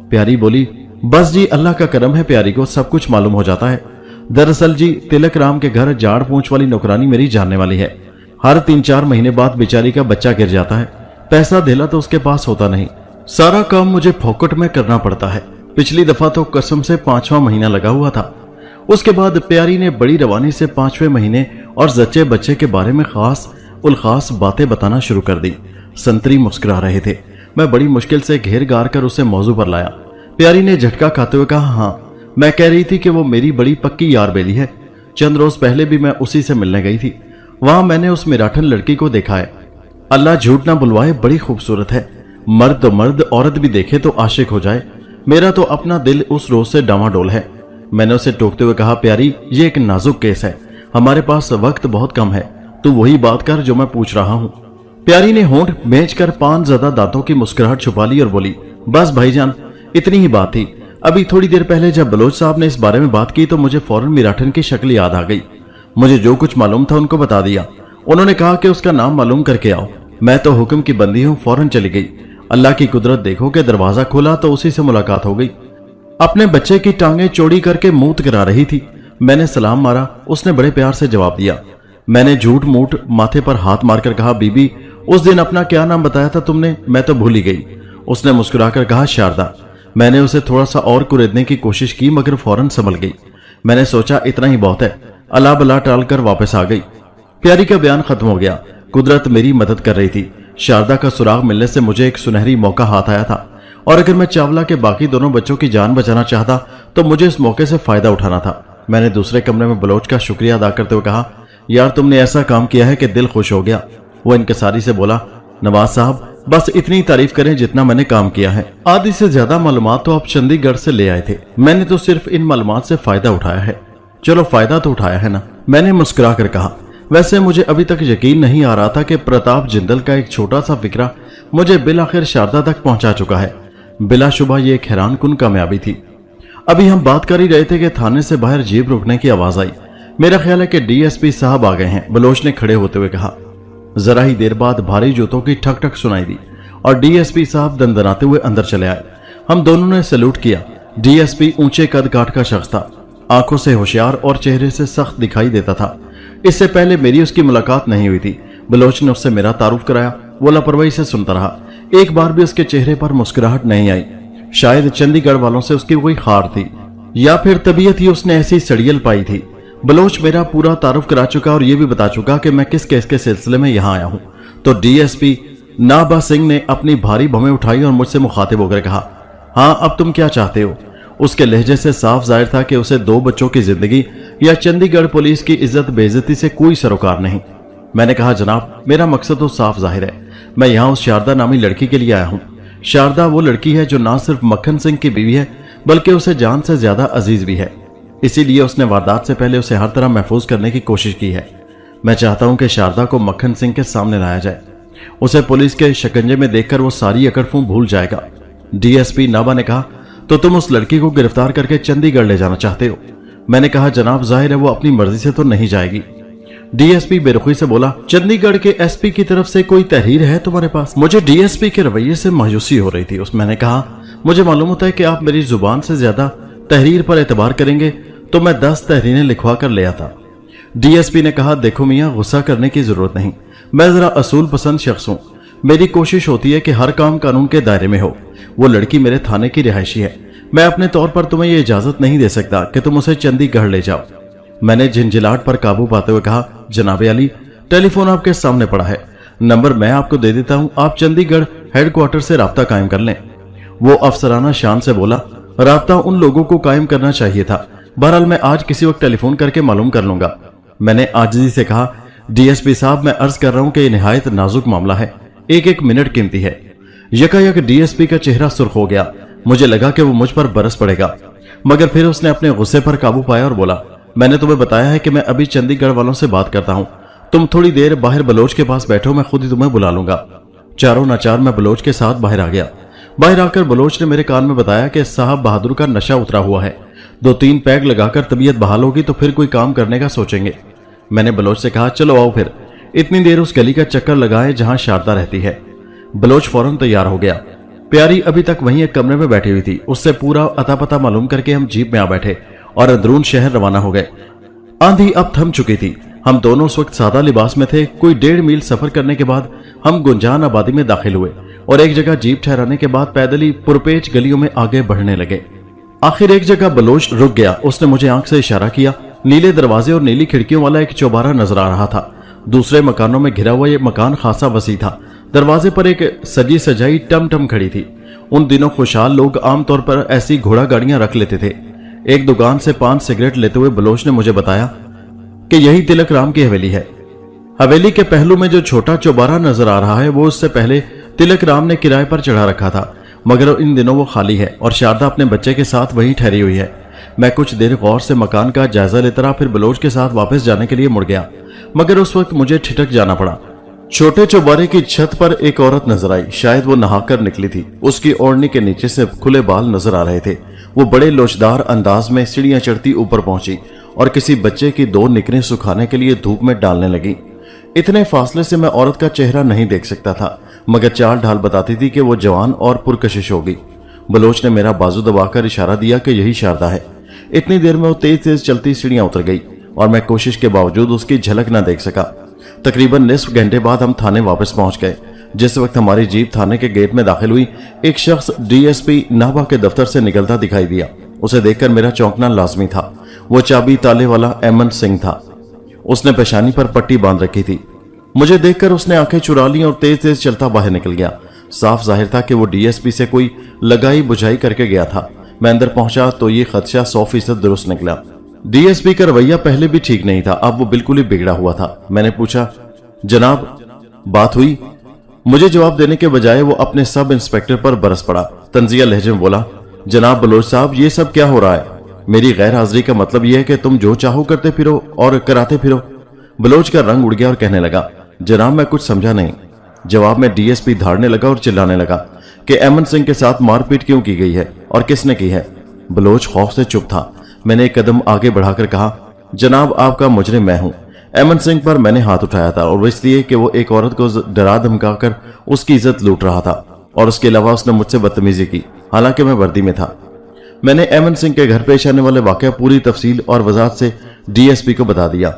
A: प्यारी बोली, बस जी, अल्लाह का करम है, प्यारी को सब कुछ मालूम हो जाता है। दरअसल जी, तिलक राम के घर झाड़ पूंछ वाली नौकरानी मेरी जानने वाली है। हर 3-4 महीने बाद बेचारी का बच्चा गिर जाता है। पैसा धेला तो उसके पास होता नहीं। सारा काम मुझे फोकट में करना पड़ता है। पिछली दफा तो कसम से 5वां महीना लगा हुआ था। उसके बाद प्यारी ने बड़ी रवानी से 5वें महीने और जच्चे बच्चे के बारे में खास उलखास बातें बताना शुरू कर दी। संतरी मुस्कुरा रहे थे। मैं बड़ी मुश्किल से घेर गार कर उसे मौजू पर लाया। प्यारी ने झटका खाते हुए कहा, हाँ, मैं कह रही थी कि वो मेरी बड़ी पक्की यार बेली है। चंद रोज पहले भी मैं उसी से मिलने गई थी। वहां मैंने उस मिराठन लड़की को देखा है। अल्लाह झूठ ना बुलवाए, बड़ी खूबसूरत है। मर्द तो मर्द, औरत भी देखे तो आशिक हो जाए। मेरा तो अपना दिल उस रोज से डामाडोल है। मैंने उसे टोकते हुए कहा, प्यारी, ये एक नाजुक केस है। हमारे पास वक्त बहुत कम है। तू वही बात कर जो मैं पूछ रहा हूं। प्यारी ने होंठ बेचकर पान ज्यादा दांतों की मुस्कुराहट छुपा ली और बोली, बस भाईजान, इतनी ही बात थी। अभी थोड़ी देर पहले जब बलोच साहब ने इस बारे में बात की तो मुझे फौरन मिराठन की शक्ल याद आ गई। मुझे जो कुछ मालूम था उनको बता दिया। उन्होंने कहा कि उसका नाम मालूम करके आओ। मैं तो हुक्म की बंदी हूं, फौरन चली गई। अल्लाह की कुदरत देखो कि दरवाजा खोला तो उसी से मुलाकात हो गई। अपने बच्चे की टांगें चौड़ी करके मुंह करा रही थी। मैंने सलाम मारा। उसने बड़े प्यार से जवाब दिया। मैंने झूठ मूठ माथे पर हाथ मारकर कहा, बीबी, उस दिन अपना क्या नाम बताया था तुमने? मैं तो भूल ही गई। उसने मुस्कुराकर कहा, शारदा। मैंने उसे थोड़ा सा और कुरेदने की कोशिश की मगर फौरन संभल गई। मैंने सोचा इतना ही बहुत है, अला बला टाल कर वापस आ गई। प्यारी का बयान खत्म हो गया। कुदरत मेरी मदद कर रही थी। शारदा का सुराग मिलने से मुझे एक सुनहरी मौका हाथ आया था, और अगर मैं चावला के बाकी दोनों बच्चों की जान बचाना चाहता तो मुझे इस मौके से फायदा उठाना था। मैंने दूसरे कमरे में बलोच का शुक्रिया अदा करते हुए कहा, यार तुमने ऐसा काम किया है कि दिल खुश हो गया। वो इनकसारी से बोला, नवाज साहब बस इतनी तारीफ करें जितना मैंने काम किया है। आधी से ज्यादा मालूमात तो आप चंडीगढ़ से ले आए थे, मैंने तो सिर्फ इन मालूमात से फायदा उठाया है। चलो फायदा तो उठाया है ना, मैंने मुस्कुरा कर कहा। वैसे मुझे अभी तक यकीन नहीं आ रहा था कि प्रताप जिंदल का एक छोटा सा फिक्रा मुझे बिलाखिर शारदा तक पहुंचा चुका है। बिलाशुबा ये एक हैरानकुन कामयाबी थी। अभी हम बात कर ही रहे थे कि थाने से बाहर जीप रुकने की आवाज आई। मेरा ख्याल है कि डीएसपी साहब आ गए हैं, बलोच ने खड़े होते हुए कहा। जरा ही देर बाद भारी जूतों की ठक ठक सुनाई दी और डीएसपी साहब दंदनाते हुए अंदर चले आए। हम दोनों ने सैल्यूट किया। डीएसपी ऊंचे कद काठ का शख्स था, आंखों से होशियार और चेहरे से सख्त दिखाई देता था। इससे पहले मेरी उसकी मुलाकात नहीं हुई थी। बलोच ने उससे मेरा तारुफ कराया। वो लापरवाही से सुनता रहा। एक बार भी उसके चेहरे पर मुस्कुराहट नहीं आई। शायद चंडीगढ़ वालों से उसकी कोई खार थी, या फिर तबीयत ही उसने ऐसी सड़ियल पाई थी। बलोच मेरा पूरा तारुफ करा चुका और ये भी बता चुका कि मैं किस केस के सिलसिले में यहाँ आया हूँ। तो डीएसपी नाबा सिंह ने अपनी भारी भवें उठाई और मुझसे मुखातिब होकर कहा, हाँ अब तुम क्या चाहते हो? उसके लहजे से साफ जाहिर था कि उसे 2 बच्चों की जिंदगी या चंडीगढ़ पुलिस की इज्जत बेइज्जती से कोई सरोकार नहीं। मैंने कहा, जनाब मेरा मकसद तो साफ जाहिर है, मैं यहाँ उस शारदा नामी लड़की के लिए आया हूँ। शारदा वो लड़की है जो ना सिर्फ मक्खन सिंह की बीवी है बल्कि उसे जान से ज्यादा अजीज भी है। इसीलिए उसने वारदात से पहले उसे हर तरह महफूज करने की कोशिश की है। मैं चाहता हूं कि शारदा को मक्खन सिंह के सामने लाया जाए। उसे पुलिस के शिकंजे में देखकर वो सारी अकड़फों भूल जाएगा। डीएसपी नाबा ने कहा, तो तुम उस लड़की को गिरफ्तार करके चंडीगढ़ ले जाना चाहते हो? मैंने कहा, जनाब जाहिर है वो अपनी मर्जी से तो नहीं जाएगी। डीएसपी बेरुखी से बोला, चंडीगढ़ के एसपी की तरफ से कोई तहरीर है तुम्हारे पास? मुझे डीएसपी के रवैये से मायूसी हो रही थी। मैंने कहा, मुझे मालूम होता है कि आप मेरी जुबान से ज्यादा तहरीर पर एतबार करेंगे, तो मैं 10 तहरीरें लिखवा कर ले आता। डीएसपी ने कहा, देखो मियां, गुस्सा करने की जरूरत नहीं, मैं जरा असूल पसंद शख्स हूं। मेरी कोशिश होती है कि हर काम कानून के दायरे में हो। वो लड़की मेरे थाने की रिहायशी है, मैं अपने तौर पर तुम्हें यह इजाजत नहीं दे सकता कि तुम उसे चंडीगढ़ ले जाओ। मैंने झिंझिलाहट पर काबू पाते हुए कहा, जनाबे अली, टेलीफोन आपके सामने पड़ा है, नंबर मैं आपको दे देता हूं, आप चंडीगढ़ हेडक्वार्टर से राब्ता कायम कर लें। वो अफसराना शान से बोला, राब्ता उन लोगों को कायम करना चाहिए था, बहरहाल मैं आज किसी वक्त टेलीफोन करके मालूम कर लूंगा। मैंने आजिजी से कहा, डीएसपी साहब मैं अर्ज कर रहा हूं कि यह निहायत नाजुक मामला है, एक मिनट कीमती है। यकायक डीएसपी का चेहरा सुर्ख हो गया। मुझे लगा कि वो मुझ पर बरस पड़ेगा, मगर फिर उसने अपने गुस्से पर काबू पाया और बोला, मैंने तुम्हें बताया है कि मैं अभी चंडीगढ़ वालों से बात करता हूं, तुम थोड़ी देर बाहर बलोच के पास बैठो, मैं खुद ही तुम्हें बुला लूंगा। चारों नाचार मैं बलोच के साथ बाहर आ गया। बाहर आकर बलोच ने मेरे कान में बताया कि साहब बहादुर का नशा उतरा हुआ है, 2-3 पैग लगाकर तबीयत बहाल होगी तो फिर कोई काम करने का सोचेंगे। मैंने बलोच से कहा, चलो आओ फिर इतनी देर उस गली का चक्कर लगाए जहां शारदा रहती है। बलोच फौरन तैयार हो गया। प्यारी अभी तक वहीं एक कमरे में बैठी हुई थी। उससे पूरा अता पता मालूम करके हम जीप में आ बैठे और अंदरून शहर रवाना हो गए। आंधी अब थम चुकी थी। हम दोनों उस वक्त सादा लिबास में थे। कोई 1.5 मील सफर करने के बाद हम गुंजान आबादी में दाखिल हुए और एक जगह जीप ठहराने के बाद पैदल ही पुरपेच गलियों में आगे बढ़ने लगे। आखिर एक जगह बलोच रुक गया। उसने मुझे आंख से इशारा किया। नीले दरवाजे और नीली खिड़कियों वाला एक चौबारा नजर आ रहा था। दूसरे मकानों में घिरा हुआ ये मकान खासा वसी था। दरवाजे पर एक सजी सजाई टम खड़ी थी। उन दिनों खुशहाल लोग आमतौर पर ऐसी घोड़ा गाड़ियां रख लेते थे। एक दुकान से 5 सिगरेट लेते हुए बलोच ने मुझे बताया कि यही तिलक राम की हवेली है। हवेली के पहलू में जो छोटा चौबारा नजर आ रहा है वो उससे पहले तिलक राम ने किराए पर चढ़ा रखा था, मगर इन दिनों वो खाली है और शारदा अपने बच्चे के साथ वहीं ठहरी हुई है। मैं कुछ देर गौर से मकान का जायजा लेता रहा, फिर बलोच के साथ वापस जाने के लिए मुड़ गया, मगर उस वक्त मुझे ठिठक जाना पड़ा। छोटे चौबारे की छत पर एक औरत नजर आई। शायद वो नहाकर निकली थी। उसकी ओढ़नी के नीचे से खुले बाल नजर आ रहे थे। वो बड़े लोचदार अंदाज में सीढ़ियां चढ़ती ऊपर पहुंची और किसी बच्चे की 2 निकरें सुखाने के लिए धूप में डालने लगी। इतने फासले से मैं औरत का चेहरा नहीं देख सकता था, मगर चाल ढाल बताती थी कि वो जवान और पुरकशिश होगी। बलोच ने मेरा बाजू दबाकर इशारा दिया कि यही शारदा है। इतनी देर में वो तेज चलती सीढ़ियां उतर गई और मैं कोशिश के बावजूद उसकी झलक न देख सका। तकरीबन निस्फ घंटे बाद हम थाने वापस पहुंच गए। जिस वक्त हमारी जीप थाने के गेट में दाखिल हुई, एक शख्स डीएसपी नाबा के दफ्तर से निकलता दिखाई दिया। उसे देखकर मेरा चौंकना लाजमी था। वो चाबी ताले वाला अमन सिंह था। उसने पेशानी पर पट्टी बांध रखी थी। मुझे देखकर उसने आंखें चुरा ली और तेज तेज चलता बाहर निकल गया। साफ जाहिर था कि वो डीएसपी से कोई लगाई बुझाई करके गया था। मैं अंदर पहुंचा तो ये खदशा 100% दुरुस्त निकला। डीएसपी का रवैया पहले भी ठीक नहीं था, अब वो बिल्कुल ही बिगड़ा हुआ था। मैंने पूछा, जनाब बात हुई? मुझे जवाब देने के बजाय वो अपने सब इंस्पेक्टर पर बरस पड़ा। तंजिया लहजे में बोला, जनाब बलोच साहब, ये सब क्या हो रहा है? मेरी गैर हाजिरी का मतलब यह है कि तुम जो चाहो करते फिरो और कराते फिरो। बलोच का रंग उड़ गया और कहने लगा, जनाब मैं कुछ समझा नहीं। जवाब में डीएसपी धाड़ने लगा और चिल्लाने लगा कि अमन सिंह के साथ मारपीट क्यों की गई है और किसने की है। बलोच खौफ से चुप था। मैंने एक कदम आगे बढ़ाकर कहा, जनाब आपका मुजरिम मैं हूं। अमन सिंह पर मैंने हाथ उठाया था और वो इसलिए कि वो एक औरत को डरा धमकाकर उसकी इज्जत लूट रहा था और उसके अलावा उसने मुझसे बदतमीजी की, हालांकि मैं वर्दी में था। मैंने अमन सिंह के घर पेश आने वाले वाकया पूरी तफसील और वजाहत से डीएसपी को बता दिया।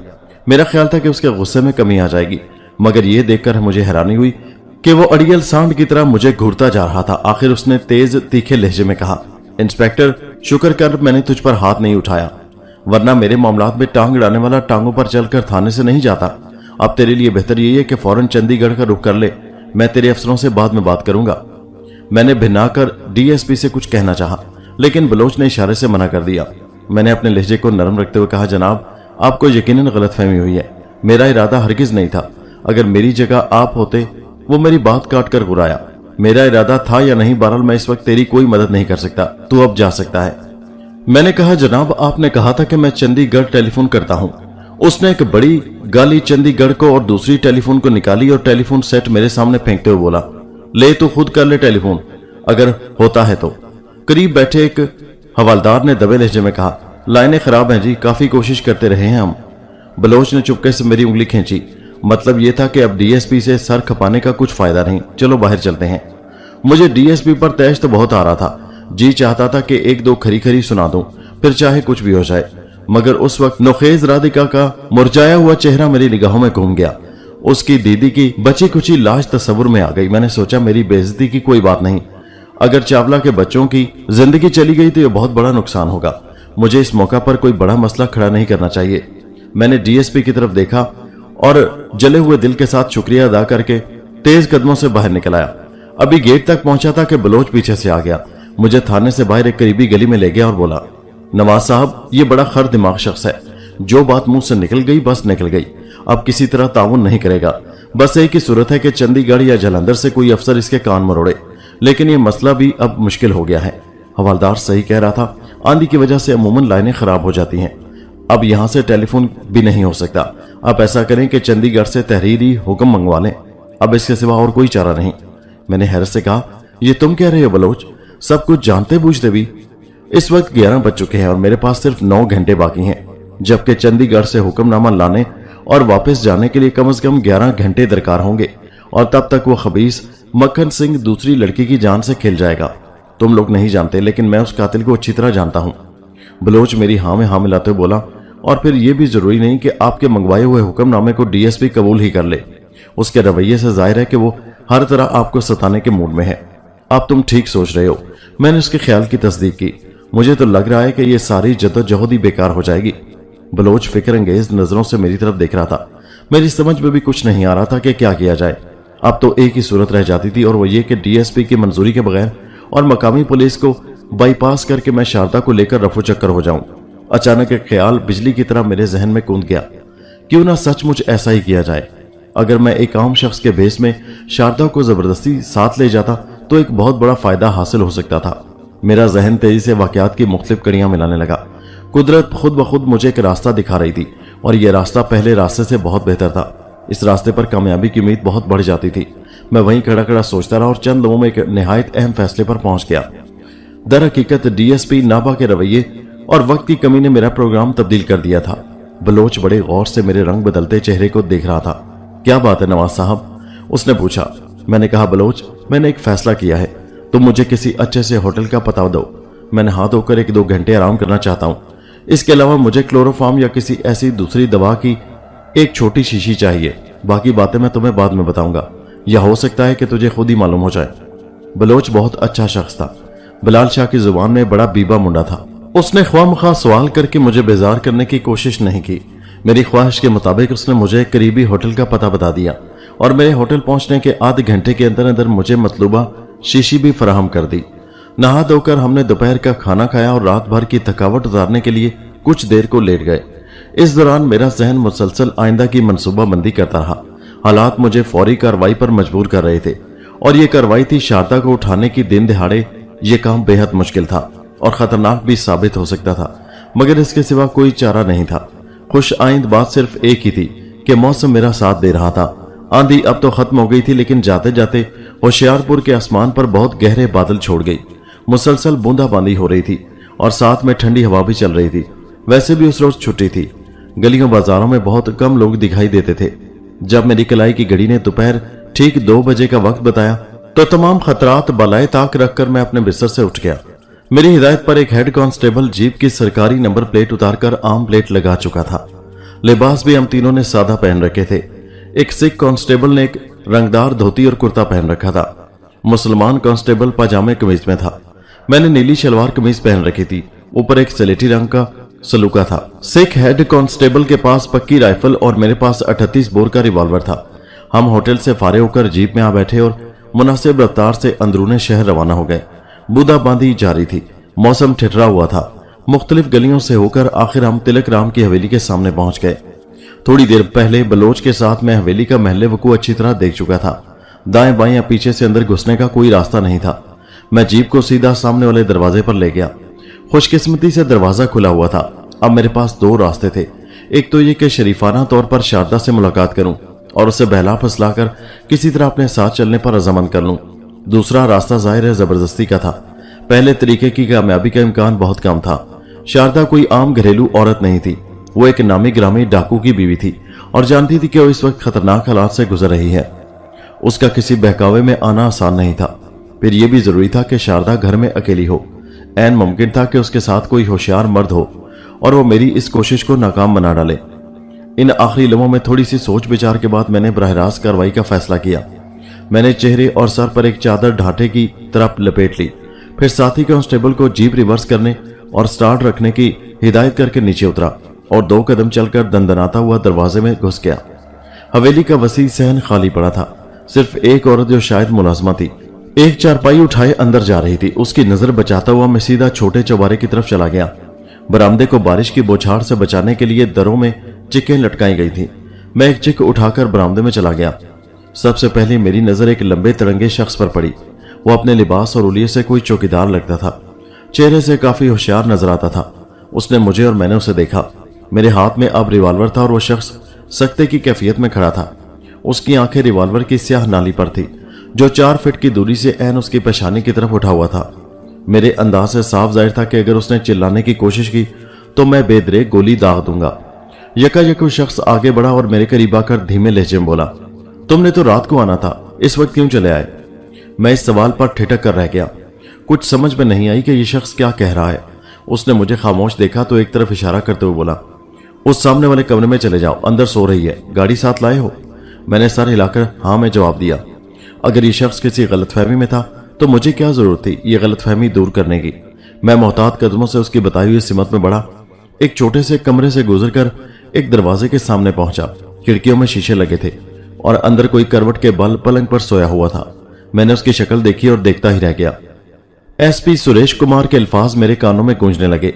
A: मेरा ख्याल था कि उसके गुस्से में कमी आ जाएगी, मगर यह देखकर मुझे हैरानी हुई कि वो अड़ियल सांड की तरह मुझे घूरता जा रहा था। आखिर उसने तेज तीखे लहजे में कहा, इंस्पेक्टर शुक्र कर मैंने तुझ पर हाथ नहीं उठाया, वरना मेरे मामलात में टांग अड़ाने वाला टांगों पर चलकर थाने से नहीं जाता। अब तेरे लिए बेहतर यही है कि फौरन चंडीगढ़ का रुख कर ले, मैं तेरे अफसरों से बाद में बात करूंगा। मैंने भिन्नाकर डीएसपी से कुछ कहना चाहा, लेकिन बलोच ने इशारे से मना कर दिया। मैंने अपने लहजे को नरम रखते हुए कहा, जनाब आपको यकीनन गलतफहमी हुई है, मेरा इरादा हरगिज नहीं था। अगर मेरी जगह आप होते, वो मेरी बात काट कर गुराया। मेरा इरादा था या नहीं, बहरहाल मैं इस वक्त तेरी कोई मदद नहीं कर सकता, तू अब जा सकता है। मैंने कहा, जनाब आपने कहा था कि मैं चंडीगढ़ टेलीफोन करता हूं। उसने एक बड़ी गाली चंडीगढ़ को और दूसरी टेलीफोन को निकाली और टेलीफोन सेट मेरे सामने फेंकते हुए बोला, ले तू खुद कर ले टेलीफोन, अगर होता है तो। करीब बैठे एक हवालदार ने दबे लहजे में कहा, लाइनें खराब हैं जी, काफी कोशिश करते रहे हैं हम। बलोच ने चुपके से मेरी उंगली खींची। मतलब यह था कि अब डीएसपी से सर खपाने का कुछ फायदा नहीं, चलो बाहर चलते हैं। मुझे डीएसपी पर तैश तो बहुत आ रहा था। जी चाहता था कि एक दो खरी खरी सुना दूं, फिर चाहे कुछ भी हो जाए, मगर उस वक्त नोखेज राधिका का मुरझाया हुआ चेहरा मेरी निगाहों में घूम गया। उसकी दीदी की बची कुची लाश तस्वुर में आ गई। मैंने सोचा, मेरी बेइज्जती की कोई बात नहीं, अगर चावला के बच्चों की जिंदगी चली गई तो यह बहुत बड़ा नुकसान होगा। मुझे इस मौका पर कोई बड़ा मसला खड़ा नहीं करना चाहिए। मैंने डीएसपी की तरफ देखा और जले हुए दिल के साथ शुक्रिया अदा करके तेज कदमों से बाहर निकल आया। अभी गेट तक पहुंचा था कि बलोच पीछे से आ गया, मुझे थाने से बाहर एक करीबी गली में ले गया और बोला, नवाज साहब ये बड़ा खर दिमाग शख्स है, जो बात मुंह से निकल गई बस निकल गई, अब किसी तरह ताउन नहीं करेगा। बस एक ही सूरत है कि चंडीगढ़ या जलंधर से कोई अफसर इसके कान मरोड़े, लेकिन यह मसला भी अब मुश्किल हो गया है। हवालदार सही कह रहा था, आंधी की वजह से अमूमन लाइनें खराब हो जाती हैं। अब यहां से टेलीफोन भी नहीं हो सकता। आप ऐसा करें कि चंडीगढ़ से तहरीरी हुक्म मंगवा लें, अब इसके सिवा और कोई चारा नहीं। मैंने हैरत से कहा, ये तुम कह रहे हो बलोच, सब कुछ जानते बूझते भी? इस वक्त 11 बज चुके हैं और मेरे पास सिर्फ 9 घंटे बाकी हैं, जबकि चंडीगढ़ से हुक्मनामा लाने और वापस जाने के लिए कम से कम 11 घंटे दरकार होंगे, और तब तक वो खबीस मक्खन सिंह दूसरी लड़की की जान से खेल जाएगा। तुम लोग नहीं जानते, लेकिन मैं उस कातिल को अच्छी तरह जानता हूं। बलोच मेरी हाँ में हाँ मिलाते हुए बोला, और फिर यह भी जरूरी नहीं कि आपके मंगवाए हुए हुक्मनामे को डीएसपी कबूल ही कर ले। उसके रवैये से जाहिर है कि वो हर तरह आपको सताने के मूड में है। अब तुम ठीक सोच रहे हो। मैंने उसके ख्याल की तस्दीक की। मुझे तो लग रहा है कि यह सारी जद्दोजहद ही बेकार हो जाएगी। बलोच फिक्र अंगेज नजरों से मेरी तरफ देख रहा था। मेरी समझ में भी कुछ नहीं आ रहा था कि क्या किया जाए। अब तो एक ही सूरत रह जाती थी, और वो ये कि डीएसपी की मंजूरी के बगैर और मकामी पुलिस को बाईपास करके मैं शारदा को लेकर रफू चक्कर हो जाऊं। अचानक एक ख्याल बिजली की तरह मेरे जहन में कूद गया, क्यों ना सचमुच ऐसा ही किया जाए। अगर मैं एक आम शख्स के भेस में शारदा को जबरदस्ती साथ ले जाता तो एक बहुत बड़ा फायदा हासिल हो सकता था। मेरा जहन तेजी से वाकयात की मुख्तलिफ कड़ियां मिलाने लगा। कुदरत खुद ब खुद मुझे एक रास्ता दिखा रही थी, और यह रास्ता पहले रास्ते से बहुत बेहतर था। इस रास्ते पर कामयाबी की उम्मीद बहुत बढ़ जाती थी। मैं वहीं खड़ा खड़ा सोचता रहा और चंद लोगों में एक निहायत अहम फैसले पर पहुंच गया। दर हकीकत डीएसपी नाबा के रवैये और वक्त की कमी ने मेरा प्रोग्राम तब्दील कर दिया था। बलोच बड़े गौर से मेरे रंग बदलते चेहरे को देख रहा था। क्या बात है नवाज साहब, उसने पूछा। मैंने कहा, बलोच मैंने एक फैसला किया है, तुम मुझे किसी अच्छे से होटल का पता दो। मैंने हाथ धोकर 1-2 घंटे आराम करना चाहता हूं। इसके अलावा मुझे क्लोरोफॉर्म या किसी ऐसी दूसरी दवा की एक छोटी शीशी चाहिए। बाकी बातें मैं तुम्हें बाद में बताऊंगा, या हो सकता है कि तुझे खुद ही मालूम हो जाए। बलोच बहुत अच्छा शख्स था। बिलाल शाह की जुबान में बड़ा बीबा मुंडा था। اس نے خواہ سوال کر کے مجھے بیزار کرنے کی کوشش نہیں کی۔ میری خواہش کے مطابق اس نے مجھے ایک قریبی ہوٹل کا پتہ بتا دیا اور میرے ہوٹل پہنچنے کے آدھے گھنٹے کے اندر اندر مجھے مطلوبہ شیشی بھی فراہم کر دی۔ نہا دھو کر ہم نے دوپہر کا کھانا کھایا اور رات بھر کی تھکاوٹ اتارنے کے لیے کچھ دیر کو لیٹ گئے۔ اس دوران میرا ذہن مسلسل آئندہ کی منصوبہ بندی کرتا رہا۔ حالات مجھے فوری کارروائی پر مجبور کر رہے تھے اور یہ کارروائی تھی شاردا کو اٹھانے کی۔ دن دہاڑے یہ کام بے حد مشکل تھا اور خطرناک بھی ثابت ہو سکتا تھا، مگر اس کے سوا کوئی چارہ نہیں تھا۔ خوش آئند بات صرف ایک ہی تھی کہ موسم میرا ساتھ دے رہا تھا۔ آندھی اب تو ختم ہو گئی تھی، لیکن جاتے جاتے ہوشیارپور کے آسمان پر بہت گہرے بادل چھوڑ گئی۔ مسلسل بوندا باندی ہو رہی تھی اور ساتھ میں ٹھنڈی ہوا بھی چل رہی تھی۔ ویسے بھی اس روز چھٹی تھی۔ گلیوں بازاروں میں بہت کم لوگ دکھائی دیتے تھے۔ جب میری کلائی کی گھڑی نے دوپہر ٹھیک 2 بجے کا وقت بتایا تو تمام خطرات بالائے طاق رکھ کر میں اپنے بستر سے اٹھ گیا۔ میری ہدایت پر ایک ہیڈ کانسٹیبل جیپ کی سرکاری نمبر پلیٹ اتار کر عام پلیٹ لگا چکا تھا۔ لباس بھی ہم تینوں نے سادہ پہن رکھے تھے۔ ایک سکھ کانسٹیبل نے ایک رنگدار دھوتی اور کرتا پہن رکھا تھا۔ مسلمان کانسٹیبل پاجامے قمیض میں تھا۔ میں نے نیلی شلوار قمیض پہن رکھی تھی، اوپر ایک سلیٹی رنگ کا سلوکا تھا۔ سکھ ہیڈ کانسٹیبل کے پاس پکی رائفل اور میرے پاس 38 بور کا ریوالور تھا۔ ہم ہوٹل سے فارغ ہو کر جیپ میں آ بیٹھے اور مناسب رفتار سے اندرون شہر روانہ ہو گئے۔ بودا باندھی جاری تھی، موسم ٹھٹرا ہوا تھا۔ مختلف گلیوں سے ہو کر آخر ہم تلک رام کی حویلی کے سامنے پہنچ گئے۔ تھوڑی دیر پہلے بلوچ کے ساتھ میں حویلی کا محل وقوع اچھی طرح دیکھ چکا تھا۔ دائیں بائیں یا پیچھے سے اندر گھسنے کا کوئی راستہ نہیں تھا۔ میں جیپ کو سیدھا سامنے والے دروازے پر لے گیا۔ خوش قسمتی سے دروازہ کھلا ہوا تھا۔ اب میرے پاس 2 راستے تھے۔ ایک تو یہ کہ شریفانہ طور پر شاردا سے ملاقات کروں اور اسے بہلا پھسلا کر کسی طرح اپنے ساتھ چلنے پر رضامند کر لوں۔ دوسرا راستہ ظاہر ہے زبردستی کا تھا۔ پہلے طریقے کی کامیابی کا امکان بہت کم تھا۔ شاردا کوئی عام گھریلو عورت نہیں تھی، وہ ایک نامی گرامی ڈاکو کی بیوی تھی اور جانتی تھی کہ وہ اس وقت خطرناک حالات سے گزر رہی ہے۔ اس کا کسی بہکاوے میں آنا آسان نہیں تھا۔ پھر یہ بھی ضروری تھا کہ شاردا گھر میں اکیلی ہو۔ عین ممکن تھا کہ اس کے ساتھ کوئی ہوشیار مرد ہو اور وہ میری اس کوشش کو ناکام بنا ڈالے۔ ان آخری لمحوں میں تھوڑی سی سوچ بچار کے بعد میں نے براہ راست کارروائی کا فیصلہ کیا۔ میں نے چہرے اور سر پر ایک چادر ڈھانٹے کی طرف لپیٹ لی، پھر ساتھی کانسٹیبل کو جیپ ریورس کرنے اور سٹارٹ رکھنے کی ہدایت کر کے نیچے اترا اور 2 قدم چل کر دندناتا ہوا دروازے میں گھس گیا۔ حویلی کا وسیع صحن خالی پڑا تھا، صرف ایک عورت جو شاید ملازمہ تھی ایک چارپائی اٹھائے اندر جا رہی تھی۔ اس کی نظر بچاتا ہوا میں سیدھا چھوٹے چوبارے کی طرف چلا گیا۔ برآمدے کو بارش کی بوچھاڑ سے بچانے کے لیے دروں میں چکیں لٹکائی گئی تھیں۔ میں ایک چک اٹھا کر برآمدے میں چلا گیا۔ سب سے پہلے میری نظر ایک لمبے ترنگے شخص پر پڑی۔ وہ اپنے لباس اور اولیے سے کوئی چوکیدار لگتا تھا، چہرے سے کافی ہوشیار نظر آتا تھا۔ اس نے مجھے اور میں نے اسے دیکھا۔ میرے ہاتھ میں اب ریوالور تھا اور وہ شخص سکتے کی کیفیت میں کھڑا تھا۔ اس کی آنکھیں ریوالور کی سیاہ نالی پر تھی جو 4 فٹ کی دوری سے عین اس کی پیشانی کی طرف اٹھا ہوا تھا۔ میرے انداز سے صاف ظاہر تھا کہ اگر اس نے چلانے کی کوشش کی تو میں بے درے گولی داغ دوں گا۔ یکا یک وہ شخص آگے بڑھا اور میرے قریب آ کر دھیمے لہجے میں بولا، تم نے تو رات کو آنا تھا، اس وقت کیوں چلے آئے؟ میں اس سوال پر ٹھٹک کر رہ گیا۔ کچھ سمجھ میں نہیں آئی کہ یہ شخص کیا کہہ رہا ہے۔ اس نے مجھے خاموش دیکھا تو ایک طرف اشارہ کرتے ہوئے بولا، اس سامنے والے کمرے میں چلے جاؤ، اندر سو رہی ہے، گاڑی ساتھ لائے ہو؟ میں نے سر ہلا کر ہاں میں جواب دیا۔ اگر یہ شخص کسی غلط فہمی میں تھا تو مجھے کیا ضرورت تھی یہ غلط فہمی دور کرنے کی؟ میں محتاط قدموں سے اس کی بتائی ہوئی سمت میں بڑھا، ایک چھوٹے سے کمرے سے گزر کر ایک دروازے کے سامنے پہنچا۔ کھڑکیوں میں شیشے لگے تھے اور اندر کوئی کروٹ کے بل پلنگ پر سویا ہوا تھا۔ میں نے اس کی شکل دیکھی اور دیکھتا ہی رہ گیا۔ ایس پی سریش کمار کے الفاظ میرے کانوں میں گونجنے لگے،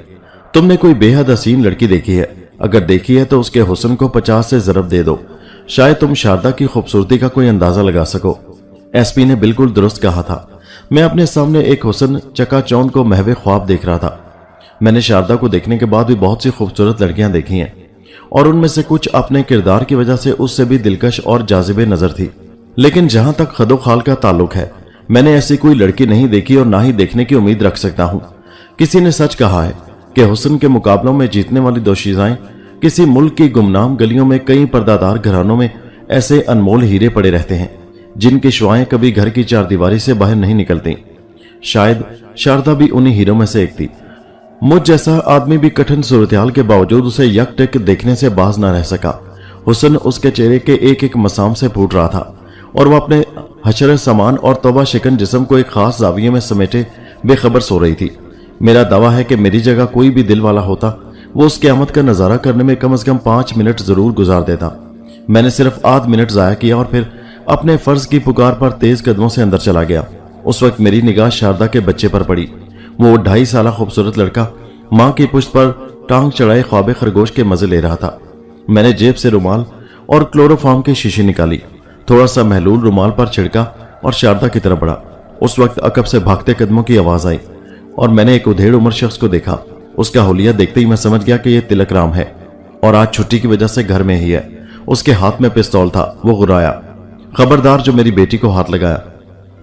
A: تم نے کوئی بے حد حسین لڑکی دیکھی ہے؟ اگر دیکھی ہے تو اس کے حسن کو 50 سے ضرب دے دو، شاید تم شاردا کی خوبصورتی کا کوئی اندازہ لگا سکو۔ ایس پی نے بالکل درست کہا تھا۔ میں اپنے سامنے ایک حسن چکا چوند کو محو خواب دیکھ رہا تھا۔ میں نے شاردا کو دیکھنے کے بعد بھی بہت سی خوبصورت لڑکیاں دیکھی ہیں اور ان میں سے کچھ اپنے کردار کی وجہ سے اس سے بھی دلکش اور جاذب نظر تھی، لیکن جہاں تک خد و خال کا تعلق ہے میں نے ایسی کوئی لڑکی نہیں دیکھی اور نہ ہی دیکھنے کی امید رکھ سکتا ہوں۔ کسی نے سچ کہا ہے کہ حسن کے مقابلوں میں جیتنے والی دوشیزائیں کسی ملک کی گمنام گلیوں میں کئی پردادار گھرانوں میں ایسے انمول ہیرے پڑے رہتے ہیں جن کی شعائیں کبھی گھر کی 4 دیواری سے باہر نہیں نکلتی۔ شاید شاردا بھی انہی ہیروں میں سے ایک تھی۔ مجھ جیسا آدمی بھی کٹھن صورتحال کے باوجود اسے یک ٹک دیکھنے سے باز نہ رہ سکا۔ حسن اس کے چہرے کے ایک ایک مسام سے پھوٹ رہا تھا اور وہ اپنے حشر سامان اور توبہ شکن جسم کو ایک خاص زاویے میں سمیٹے بے خبر سو رہی تھی۔ میرا دعویٰ ہے کہ میری جگہ کوئی بھی دل والا ہوتا وہ اس قیامت کا نظارہ کرنے میں کم از کم 5 منٹ ضرور گزار دیتا۔ میں نے صرف آدھ منٹ ضائع کیا اور پھر اپنے فرض کی پکار پر تیز قدموں سے اندر چلا گیا۔ اس وقت میری نگاہ شاردا کے بچے پر پڑی۔ وہ 2.5 سالہ خوبصورت لڑکا ماں کی پشت پر ٹانگ چڑھائے خواب خرگوش کے مزے لے رہا تھا۔ میں نے جیب سے رومال اور کلوروفارم کی شیشی نکالی، تھوڑا سا محلول رومال پر چھڑکا اور شاردا کی طرف بڑھا۔ اس وقت عقب سے بھاگتے قدموں کی آواز آئی اور میں نے ایک ادھیڑ عمر شخص کو دیکھا۔ اس کا حلیہ دیکھتے ہی میں سمجھ گیا کہ یہ تلک رام ہے اور آج چھٹی کی وجہ سے گھر میں ہی ہے۔ اس کے ہاتھ میں پستول تھا۔ وہ غرایا، خبردار جو میری بیٹی کو ہاتھ لگایا۔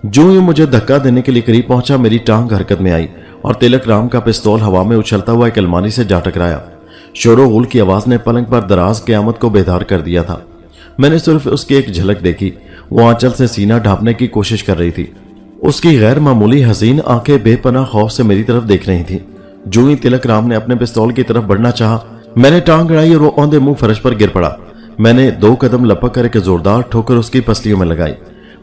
A: جو ہی مجھے دھکا دینے کے لیے قریب پہنچا، میری ٹانگ حرکت میں آئی اور تلک رام کا پستول ہوا میں اچھلتا ہوا ایک الماری سے جا ٹکرایا۔ شور و غل کی آواز نے پلنگ پر دراز قیامت کو بیدار کر دیا تھا۔ میں نے صرف اس کی ایک جھلک دیکھی۔ وہ آنچل سے سینہ ڈھانپنے کی کوشش کر رہی تھی۔ اس کی غیر معمولی حسین آنکھیں بے پناہ خوف سے میری طرف دیکھ رہی تھیں۔ جو ہی تلک رام نے اپنے پستول کی طرف بڑھنا چاہا، میں نے ٹانگ اڑائی اور وہ اوندے منہ فرش پر گر پڑا۔ میں نے 2 قدم لپک کر ایک زوردار ٹھوکر اس کی پسلیوں میں لگائی۔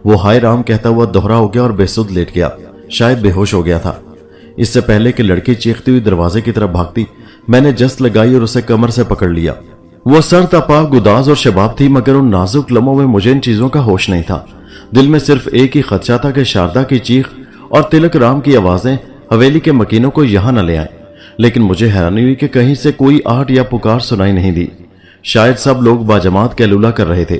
A: وہ ہائے رام کہتا ہوا دوہرا ہو گیا اور بے سدھ لیٹ گیا، شاید بے ہوش ہو گیا تھا۔ اس سے پہلے کہ لڑکی چیختی ہوئی دروازے کی طرف بھاگتی، میں نے جست لگائی اور اسے کمر سے پکڑ لیا۔ وہ سر تپا گداز اور شباب تھی، مگر ان نازک لمحوں میں مجھے ان چیزوں کا ہوش نہیں تھا۔ دل میں صرف ایک ہی خدشہ تھا کہ شاردا کی چیخ اور تلک رام کی آوازیں حویلی کے مکینوں کو یہاں نہ لے آئیں۔ لیکن مجھے حیرانی ہوئی کہ کہیں سے کوئی آہٹ یا پکار سنائی نہیں دی۔ شاید سب لوگ باجماعت کیلولہ کر رہے تھے۔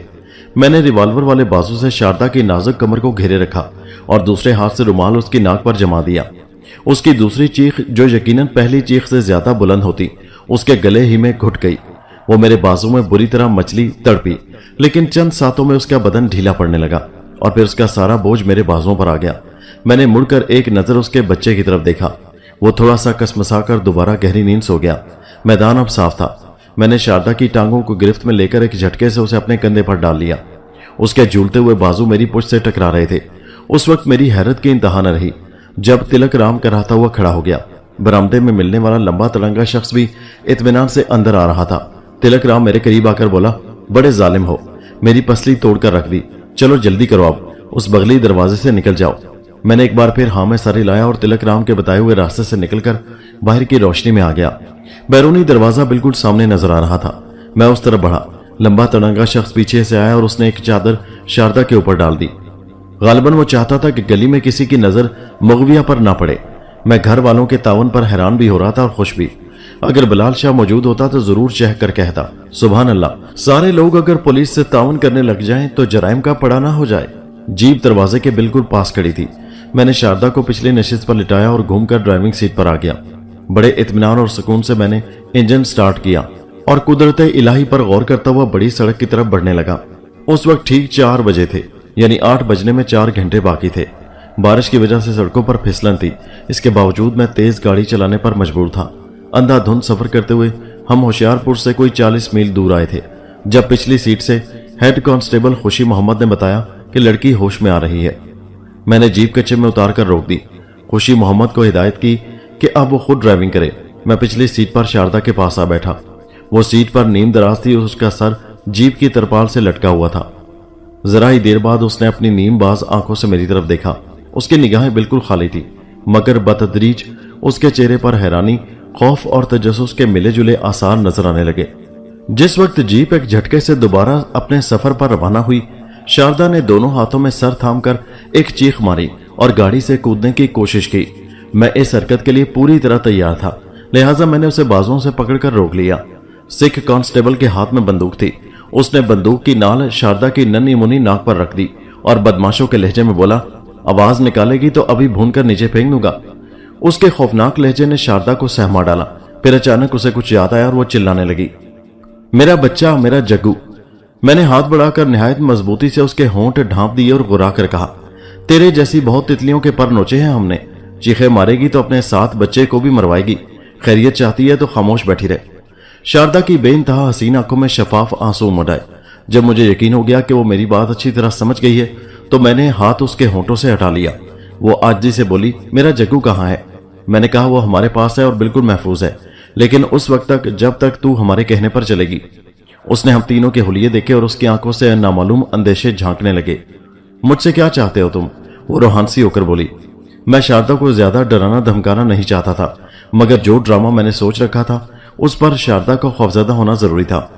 A: میں نے ریوالور والے بازو سے شاردا کی نازک کمر کو گھیرے رکھا اور دوسرے ہاتھ سے رومال اس کی ناک پر جما دیا۔ اس کی دوسری چیخ، جو یقیناً پہلی چیخ سے زیادہ بلند ہوتی، اس کے گلے ہی میں گھٹ گئی۔ وہ میرے بازو میں بری طرح مچلی تڑپی، لیکن چند ساتوں میں اس کا بدن ڈھیلا پڑنے لگا اور پھر اس کا سارا بوجھ میرے بازوؤں پر آ گیا۔ میں نے مڑ کر ایک نظر اس کے بچے کی طرف دیکھا۔ وہ تھوڑا سا کسمسا کر دوبارہ گہری نیند سو گیا۔ میدان اب صاف تھا۔ میں نے شاردا کی ٹانگوں کو گرفت میں لے کر ایک جھٹکے سے اسے اپنے کندھے پر ڈال لیا۔ اس کے جھولتے ہوئے بازو میری پشت سے ٹکرا رہے تھے۔ اس وقت میری حیرت کی انتہا نہ رہی جب تلک رام کراتا ہوا کھڑا ہو گیا۔ برآمدے میں ملنے والا لمبا تڑنگا شخص بھی اطمینان سے اندر آ رہا تھا۔ تلک رام میرے قریب آ کر بولا، بڑے ظالم ہو، میری پسلی توڑ کر رکھ دی، چلو جلدی کرو، اب اس بغلی دروازے سے نکل جاؤ۔ میں نے ایک بار پھر ہاں میں سر ہلایا اور تلک رام کے بتائے ہوئے راستے سے نکل کر باہر کی روشنی میں آ گیا۔ بیرونی دروازہ بالکل سامنے نظر آ رہا تھا۔ میں اس طرف بڑھا۔ لمبا تڑنگا شخص پیچھے سے آیا اور اس نے ایک چادر شاردا کے اوپر ڈال دی۔ غالباً وہ چاہتا تھا کہ گلی میں کسی کی نظر مغویہ پر نہ پڑے۔ میں گھر والوں کے تعاون پر حیران بھی ہو رہا تھا اور خوش بھی۔ اگر بلال شاہ موجود ہوتا تو ضرور چہہ کر کہتا، سبحان اللہ، سارے لوگ اگر پولیس سے تعاون کرنے لگ جائیں تو جرائم کا پڑا نہ ہو جائے۔ جیپ دروازے کے بالکل پاس کھڑی تھی۔ میں نے شاردا کو پچھلی نشست پر لٹایا اور گھوم کر ڈرائیونگ سیٹ پر آ گیا۔ بڑے اطمینان اور سکون سے میں نے انجن سٹارٹ کیا اور قدرت الہی پر غور کرتا ہوا بڑی سڑک کی طرف بڑھنے لگا۔ اس وقت ٹھیک 4 بجے تھے، یعنی 8 بجنے میں 4 گھنٹے باقی تھے۔ بارش کی وجہ سے سڑکوں پر پھسلن تھی، اس کے باوجود میں تیز گاڑی چلانے پر مجبور تھا۔ اندھا دھند سفر کرتے ہوئے ہم ہوشیار پور سے کوئی 40 میل دور آئے تھے جب پچھلی سیٹ سے ہیڈ کانسٹیبل خوشی محمد نے بتایا کہ لڑکی ہوش میں آ رہی ہے۔ میں نے جیپ کچے میں اتار کر روک دی۔ خوشی محمد کو ہدایت کی کہ اب وہ خود ڈرائیونگ کرے۔ میں پچھلی سیٹ پر شاردا کے پاس آ بیٹھا۔ وہ سیٹ پر نیم دراز تھی اور اس کا سر جیپ کی ترپال سے لٹکا ہوا تھا۔ ذرا ہی دیر بعد اس نے اپنی نیم باز آنکھوں سے میری طرف دیکھا۔ اس کی نگاہیں بالکل خالی تھی، مگر بتدریج اس کے چہرے پر حیرانی، خوف اور تجسس کے ملے جلے آثار نظر آنے لگے۔ جس وقت جیپ ایک جھٹکے سے دوبارہ اپنے سفر پر روانہ ہوئی، شاردا نے دونوں ہاتھوں میں سر تھام کر ایک چیخ ماری اور گاڑی سے کودنے کی کوشش کی۔ میں اس حرکت کے لیے پوری طرح تیار تھا، لہٰذا میں نے اسے بازوؤں سے پکڑ کر روک لیا۔ سکھ کانسٹیبل کے ہاتھ میں بندوق تھی۔ اس نے بندوق کی نال شاردا کی ننھی منی ناک پر رکھ دی اور بدماشوں کے لہجے میں بولا، آواز نکالے گی تو ابھی بھون کر نیچے پھینک دوں گا۔ اس کے خوفناک لہجے نے شاردا کو سہما ڈالا۔ پھر اچانک اسے کچھ یاد آیا اور وہ چلانے لگی، میرا بچہ، میرا جگو۔ میں نے ہاتھ بڑھا کر نہایت مضبوطی سے اس کے ہونٹ ڈھانپ دیے اور گرا کر کہا، تیرے جیسی بہت تتلیوں کے پر نوچے ہیں ہم نے، چیخے مارے گی تو اپنے ساتھ بچے کو بھی مروائے گی، خیریت چاہتی ہے تو خاموش بیٹھی رہے۔ شاردا کی بے انتہا حسین آنکھوں میں شفاف آنسو مڈائے۔ جب مجھے یقین ہو گیا کہ وہ میری بات اچھی طرح سمجھ گئی ہے تو میں نے ہاتھ اس کے ہونٹوں سے ہٹا لیا۔ وہ عاجزی سے بولی، میرا جگو کہاں ہے؟ میں نے کہا، وہ ہمارے پاس ہے اور بالکل محفوظ ہے، لیکن اس وقت تک جب تک تو ہمارے کہنے پر چلے گی۔ اس نے ہم تینوں کے حلیے دیکھے اور اس کی آنکھوں سے نامعلوم اندیشے جھانکنے لگے۔ مجھ سے کیا چاہتے ہو تم؟ وہ روحان سی ہو کر بولی۔ میں شاردا کو زیادہ ڈرانا دھمکانا نہیں چاہتا تھا، मगर जो ड्रामा मैंने सोच रखा था उस पर शारदा को खौफजदा होना जरूरी था।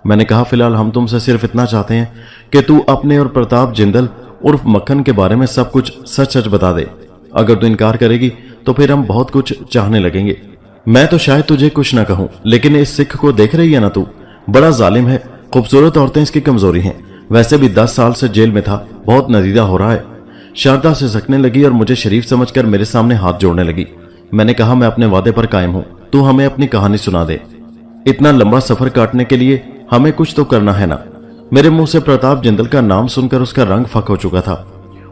A: मैंने कहा, फिलहाल हम तुमसे सिर्फ इतना चाहते हैं कि तू अपने और प्रताप जिंदल उर्फ मक्खन के बारे में सब कुछ सच सच बता दे। अगर तू इनकार करेगी तो फिर हम बहुत कुछ चाहने लगेंगे। मैं तो शायद तुझे कुछ ना कहूं, लेकिन इस सिख को देख रही है ना तू, बड़ा जालिम है। खूबसूरत औरतें इसकी कमजोरी हैं। वैसे भी 10 साल से जेल में था, बहुत नदीदा हो रहा है। शारदा से सकने लगी और मुझे शरीफ समझकर मेरे सामने हाथ जोड़ने लगी। मैंने कहा, मैं अपने वादे पर कायम हूं, तू हमें अपनी कहानी सुना दे। इतना लंबा सफर काटने के लिए हमें कुछ तो करना है ना। मेरे मुंह से प्रताप जिंदल का नाम सुनकर उसका रंग फक हो चुका था।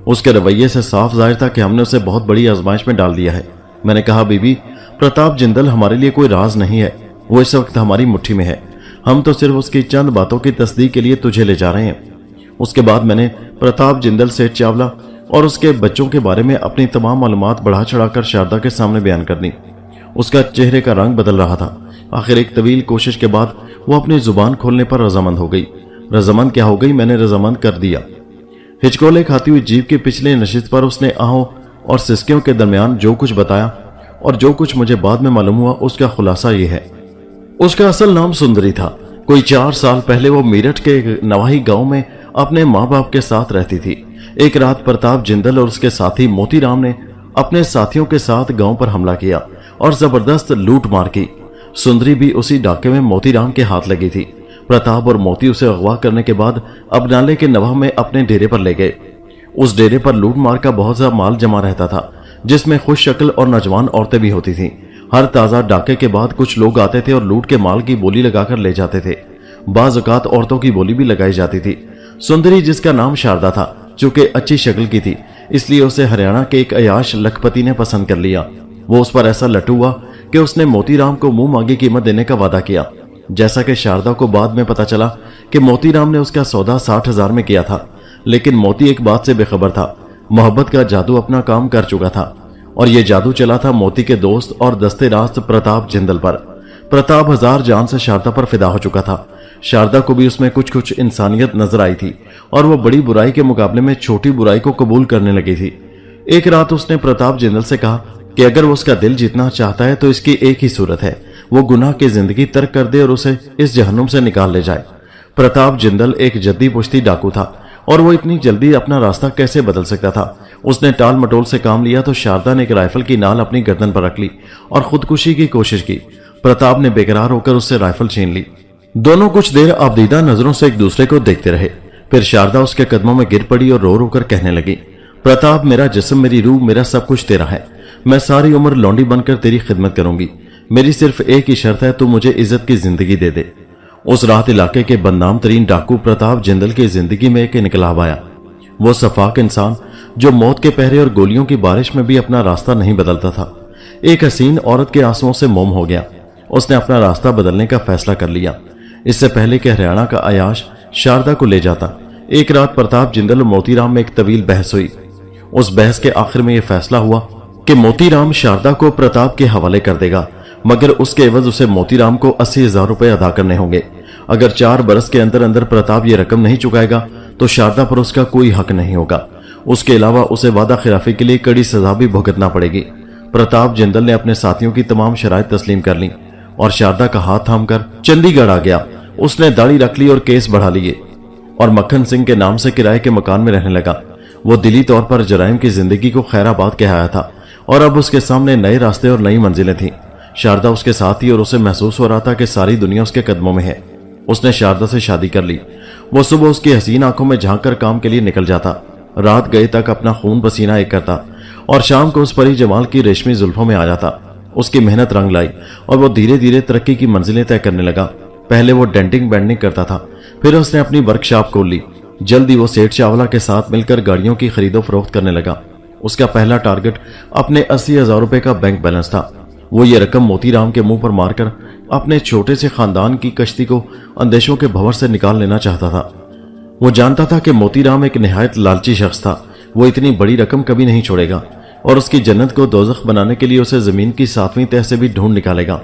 A: उसके रवैये से साफ जाहिर था कि हमने उसे बहुत बड़ी आजमाइश में डाल दिया है। मैंने कहा, बीबी, प्रताप जिंदल हमारे लिए कोई राज नहीं है, वो इस वक्त हमारी मुट्ठी में है। हम तो सिर्फ उसकी चंद बातों की तस्दीक के लिए तुझे ले जा रहे हैं। उसके बाद मैंने प्रताप जिंदल, सेठ चावला और उसके बच्चों के बारे में अपनी तमाम मालूमात बढ़ा चढ़ाकर शारदा के सामने बयान कर दी। उसका चेहरे का रंग बदल रहा था। आखिर एक तवील कोशिश के बाद वो अपनी जुबान खोलने पर रजामंद हो गई। रजामंद क्या हो गई, मैंने रजामंद कर दिया। हिचकोले खाती हुई जीप के पिछले नशिस्त पर उसने आहों और सिसकियों के दरमियान जो कुछ बताया और जो कुछ मुझे बाद में मालूम हुआ, उसका खुलासा ये है। उसका असल नाम सुंदरी था। कोई 4 साल पहले वो मेरठ के नवाही गांव में अपने माँ बाप के साथ रहती थी। एक रात प्रताप जिंदल और उसके साथी मोतीराम ने अपने साथियों के साथ गांव पर हमला किया और जबरदस्त लूट मार की। सुंदरी भी उसी डाके में मोतीराम के हाथ लगी थी। प्रताप और मोती उसे अगवा करने के बाद अबनाले के नवाह में अपने डेरे पर ले गए। उस डेरे पर लूट मार का बहुत सा माल जमा रहता था, जिसमें खुश शक्ल और नौजवान औरतें भी होती थीं। हर ताजा डाके के बाद कुछ लोग आते थे और लूट के माल की बोली लगाकर ले जाते थे। बाज़ औक़ात औरतों की बोली भी लगाई जाती थी। सुंदरी, जिसका नाम शारदा था, चूंकि अच्छी शक्ल की थी, इसलिए उसे हरियाणा के एक अयाश लखपति ने पसंद कर लिया। वो उस पर ऐसा लटू हुआ कि उसने मोतीराम को मुंह मांगी कीमत देने का वादा किया। जैसा कि शारदा को बाद में पता चला कि मोतीराम ने उसका सौदा 60,000 में किया था, लेकिन मोती एक बात से बेखबर था। मोहब्बत का जादू अपना काम कर चुका था और यह जादू चला था मोती के दोस्त और दस्ते रास्त प्रताप जिंदल पर। प्रताप हजार जान से शारदा पर फिदा हो चुका था। शारदा को भी उसमें कुछ कुछ इंसानियत नजर आई थी और वो बड़ी बुराई के मुकाबले में छोटी बुराई को कबूल करने लगी थी। एक रात उसने प्रताप जिंदल से कहा कि अगर वो उसका दिल जीतना चाहता है तो इसकी एक ही सूरत है, वो गुनाह की जिंदगी तर्क कर दे और उसे इस जहन्नुम से निकाल ले जाए। प्रताप जिंदल एक जद्दी पुश्ती डाकू था और वो इतनी जल्दी अपना रास्ता कैसे बदल सकता था। उसने टाल मटोल से काम लिया तो शारदा ने एक राइफल की नाल अपनी गर्दन पर रख ली और खुदकुशी की कोशिश की। प्रताप ने बेकरार होकर उससे राइफल छीन ली। दोनों कुछ देर आबदीदा नजरों से एक दूसरे को देखते रहे। फिर शारदा उसके कदमों में गिर पड़ी और रो रो कर कहने लगी, प्रताप, मेरा जिस्म, मेरी रूह, मेरा सब कुछ तेरा है। मैं सारी उम्र लौंडी बनकर तेरी खिदमत करूंगी। मेरी सिर्फ एक ही शर्त है, तू मुझे इज्जत की जिंदगी दे दे। उस रात इलाके के बदनाम तरीन डाकू प्रताप जिंदल की जिंदगी में एक इनकलाब आया। वो सफाक इंसान जो मौत के पहरे और गोलियों की बारिश में भी अपना रास्ता नहीं बदलता था, एक हसीन औरत के आंसुओं से मोम हो गया। उसने अपना रास्ता बदलने का फैसला कर लिया। इससे पहले कि हरियाणा का अयाश शारदा को ले जाता, एक रात प्रताप जिंदल और मोतीराम में एक तवील बहस हुई। उस बहस के आखिर में यह फैसला हुआ कि मोतीराम शारदा को प्रताप के हवाले कर देगा, मगर उसके एवज उसे मोतीराम को 80,000 रुपए अदा करने होंगे। अगर 4 बरस के अंदर अंदर प्रताप ये रकम नहीं चुकाएगा तो शारदा पर उसका कोई हक नहीं होगा। उसके अलावा उसे वादा खिलाफी के लिए कड़ी सजा भी भुगतना पड़ेगी। प्रताप जिंदल ने अपने साथियों की तमाम शराइत तस्लीम कर ली और शारदा का हाथ थामकर चंडीगढ़ आ गया। उसने दाढ़ी रख ली और केस बढ़ा लिए और मक्खन सिंह के नाम से किराए के मकान में रहने लगा। वो दिली तौर पर जराइम की जिंदगी को खैराबाद कहलाया था और अब उसके सामने नए रास्ते और नई मंजिलें थीं। शारदा उसके साथ थी और उसे महसूस हो रहा था कि सारी दुनिया उसके कदमों में है। उसने शारदा से शादी कर ली। वो सुबह उसकी हसीन आंखों में झांक कर काम के लिए निकल जाता, रात गए तक अपना खून पसीना एक करता और शाम को उस परी जमाल की रेशमी जुल्फों में आ जाता। उसकी मेहनत रंग लाई और वो धीरे धीरे तरक्की की मंजिलें तय करने लगा। पहले वो डेंटिंग बेंडिंग करता था, फिर उसने अपनी वर्कशॉप खोल ली। जल्दी वो सेठ चावला के साथ मिलकर गाड़ियों की खरीदो फरोख्त करने लगा। उसका पहला टारगेट अपने 80,000 रुपए का बैंक बैलेंस था। वो ये रकम मोतीराम के मुंह पर मारकर अपने छोटे से खानदान की कश्ती को अंदेशों के भंवर से निकाल लेना चाहता था। वो जानता था कि मोतीराम एक निहायत लालची शख्स था। वो इतनी बड़ी रकम कभी नहीं छोड़ेगा और उसकी जन्नत को दोज़ख बनाने के लिए उसे जमीन की 7वीं तह से भी ढूंढ निकालेगा।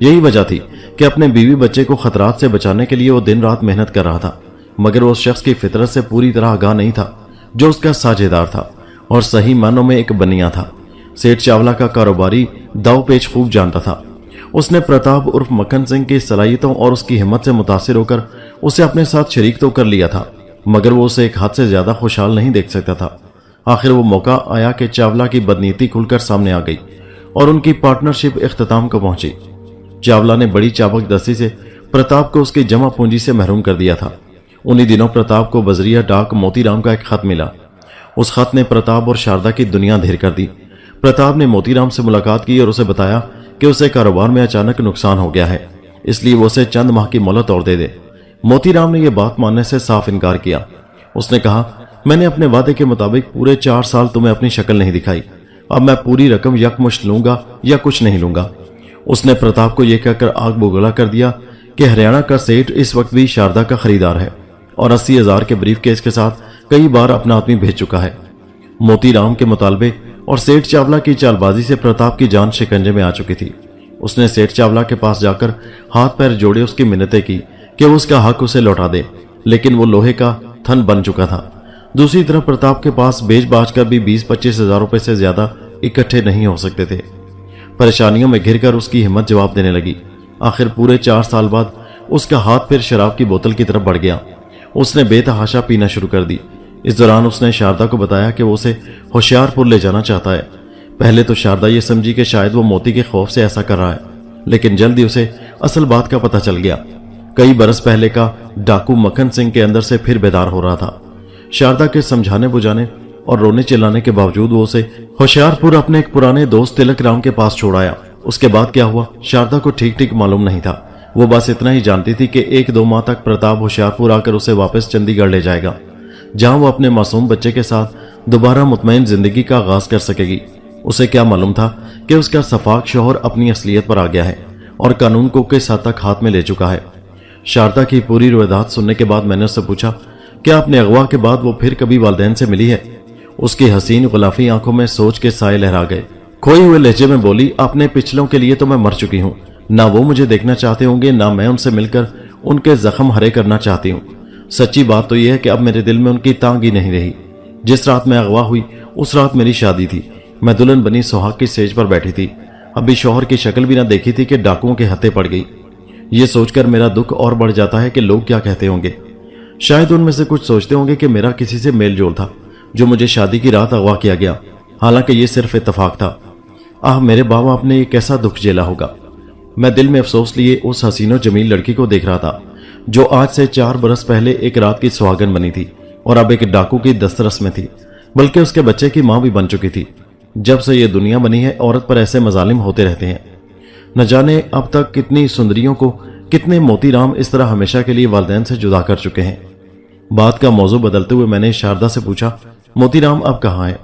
A: यही वजह थी कि अपने बीवी बच्चे को खतरात से बचाने के लिए वो दिन रात मेहनत कर रहा था, मगर वो उस शख्स की फितरत से पूरी तरह आगाह नहीं था जो उसका साझेदार था और सही मानों में एक बनिया था। सेठ चावला का कारोबारी दाव पेच खूब जानता था। उसने प्रताप उर्फ मक्खन सिंह की सलाहियतों और उसकी हिम्मत से मुतासिर होकर उसे अपने साथ शरीक तो कर लिया था, मगर वो उसे एक हद से ज्यादा खुशहाल नहीं देख सकता था। आखिर वो मौका आया कि चावला की बदनीति खुलकर सामने आ गई और उनकी पार्टनरशिप इख्तिताम को पहुंची। चावला ने बड़ी चाबकदस्ती से प्रताप को उसकी जमा पूंजी से महरूम कर दिया था। उन्हीं दिनों प्रताप को बजरिया डाक मोतीराम का एक खत मिला। उस खत ने प्रताप और शारदा की दुनिया धेर कर दी। प्रताप ने मोतीराम से मुलाकात की और उसे बताया कि उसे कारोबार में अचानक नुकसान हो गया है, इसलिए वो उसे चंद माह की मोहलत और दे दे। मोतीराम ने यह बात मानने से साफ इनकार किया। उसने कहा, मैंने अपने वादे के मुताबिक पूरे 4 साल तुम्हें अपनी शक्ल नहीं दिखाई, अब मैं पूरी रकम यकमुश्त लूंगा या कुछ नहीं लूंगा। उसने प्रताप को यह कहकर आग बोगला कर दिया कि हरियाणा का सेठ इस वक्त भी शारदा का खरीदार है और 80,000 के ब्रीफ केस के साथ कई बार अपना आदमी भेज चुका है। मोतीराम के मुतालबे और सेठ चावला की चालबाजी से प्रताप की जान शिकंजे में आ चुकी थी। उसने सेठ चावला के पास जाकर हाथ पैर जोड़े उसकी मिन्नतें की कि वो उसका हक उसे लौटा दे, लेकिन वो लोहे का थन बन चुका था। दूसरी तरफ प्रताप के पास बेच बाच कर भी 20-25 हजार रुपए से ज्यादा इकट्ठे नहीं हो सकते थे। परेशानियों में घिरकर उसकी हिम्मत जवाब देने लगी। आखिर पूरे 4 साल बाद उसका हाथ फिर शराब की बोतल की तरफ बढ़ गया। उसने बेतहाशा पीना शुरू कर दी। इस दौरान उसने शारदा को बताया कि वो उसे होशियारपुर ले जाना चाहता है। पहले तो शारदा ये समझी कि शायद वो मोती के खौफ से ऐसा कर रहा है, लेकिन जल्दी उसे असल बात का पता चल गया। कई बरस पहले का डाकू मक्खन सिंह के अंदर से फिर बेदार हो रहा था। शारदा के समझाने बुझाने और रोने चिल्लाने के बावजूद वो उसे होशियारपुर अपने एक पुराने दोस्त तिलक राम के पास छोड़ आया। उसके बाद क्या हुआ शारदा को ठीक ठीक मालूम नहीं था। वो बस इतना ही जानती थी कि 1-2 माह तक प्रताप होशियारपुर आकर उसे वापस चंडीगढ़ ले जाएगा, जहां वो अपने मासूम बच्चे के साथ दोबारा मुतमईन जिंदगी का आगाज कर सकेगी। उसे क्या मालूम था कि उसका सफाक शौहर अपनी असलियत पर आ गया है और कानून को किस हद तक हाथ में ले चुका है। शारदा की पूरी रुवायत सुनने के बाद मैंने उससे पूछा, क्या अपने अगवा के बाद वो फिर कभी वालिदैन से मिली है? उसकी हसीन गुलाफी आंखों में सोच के साए लहरा गए। खोए हुए लहजे में बोली, अपने पिछलों के लिए तो मैं मर चुकी हूं। ना वो मुझे देखना चाहते होंगे, ना मैं उनसे मिलकर उनके जख्म हरे करना चाहती हूँ। सच्ची बात तो यह है कि अब मेरे दिल में उनकी तांग ही नहीं रही। जिस रात मैं अगवा हुई उस रात मेरी शादी थी। मैं दुल्हन बनी सुहाग की स्टेज पर बैठी थी। अभी शौहर की शक्ल भी ना देखी थी कि डाकुओं के हत्थे पड़ गई। ये सोचकर मेरा दुख और बढ़ जाता है कि लोग क्या कहते होंगे। शायद उनमें से कुछ सोचते होंगे कि मेरा किसी से मेल जोल था जो मुझे शादी की रात अगवा किया गया, हालांकि ये सिर्फ इत्तेफाक था। आह, मेरे बाप बाप ने ये कैसा दुख झेला होगा। मैं दिल में अफसोस लिए उस हसीनो जमील लड़की को देख रहा था जो आज से 4 बरस पहले एक रात की सुहागन बनी थी और अब एक डाकू की दस्तरस में थी, बल्कि उसके बच्चे की मां भी बन चुकी थी। जब से ये दुनिया बनी है औरत पर ऐसे मजालिम होते रहते हैं। न जाने अब तक कितनी सुंदरियों को कितने मोतीराम इस तरह हमेशा के लिए वालिदैन से जुदा कर चुके हैं। बात का मौजू बदलते हुए मैंने शारदा से पूछा, मोतीराम अब कहाँ है?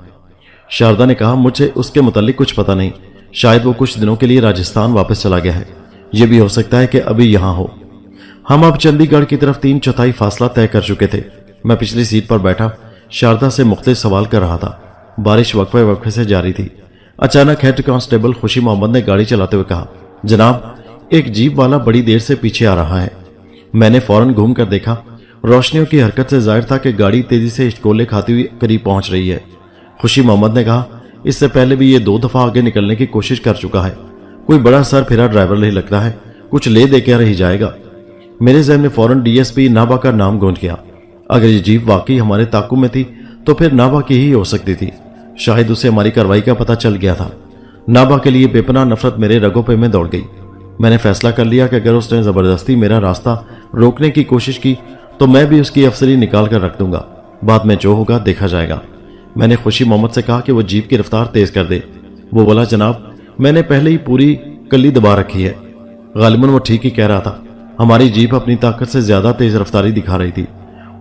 A: शारदा ने कहा, मुझे उसके मुतालिक कुछ पता नहीं। शायद वो कुछ दिनों के लिए राजस्थान वापस चला गया है। यह भी हो सकता है कि अभी यहां हो। हम अब चंडीगढ़ की तरफ 3/4 फासला तय कर चुके थे। मैं पिछली सीट पर बैठा शारदा से मुख्तलिफ सवाल कर रहा था। बारिश वक्फे वक्फे से जारी थी। अचानक हेड कांस्टेबल खुशी मोहम्मद ने गाड़ी चलाते हुए कहा, जनाब, एक जीप वाला बड़ी देर से पीछे आ रहा है। मैंने फौरन घूम कर देखा। रोशनियों की हरकत से जाहिर था कि गाड़ी तेजी से हिचकोले खाती हुई करीब पहुंच रही है। खुशी मोहम्मद ने कहा, इससे पहले भी ये 2 दफा आगे निकलने की कोशिश कर चुका है। कोई बड़ा सर फिरा ड्राइवर नहीं लगता है, कुछ ले दे कर ही जाएगा। मेरे जहन में फौरन डीएसपी नाबा का नाम गूंज गया। अगर ये जीप वाकई हमारे ताकू में थी तो फिर नाबा की ही हो सकती थी। शायद उसे हमारी कार्रवाई का पता चल गया था। नाबा के लिए बेपनाह नफरत मेरे रगों पे में दौड़ गई। मैंने फैसला कर लिया कि अगर उसने जबरदस्ती मेरा रास्ता रोकने की कोशिश की तो मैं भी उसकी अफसरी निकाल कर रख दूंगा। बाद में जो होगा देखा जाएगा। मैंने खुशी मोहम्मद से कहा कि वो जीप की रफ्तार तेज कर दे। वो बोला, जनाब, मैंने पहले ही पूरी कली दबा रखी है। गालिबन वो ठीक ही कह रहा था। हमारी जीप अपनी ताकत से ज्यादा तेज रफ्तारी दिखा रही थी।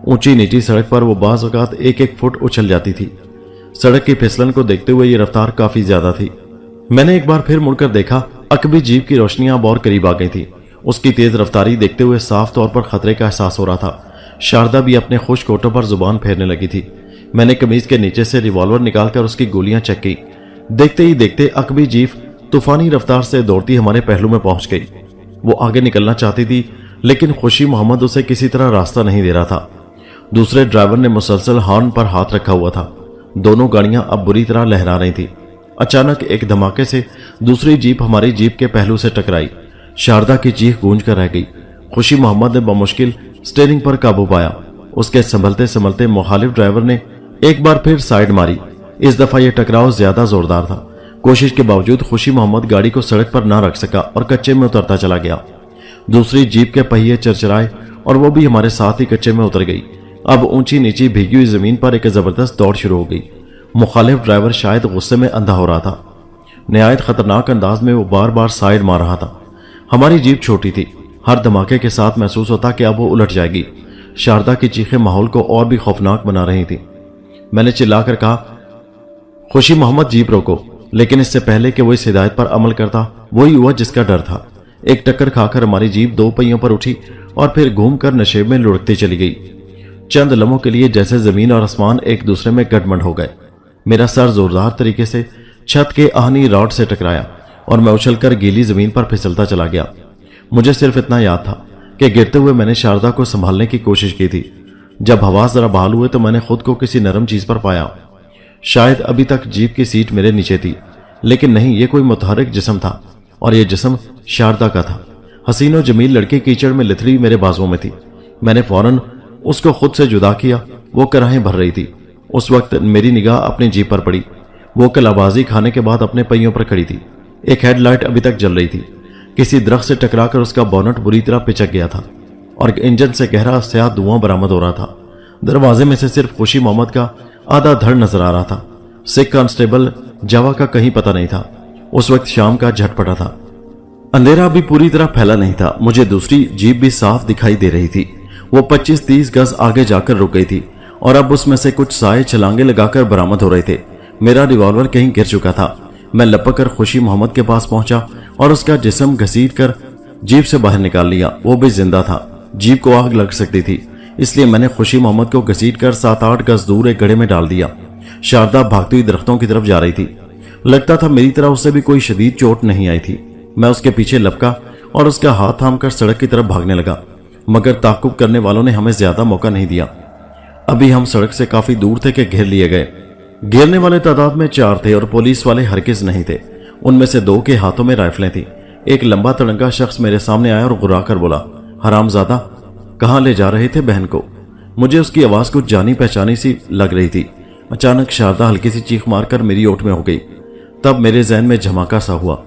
A: ऊंची नीची सड़क पर वो बाज़ औक़ात 1-1 फुट उछल जाती थी। सड़क की फिसलन को देखते हुए ये रफ्तार काफी ज्यादा थी। मैंने एक बार फिर मुड़कर देखा। अकबी जीप की रोशनियां अब और करीब आ गई थी। उसकी तेज रफ्तारी देखते हुए साफ तौर पर खतरे का एहसास हो रहा था। शारदा भी अपने खुश कोटों पर जुबान फेरने लगी थी। मैंने कमीज के नीचे से रिवॉल्वर निकालकर उसकी गोलियां चेक की। देखते ही देखते अकबी जीप तूफानी रफ्तार से दौड़ती हमारे पहलू में पहुंच गई। वो आगे निकलना चाहती थी, लेकिन खुशी मोहम्मद उसे किसी तरह रास्ता नहीं दे रहा था। दूसरे ड्राइवर ने मुसलसल हॉर्न पर हाथ रखा हुआ था। दोनों गाड़ियां अब बुरी तरह लहरा रही थी। अचानक एक धमाके से दूसरी जीप हमारी जीप के पहलू से टकराई। शारदा की चीख गूंज कर रह गई। खुशी मोहम्मद ने बमुश्किल स्टीयरिंग पर काबू पाया। उसके संभलते संभलते मुखालिफ ड्राइवर ने एक बार फिर साइड मारी। इस दफा यह टकराव ज्यादा जोरदार था। कोशिश के बावजूद खुशी मोहम्मद गाड़ी को सड़क पर न रख सका और कच्चे में उतरता चला गया। दूसरी जीप के पहिए चरचराए और वो भी हमारे साथ ही कच्चे में उतर गई। अब ऊंची नीची भीगी हुई जमीन पर एक जबरदस्त दौड़ शुरू हो गई। मुखालिफ ड्राइवर शायद गुस्से में अंधा हो रहा था। निहायत खतरनाक अंदाज में वो बार बार साइड मार रहा था। हमारी जीप छोटी थी। हर धमाके के साथ महसूस होता कि अब वो उलट जाएगी। शारदा की चीखें माहौल को और भी खौफनाक बना रही थी। मैंने चिल्लाकर कहा, खुशी मोहम्मद जीप रोको, लेकिन इससे पहले कि वो इस हिदायत पर अमल करता वही हुआ जिसका डर था। एक टक्कर खाकर हमारी जीप दो पहियों पर उठी और फिर घूमकर नशेब में लुढ़कती चली गई। चंद लम्हों के लिए जैसे जमीन और आसमान एक दूसरे में गठबंध हो गए। मेरा सर जोरदार तरीके से छत के आहनी रॉड से टकराया और मैं उछलकर गीली जमीन पर फिसलता चला गया। मुझे सिर्फ इतना याद था कि गिरते हुए मैंने शारदा को संभालने की कोशिश की थी। जब हवास जरा बहाल हुए तो मैंने खुद को किसी नरम चीज पर पाया। शायद अभी तक जीप की सीट मेरे नीचे थी, लेकिन नहीं, ये कोई मुतहरिक जिस्म था और यह जिस्म शारदा का था। हसीनो जमील लड़की कीचड़ में लिथड़ी मेरे बाजुओं में थी। मैंने फौरन उसको खुद से जुदा किया। वो कराहें भर रही थी। उस वक्त मेरी निगाह अपनी जीप पर पड़ी। वो कलाबाजी खाने के बाद अपने पहियों पर खड़ी थी। एक हेडलाइट अभी तक जल रही थी। किसी दरख्त से टकराकर उसका बोनट बुरी तरह पिचक गया था और इंजन से गहरा स्याह धुआं बरामद हो रहा था। दरवाजे में से सिर्फ खुशी मोहम्मद का आधा धड़ नजर आ रहा था। सिख कांस्टेबल जावा का कहीं पता नहीं था। उस वक्त शाम का झटपटा था। अंधेरा भी पूरी तरह फैला नहीं था। मुझे दूसरी जीप भी साफ दिखाई दे रही थी। वो 25-30 गज आगे जाकर रुक गई थी और अब उसमें से कुछ साए छलांगे लगाकर बरामद हो रहे थे। मेरा रिवॉल्वर कहीं गिर चुका था। मैं लपक कर खुशी मोहम्मद के पास पहुंचा और उसका जिस्म घसीट कर जीप से बाहर निकाल लिया। वो भी जिंदा था। जीप को आग लग सकती थी, इसलिए मैंने खुशी मोहम्मद को घसीट कर 7-8 गज दूर एक गड्ढे में डाल दिया। शारदा भागती हुई दरख्तों की तरफ जा रही थी। लगता था मेरी तरह उसे भी कोई शदीद चोट नहीं आई थी। मैं उसके पीछे लपका और उसका हाथ थामकर सड़क की तरफ भागने लगा, मगर ताकुब करने वालों ने हमें ज्यादा मौका नहीं दिया। अभी हम सड़क से काफी दूर थे कि घेर लिए गए। घेरने वाले तादाद में 4 थे और पुलिस वाले हरगिज नहीं थे। उनमें से 2 के हाथों में राइफलें थी। एक लंबा तड़ंगा शख्स मेरे सामने आया और गुर्रा कर बोला, हरामजादा, कहां ले जा रहे थे बहन को? मुझे उसकी आवाज कुछ जानी पहचानी सी लग रही थी। अचानक शारदा हल्की सी चीख मारकर मेरी ओट में हो गई। तब मेरे जहन में झमाका सा हुआ।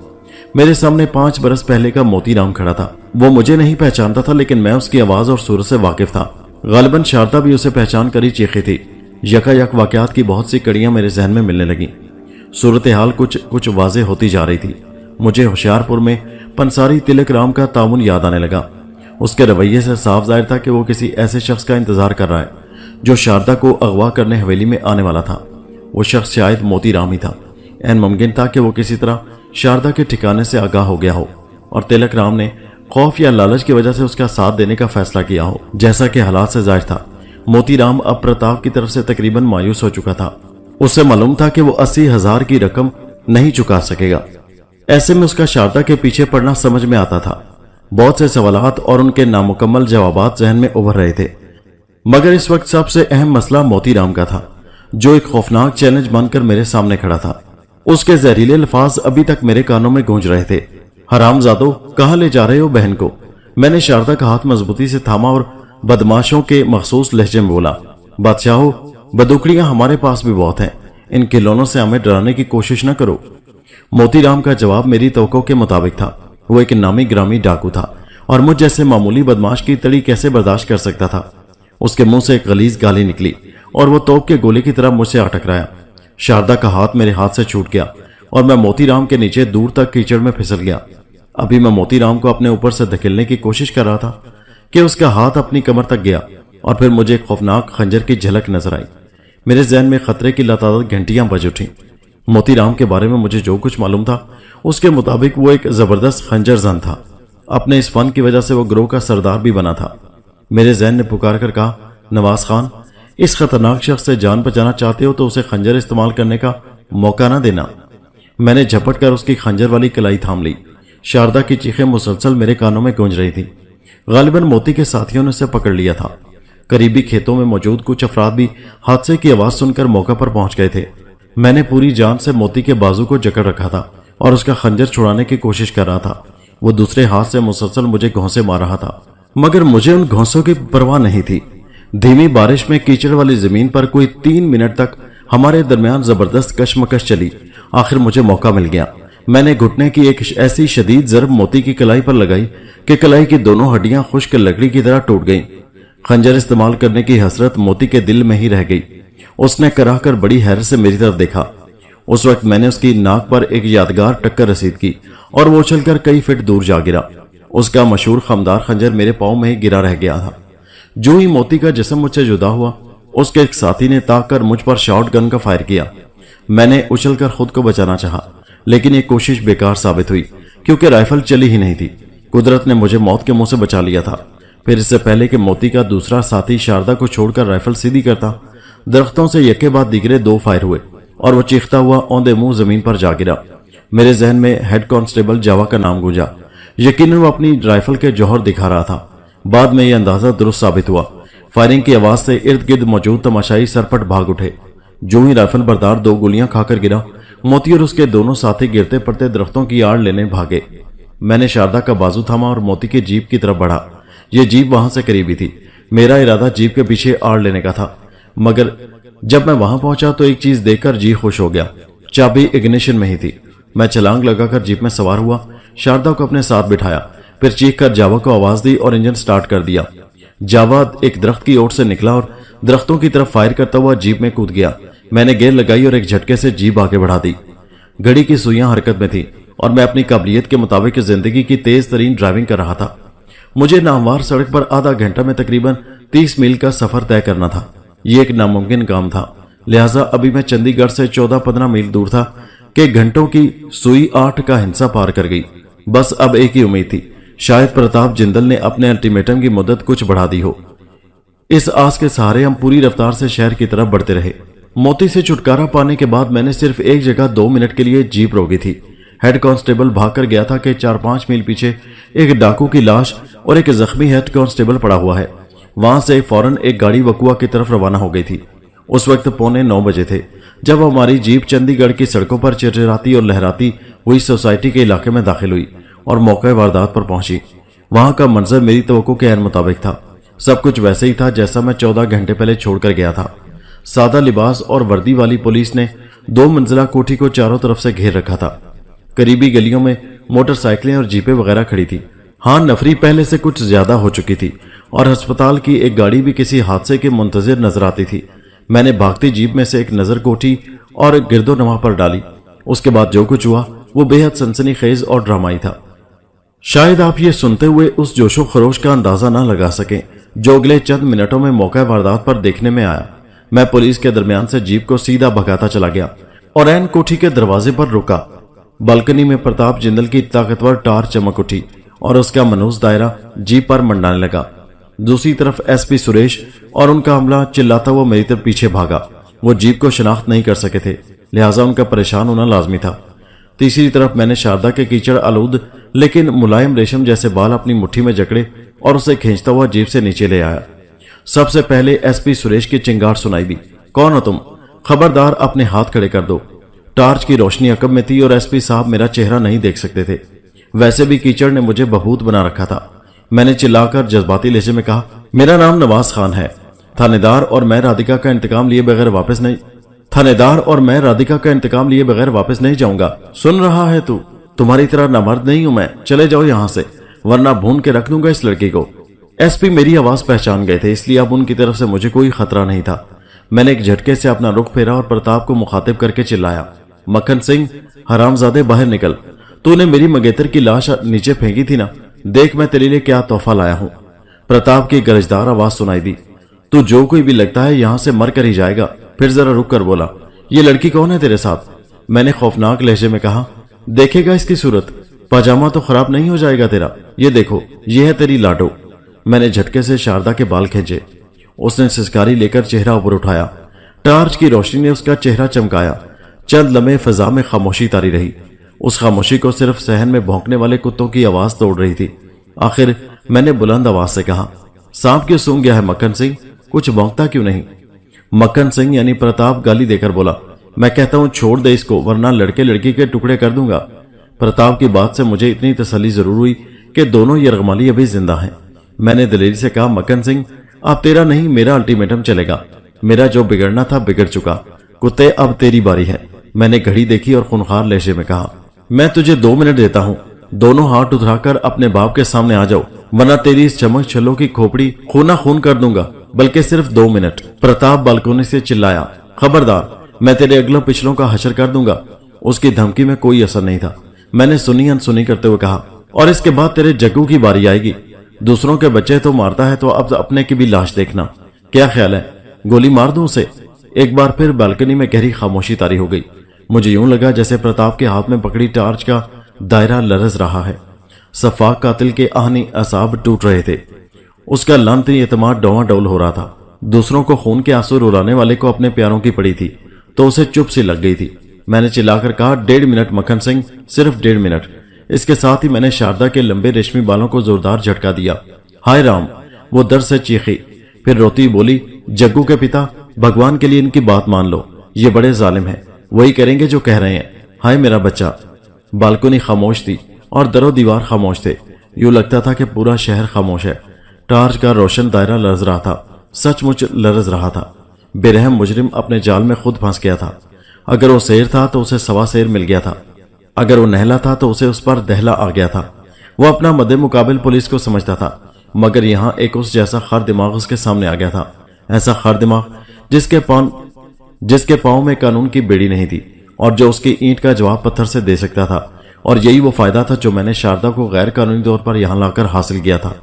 A: मेरे सामने 5 बरस पहले का मोतीराम खड़ा था। वो मुझे नहीं पहचानता था, लेकिन मैं उसकी आवाज और सूरत से वाकिफ था। गालिबन शारदा भी उसे पहचान कर ही चीखी थी। यकायक वाकयात की बहुत सी कड़ियां मेरे जहन में मिलने लगी। सूरत हाल कुछ वाज़ेह होती जा रही थी। मुझे होशियारपुर में पंसारी तिलक राम का तामुन याद आने लगा। उसके रवैये से साफ जाहिर था कि वो किसी ऐसे शख्स का इंतजार कर रहा है जो शारदा को अगवा करने हवेली में आने वाला था। वो शख्स शायद मोतीराम ही था। ऐन मुमकिन था कि वो किसी तरह शारदा के ठिकाने से आगाह हो गया हो और तिलक राम ने खौफ या लालच की वजह से उसका साथ देने का फैसला किया हो। जैसा कि हालात से जाहिर था, मोतीराम अब प्रताप की तरफ से तकरीबन मायूस हो चुका था। उससे मालूम था कि वो 80,000 की रकम नहीं चुका सकेगा। ऐसे में उसका शारदा के पीछे पड़ना समझ में आता था। बहुत से सवालात और उनके नामुकम्मल जवाबात जहन में उभर रहे थे, मगर इस वक्त सबसे अहम मसला मोतीराम का था, जो एक खौफनाक चैलेंज बनकर मेरे सामने खड़ा था। उसके जहरीले अल्फाज अभी तक मेरे कानों में गूंज रहे थे। हरामजादो, कहां ले जा रहे हो बहन को? मैंने शारदा का हाथ मजबूती से थामा और बदमाशों के मखसूस लहजे में बोला, बादशाहो, बदुकड़ियां हमारे पास भी बहुत हैं। इन खिलौनों से हमें डराने की कोशिश न करो। मोतीराम का जवाब मेरी तवक्को के मुताबिक था। वो एक नामी ग्रामी डाकू था और मुझ जैसे मामूली बदमाश की तड़ी कैसे बर्दाश्त कर सकता था। उसके मुंह से एक गलीज गाली निकली और वो तोप के गोले की तरह मुझसे आ टकराया। शारदा का हाथ मेरे हाथ से छूट गया और मैं मोतीराम के नीचे दूर तक कीचड़ में फिसल गया। अभी मैं मोतीराम को अपने ऊपर से धकेलने की कोशिश कर रहा था कि उसका हाथ अपनी कमर तक गया और फिर मुझे एक खौफनाक खंजर की झलक नजर आई। मेरे जहन में खतरे की लतादत घंटियां बज उठी। मोतीराम के बारे में मुझे जो कुछ मालूम था उसके मुताबिक वो एक जबरदस्त खंजर जन था। अपने इस फन की वजह से वो ग्रोह का सरदार भी बना था। मेरे जहन ने पुकार कर कहा, नवाज खान, इस खतरनाक शख्स से जान बचाना चाहते हो तो उसे खंजर इस्तेमाल करने का मौका ना देना। मैंने झपट कर उसकी खंजर वाली कलाई थाम ली। शारदा की चीखें मुसलसल मेरे कानों में गूंज रही थी। गालिबन मोती के साथियों ने उसे पकड़ लिया था। करीबी खेतों में मौजूद कुछ अफराद भी हादसे की आवाज सुनकर मौका पर पहुंच गए थे। میں نے پوری جان سے موتی کے بازو کو جکڑ رکھا تھا اور اس کا خنجر چھڑانے کی کوشش کر رہا تھا۔ وہ دوسرے ہاتھ سے مسلسل مجھے گھونسے مار رہا تھا، مگر مجھے ان گھونسوں کی پرواہ نہیں تھی۔ دھیمی بارش میں کیچڑ والی زمین پر کوئی 3 منٹ تک ہمارے درمیان زبردست کشمکش چلی۔ آخر مجھے موقع مل گیا۔ میں نے گھٹنے کی ایک ایسی شدید ضرب موتی کی کلائی پر لگائی کہ کلائی کی دونوں ہڈیاں خشک لکڑی کی طرح ٹوٹ گئیں۔ خنجر استعمال کرنے کی حسرت موتی کے دل میں ہی رہ گئی۔ اس نے کراہ کر بڑی حیرت سے میری طرف دیکھا۔ اس وقت میں نے اس کی ناک پر ایک یادگار ٹکر رسید کی اور وہ اچھل کر کئی فٹ دور جا گرا۔ اس کا مشہور خمدار خنجر میرے پاؤں میں ہی گرا رہ گیا تھا۔ جو ہی موتی کا جسم مجھ سے جدا ہوا، اس کے ایک ساتھی نے تاک کر مجھ پر شاٹ گن کا فائر کیا۔ میں نے اچھل کر خود کو بچانا چاہا، لیکن یہ کوشش بیکار ثابت ہوئی کیونکہ رائفل چلی ہی نہیں تھی۔ قدرت نے مجھے موت کے منہ سے بچا لیا تھا۔ پھر اس سے پہلے کہ موتی کا دوسرا ساتھی شاردا کو چھوڑ کر رائفل سیدھی کرتا، درختوں سے یکے بعد دیگرے 2 فائر ہوئے اور وہ چیختا ہوا اوندے منہ زمین پر جا گرا۔ میرے ذہن میں ہیڈ کانسٹیبل جاوا کا نام گونجا۔ یقیناً وہ اپنی رائفل کے جوہر دکھا رہا تھا۔ بعد میں یہ اندازہ درست ثابت ہوا۔ فائرنگ کی آواز سے ارد گرد موجود تماشائی سرپٹ بھاگ اٹھے۔ جو ہی رائفل بردار 2 گولیاں کھا کر گرا، موتی اور اس کے دونوں ساتھی گرتے پڑتے درختوں کی آڑ لینے بھاگے۔ میں نے شاردا کا بازو تھاما اور موتی کے جیپ کی طرف بڑھا۔ یہ جیپ وہاں سے قریبی تھی۔ میرا ارادہ جیپ کے پیچھے آڑ لینے کا تھا، مگر جب میں وہاں پہنچا تو ایک چیز دیکھ کر جی خوش ہو گیا۔ چابی اگنیشن میں ہی تھی۔ میں چھلانگ لگا کر جیپ میں سوار ہوا، شاردا کو اپنے ساتھ بٹھایا، پھر چیخ کر جاوا کو آواز دی اور انجن سٹارٹ کر دیا۔ جاوا ایک درخت کی اوٹ سے نکلا اور درختوں کی طرف فائر کرتا ہوا جیپ میں کود گیا۔ میں نے گیئر لگائی اور ایک جھٹکے سے جیپ آگے بڑھا دی۔ گھڑی کی سوئیاں حرکت میں تھی اور میں اپنی قابلیت کے مطابق زندگی کی تیز ترین ڈرائیونگ کر رہا تھا۔ مجھے ناہموار سڑک پر آدھا گھنٹہ میں تقریباً 30 میل کا سفر طے کرنا تھا۔ یہ ایک ناممکن کام تھا، لہٰذا ابھی میں چندی گڑھ سے 14-15 میل دور تھا کہ گھنٹوں کی سوئی 8 کا ہنسا پار کر گئی۔ بس اب ایک ہی امید تھی، شاید پرتاپ جندل نے اپنے الٹیمیٹم کی مدت کچھ بڑھا دی ہو۔ اس آس کے سہارے ہم پوری رفتار سے شہر کی طرف بڑھتے رہے۔ موتی سے چھٹکارا پانے کے بعد میں نے صرف ایک جگہ 2 منٹ کے لیے جیپ روکی تھی۔ ہیڈ کانسٹیبل بھاگ کر گیا تھا کہ 4-5 میل پیچھے ایک ڈاکو کی لاش اور ایک زخمی ہیڈ کانسٹیبل پڑا ہوا ہے۔ وہاں سے فوراً ایک گاڑی وکوا کی طرف روانہ ہو گئی تھی۔ اس وقت 8:45 بجے تھے جب ہماری جیپ چندی گڑھ کی سڑکوں پر چرچراتی اور لہراتی ہوئی سوسائٹی کے علاقے میں داخل ہوئی اور موقع واردات پر پہنچی۔ وہاں کا منظر میری توقع کے عین مطابق تھا۔ سب کچھ ویسے ہی تھا جیسا میں 14 گھنٹے پہلے چھوڑ کر گیا تھا۔ سادہ لباس اور وردی والی پولیس نے 2 منزلہ کوٹھی کو چاروں طرف سے گھیر رکھا تھا۔ قریبی گلیوں میں موٹر سائیکلیں اور جیپیں وغیرہ کھڑی تھی۔ ہاں، نفری پہلے سے کچھ زیادہ ہو چکی تھی اور ہسپتال کی ایک گاڑی بھی کسی حادثے کے منتظر نظر آتی تھی۔ میں نے بھاگتی جیپ میں سے ایک نظر کوٹھی اور گرد و نما پر ڈالی۔ اس کے بعد جو کچھ ہوا وہ بے حد سنسنی خیز اور ڈرامائی تھا۔ شاید آپ یہ سنتے ہوئے اس جوش و خروش کا اندازہ نہ لگا سکیں جو اگلے چند منٹوں میں موقع واردات پر دیکھنے میں آیا۔ میں پولیس کے درمیان سے جیپ کو سیدھا بھگاتا چلا گیا اور عین کوٹھی کے دروازے پر رکا۔ بالکنی میں پرتاپ جندل کی طاقتور ٹارچ چمک اٹھی اور اس کا منوس دائرہ جیپ پر منڈانے لگا۔ دوسری طرف ایس پی سریش اور ان کا عملہ چلاتا ہوا میری طرف پیچھے بھاگا۔ وہ جیپ کو شناخت نہیں کر سکے تھے، لہٰذا ان کا پریشان ہونا لازمی تھا۔ تیسری طرف میں نے شاردا کے کیچڑ آلود لیکن ملائم ریشم جیسے بال اپنی مٹھی میں جکڑے اور اسے کھینچتا ہوا جیپ سے نیچے لے آیا۔ سب سے پہلے ایس پی سریش کی چنگاڑ سنائی دی، کون ہو تم؟ خبردار اپنے ہاتھ کھڑے کر دو۔ ٹارچ کی روشنی عقب میں تھی اور ایس پی صاحب میرا چہرہ نہیں دیکھ سکتے تھے۔ ویسے بھی کیچڑ نے مجھے بھبوت بنا رکھا تھا۔ میں نے چلا کر جذباتی لہجے میں کہا، میرا نام نواز خان ہے، تھانے دار اور میں رادھکا کا انتقام لیے بغیر واپس نہیں جاؤں گا۔ سن رہا ہے تو؟ تمہاری طرح نامرد نہیں ہوں میں، چلے جاؤ یہاں سے ورنہ بھون کے رکھ دوں گا اس لڑکی کو۔ ایس پی میری آواز پہچان گئے تھے، اس لیے اب ان کی طرف سے مجھے کوئی خطرہ نہیں تھا۔ میں نے ایک جھٹکے سے اپنا رخ پھیرا اور پرتاپ کو مخاطب کر کے چلایا، مکھن سنگھ حرام زادے باہر نکل، تو نے میری منگیتر کی لاش نیچے پھینکی تھی نا، دیکھ میں تیرے لیے کیا تحفہ لایا ہوں۔ پرتاپ کی گرجدار آواز سنائی دی، تو جو کوئی بھی لگتا ہے یہاں سے مر کر ہی جائے گا۔ پھر ذرا رک کر بولا، یہ لڑکی کون ہے تیرے ساتھ؟ میں نے خوفناک لہجے میں کہا، دیکھے گا اس کی صورت، پاجامہ تو خراب نہیں ہو جائے گا تیرا، یہ دیکھو یہ ہے تیری لاڈو۔ میں نے جھٹکے سے شاردا کے بال کھینچے۔ اس نے سسکاری لے کر چہرہ اوپر اٹھایا۔ ٹارچ کی روشنی نے اس کا چہرہ چمکایا۔ چند لمحے فضا میں خاموشی تاری رہی۔ اس خاموشی کو صرف صحن میں بھونکنے والے کتوں کی آواز توڑ رہی تھی۔ آخر میں نے بلند آواز سے کہا، سانپ کیوں سونگ گیا ہے مکھن سنگھ؟ کچھ بھونکتا کیوں نہیں؟ مکھن سنگھ یعنی پرتاپ گالی دے کر بولا، मैं कहता हूं छोड़ दे इसको, वरना लड़के लड़की के टुकड़े कर दूंगा। प्रताप की बात से मुझे इतनी तसल्ली जरूर हुई कि दोनों यरगमाली अभी जिंदा हैं। मैंने दलेरी से कहा, मक्खन सिंह, अब तेरा नहीं मेरा अल्टीमेटम चलेगा। मेरा जो बिगड़ना था बिगड़ चुका। कुत्ते, अब तेरी बारी है। मैंने घड़ी देखी और खूनखार लहजे में कहा, मैं तुझे 2 मिनट देता हूं। दोनों हाथ उठाकर अपने बाप के सामने आ जाओ, वरना तेरी इस चमक छल्लों की खोपड़ी खूना खून कर दूंगा। बल्कि सिर्फ 2 मिनट। प्रताप बालकोनी से चिल्लाया, खबरदार, मैं तेरे अगलों पिछलों का हशर कर दूंगा। उसकी धमकी में कोई असर नहीं था। मैंने सुनी अनसुनी करते हुए कहा, और इसके बाद तेरे जग्गू की बारी आएगी। दूसरों के बच्चे तो मारता है, तो अब अपने की भी लाश देखना। क्या ख्याल है, गोली मार दूं उसे? एक बार फिर बालकनी में गहरी खामोशी तारी हो गई। मुझे यूं लगा जैसे प्रताप के हाथ में पकड़ी टार्च का दायरा लरज रहा है। सफाक कातिल के आहनी असाब टूट रहे थे। उसका लानती एतमाद डौवाडौल हो रहा था। दूसरों को खून के आंसू रुलाने वाले को अपने प्यारों की पड़ी थी, तो उसे चुप सी लग गई थी। मैंने चिल्लाकर कहा, 1.5 मिनट मक्खन सिंह, सिर्फ 1.5 मिनट। इसके साथ ही मैंने शारदा के लंबे रेशमी बालों को जोरदार झटका दिया। हाय राम, वो दर्द से चीखी, फिर रोती बोली, जग्गू के पिता, भगवान के लिए इनकी बात मान लो। ये बड़े जालिम हैं, वही करेंगे जो कह रहे हैं। हाय मेरा बच्चा। बालकनी खामोश थी और दरो दीवार खामोश थे। यूं लगता था कि पूरा शहर खामोश है। टार्च का रोशन दायरा लरज रहा था, सचमुच लरज रहा था। बेरहम मुजरिम अपने जाल में खुद फंस गया था। अगर वो शेर था तो उसे सवा शेर मिल गया था। अगर वो नहला था तो उसे उस पर दहला आ गया था। वो अपना मद्दे मुकाबिल पुलिस को समझता था, मगर यहां एक उस जैसा खर दिमाग उसके सामने आ गया था। ऐसा खर दिमाग जिसके पांव में कानून की बेड़ी नहीं थी और जो उसकी ईंट का जवाब पत्थर से दे सकता था। और यही वो फायदा था जो मैंने शारदा को गैर कानूनी तौर पर यहां लाकर हासिल किया था।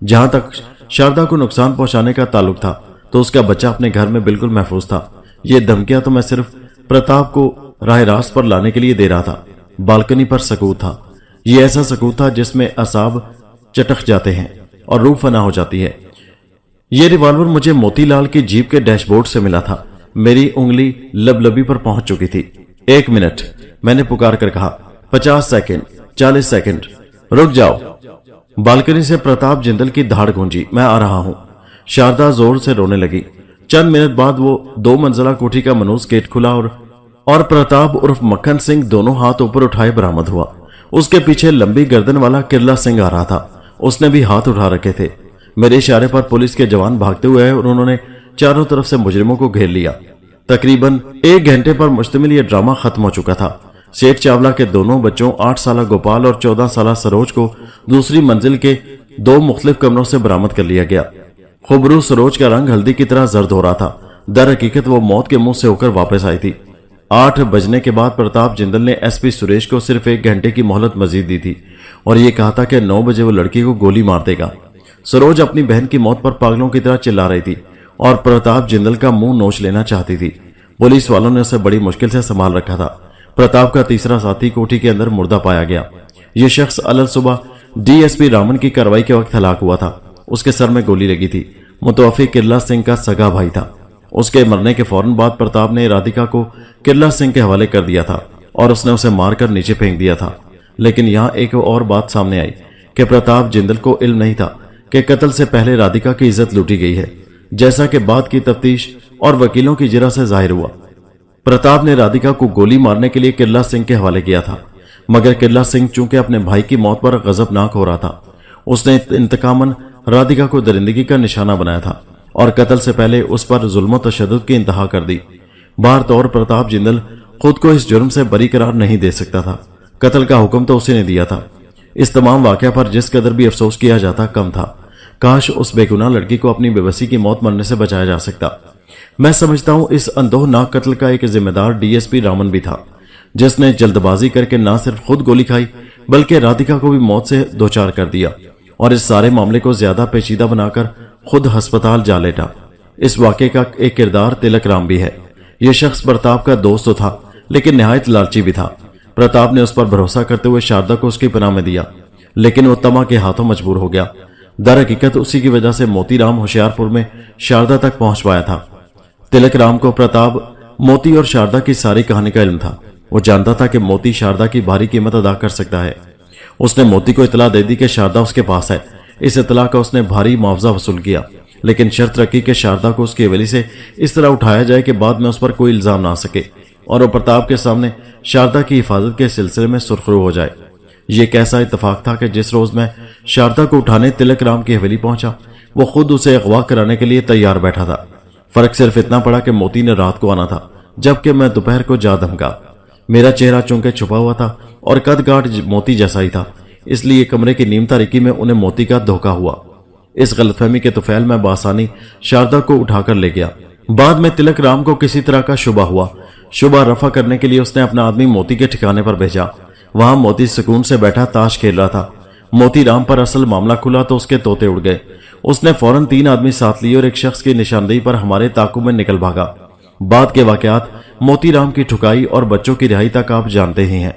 A: जहां तक शारदा को नुकसान पहुंचाने का ताल्लुक था, तो उसका बच्चा अपने घर में बिल्कुल महफूज था। ये धमकियां तो मैं सिर्फ प्रताप को राह रास्त पर लाने के लिए दे रहा था। बालकनी पर सकूत था। ये ऐसा सकूत था जिसमें असाब चटक जाते हैं और रूह फना हो जाती है। ये रिवॉल्वर मुझे मोतीलाल की जीप के डैशबोर्ड से मिला था। मेरी उंगली लबलबी पर पहुंच चुकी थी। 1 मिनट, मैंने पुकार कर कहा। 50 सेकंड, 40 सेकंड, रुक जाओ। बालकनी से प्रताप जिंदल की धाड़ गूंजी, मैं आ रहा हूं। शारदा जोर से रोने लगी। चंद मिनट बाद वो 2 मंजिला कोठी का मनूस गेट खुला और प्रताप उर्फ मक्खन सिंह दोनों हाथ ऊपर उठाए बरामद हुआ। उसके पीछे लंबी गर्दन वाला किरला सिंह आ रहा था। उसने भी हाथ उठा रखे थे। मेरे इशारे पर पुलिस के जवान भागते हुए आए और उन्होंने चारों तरफ से मुजरिमों को घेर लिया। तकरीबन 1 घंटे पर मुश्तमिल यह ड्रामा खत्म हो चुका था। सेठ चावला के दोनों बच्चों 8 साला गोपाल और 14 साला सरोज को दूसरी मंजिल के 2 मुख्तलिफ कमरों से बरामद कर लिया गया। खुबरू सरोज का रंग हल्दी की तरह जर्द हो रहा था। दर हकीकत वो मौत के मुंह से होकर वापस आई थी। 8 बजने के बाद प्रताप जिंदल ने एसपी सुरेश को सिर्फ 1 घंटे की मोहलत मजीद दी थी और ये कहा था कि 9 बजे वो लड़की को गोली मार देगा। सरोज अपनी बहन की मौत पर पागलों की तरह चिल्ला रही थी और प्रताप जिंदल का मुंह नोच लेना चाहती थी। पुलिस वालों ने उसे बड़ी मुश्किल से संभाल रखा था। प्रताप का तीसरा साथी कोठी के अंदर मुर्दा पाया गया। यह शख्स अलग सुबह डीएसपी रामन की कार्रवाई के वक्त हलाक हुआ था। उसके सर में गोली लगी थी। मुतवफी किरला सिंह का सगा भाई था। उसके मरने के फौरन बाद प्रताप ने राधिका को किरला सिंह के हवाले कर दिया था और उसने उसे मारकर नीचे फेंक दिया था। लेकिन यहां एक और बात सामने आई कि प्रताप जिंदल को इल्म नहीं था कि कत्ल से पहले राधिका की इज्जत लूटी गई है, जैसा कि बाद की तफ्तीश और वकीलों की जिरा से जाहिर हुआ। प्रताप ने राधिका को गोली मारने के लिए किरला सिंह के हवाले किया था, मगर किरला सिंह चूंकि अपने भाई की मौत पर गजबनाक हो रहा था, उसने इंतकामन राधिका को दरिंदगी का निशाना बनाया था और कत्ल से पहले उस पर जुल्म तशद्दुद की इंतहा कर दी। बाहर तौर प्रताप जिंदल खुद को इस जुर्म से बरी करार नहीं दे सकता था। कत्ल का हुक्म तो उसी ने दिया था। इस तमाम वाकया पर जिस कदर भी अफसोस किया जाता कम था। काश उस बेगुनाह लड़की को अपनी बेबसी की मौत मरने से बचाया जा सकता। मैं समझता हूं इस अंदोहनाक कत्ल का एक जिम्मेदार डीएसपी रामन भी था, जिसने जल्दबाजी करके न सिर्फ खुद गोली खाई बल्कि राधिका को भी मौत से दोचार कर दिया और इस सारे मामले को ज्यादा पेचीदा बनाकर खुद अस्पताल जा लेटा। इस वाकये का एक किरदार तिलक राम भी है। यह शख्स प्रताप का दोस्त तो था, लेकिन निहायत लालची भी था। प्रताप ने उस पर भरोसा करते हुए शारदा को उसकी पनाह में दिया, लेकिन वो तमा के हाथों मजबूर हो गया। दर हकीकत उसी की वजह से मोतीराम होशियारपुर में शारदा तक पहुंच पाया था। तिलक राम को प्रताप, मोती और शारदा की सारी कहानी का इल्म था। वो जानता था कि मोती शारदा की भारी कीमत अदा कर सकता है। उसने मोती को इतला दे दी कि शारदा उसके पास है। इस इतला का उसने भारी मुआवजा वसूल किया, लेकिन शर्त रखी कि शारदा को उसकी हवेली से इस तरह उठाया जाए कि बाद में उस पर कोई इल्जाम ना आ सके। اور وہ प्रताप के सामने शारदा की हिफाजत के सिलसिले में सुरखरू हो जाए। ये कैसा इत्तेफाक था कि जिस रोज मैं शारदा को उठाने तिलक राम की हवेली पहुंचा, वो खुद उसे अगवा कराने के लिए तैयार बैठा था। फर्क सिर्फ इतना पड़ा कि मोती ने रात को आना था, जबकि मैं दोपहर को जा धमका। मेरा चेहरा चूंकि छुपा हुआ था और कद गाढ़ मोती जैसा ही था, इसलिए कमरे की नीम तारीकी में उन्हें मोती का धोखा हुआ। इस गलतफहमी के तुफैल में बासानी शारदा को उठाकर ले गया। बाद में तिलक राम को किसी तरह का शुबा हुआ। शुबा रफा करने के लिए उसने अपना आदमी मोती के ठिकाने पर भेजा। वहां मोती सुकून से बैठा ताश खेल रहा था। मोती राम पर असल मामला खुला तो उसके तोते उड़ गए। उसने फौरन 3 आदमी साथ लिए और एक शख्स की निशानदेही पर हमारे ताकू में निकल भागा। बाद के वाकयात, मोती राम की ठुकाई और बच्चों की रिहाई तक आप जानते ही हैं।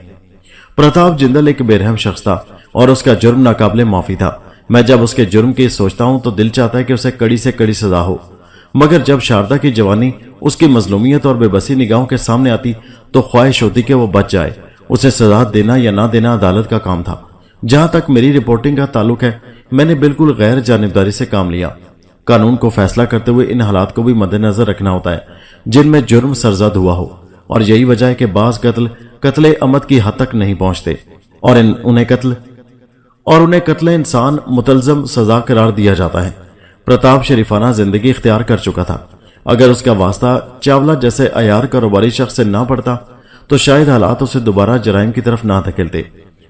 A: प्रताप जिंदल एक बेरहम शख्स था और उसका जुर्म नाकाबिले माफी था। मैं जब उसके जुर्म की सोचता हूं तो दिल चाहता है कि उसे कड़ी से कड़ी सजा हो, मगर जब शारदा की जवानी, उसकी मजलूमियत और बेबसी निगाहों के सामने आती तो ख्वाहिश होती कि वो बच जाए। उसे सजा देना या ना देना अदालत का काम था। जहां तक मेरी रिपोर्टिंग का ताल्लुक है, मैंने बिल्कुल गैर जानिबदारी से काम लिया। कानून को फैसला करते हुए इन हालात को भी मद्देनजर रखना होता है जिनमें जुर्म सरजद हुआ हो, और यही वजह है कि बाज कत्ले अमद की हद तक नहीं पहुंचते और उन्हें कत्ले इंसान मुतलजम सजा करार दिया जाता है। प्रताप शरीफाना जिंदगी इख्तियार कर चुका था। अगर उसका वास्ता चावला जैसे अयार कारोबारी शख्स से ना पड़ता तो शायद हालात उसे दोबारा जराइम की तरफ ना धकेलते।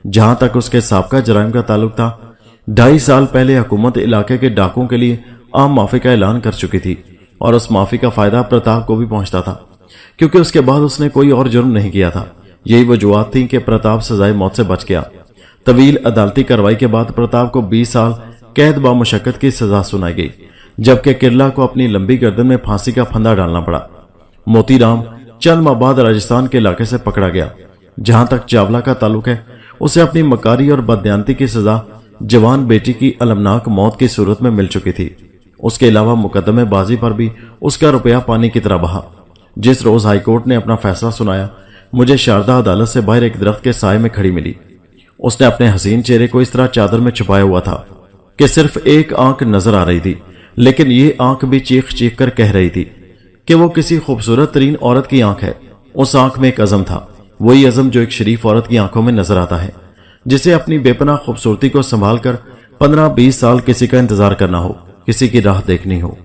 A: जहां तक उसके साबका जराइम का ताल्लुक था, 2.5 साल पहले हुकूमत इलाके के डाकुओं के लिए आम माफी का ऐलान कर चुकी थी और उस माफी का फायदा प्रताप को भी पहुंचता था, क्योंकि उसके बाद उसने कोई और जुर्म नहीं किया था। यही वजूहत थी कि प्रताप सजाए मौत से बच गया। तवील अदालती कार्रवाई के बाद प्रताप को 20 साल कैद बा मुशक्कत की सजा सुनाई गई, जबकि किरला को अपनी लंबी गर्दन में फांसी का फंदा डालना पड़ा। मोती राम चंद माह बाद राजस्थान के इलाके से पकड़ा गया। जहां तक चावला का ताल्लुक है, उसे अपनी मकारी और बदयांती की सजा जवान बेटी की अलमनाक मौत की सूरत में मिल चुकी थी। उसके अलावा मुकदमेबाजी पर भी उसका रुपया पानी की तरह बहा। जिस रोज हाईकोर्ट ने अपना फैसला सुनाया, मुझे शारदा अदालत से बाहर एक दरख्त के साए में खड़ी मिली। उसने अपने हसीन चेहरे को इस तरह चादर में छुपाया हुआ था कि सिर्फ एक आंख नजर आ रही थी, लेकिन ये आंख भी चीख चीख कर कह रही थी कि वो किसी खूबसूरत तरीन औरत की आंख है। उस आंख में एक अज़म था, वही अज़म जो एक शरीफ औरत की आंखों में नजर आता है, जिसे अपनी बेपनाह खूबसूरती को संभाल कर 15-20 साल किसी का इंतजार करना हो, किसी की राह देखनी हो।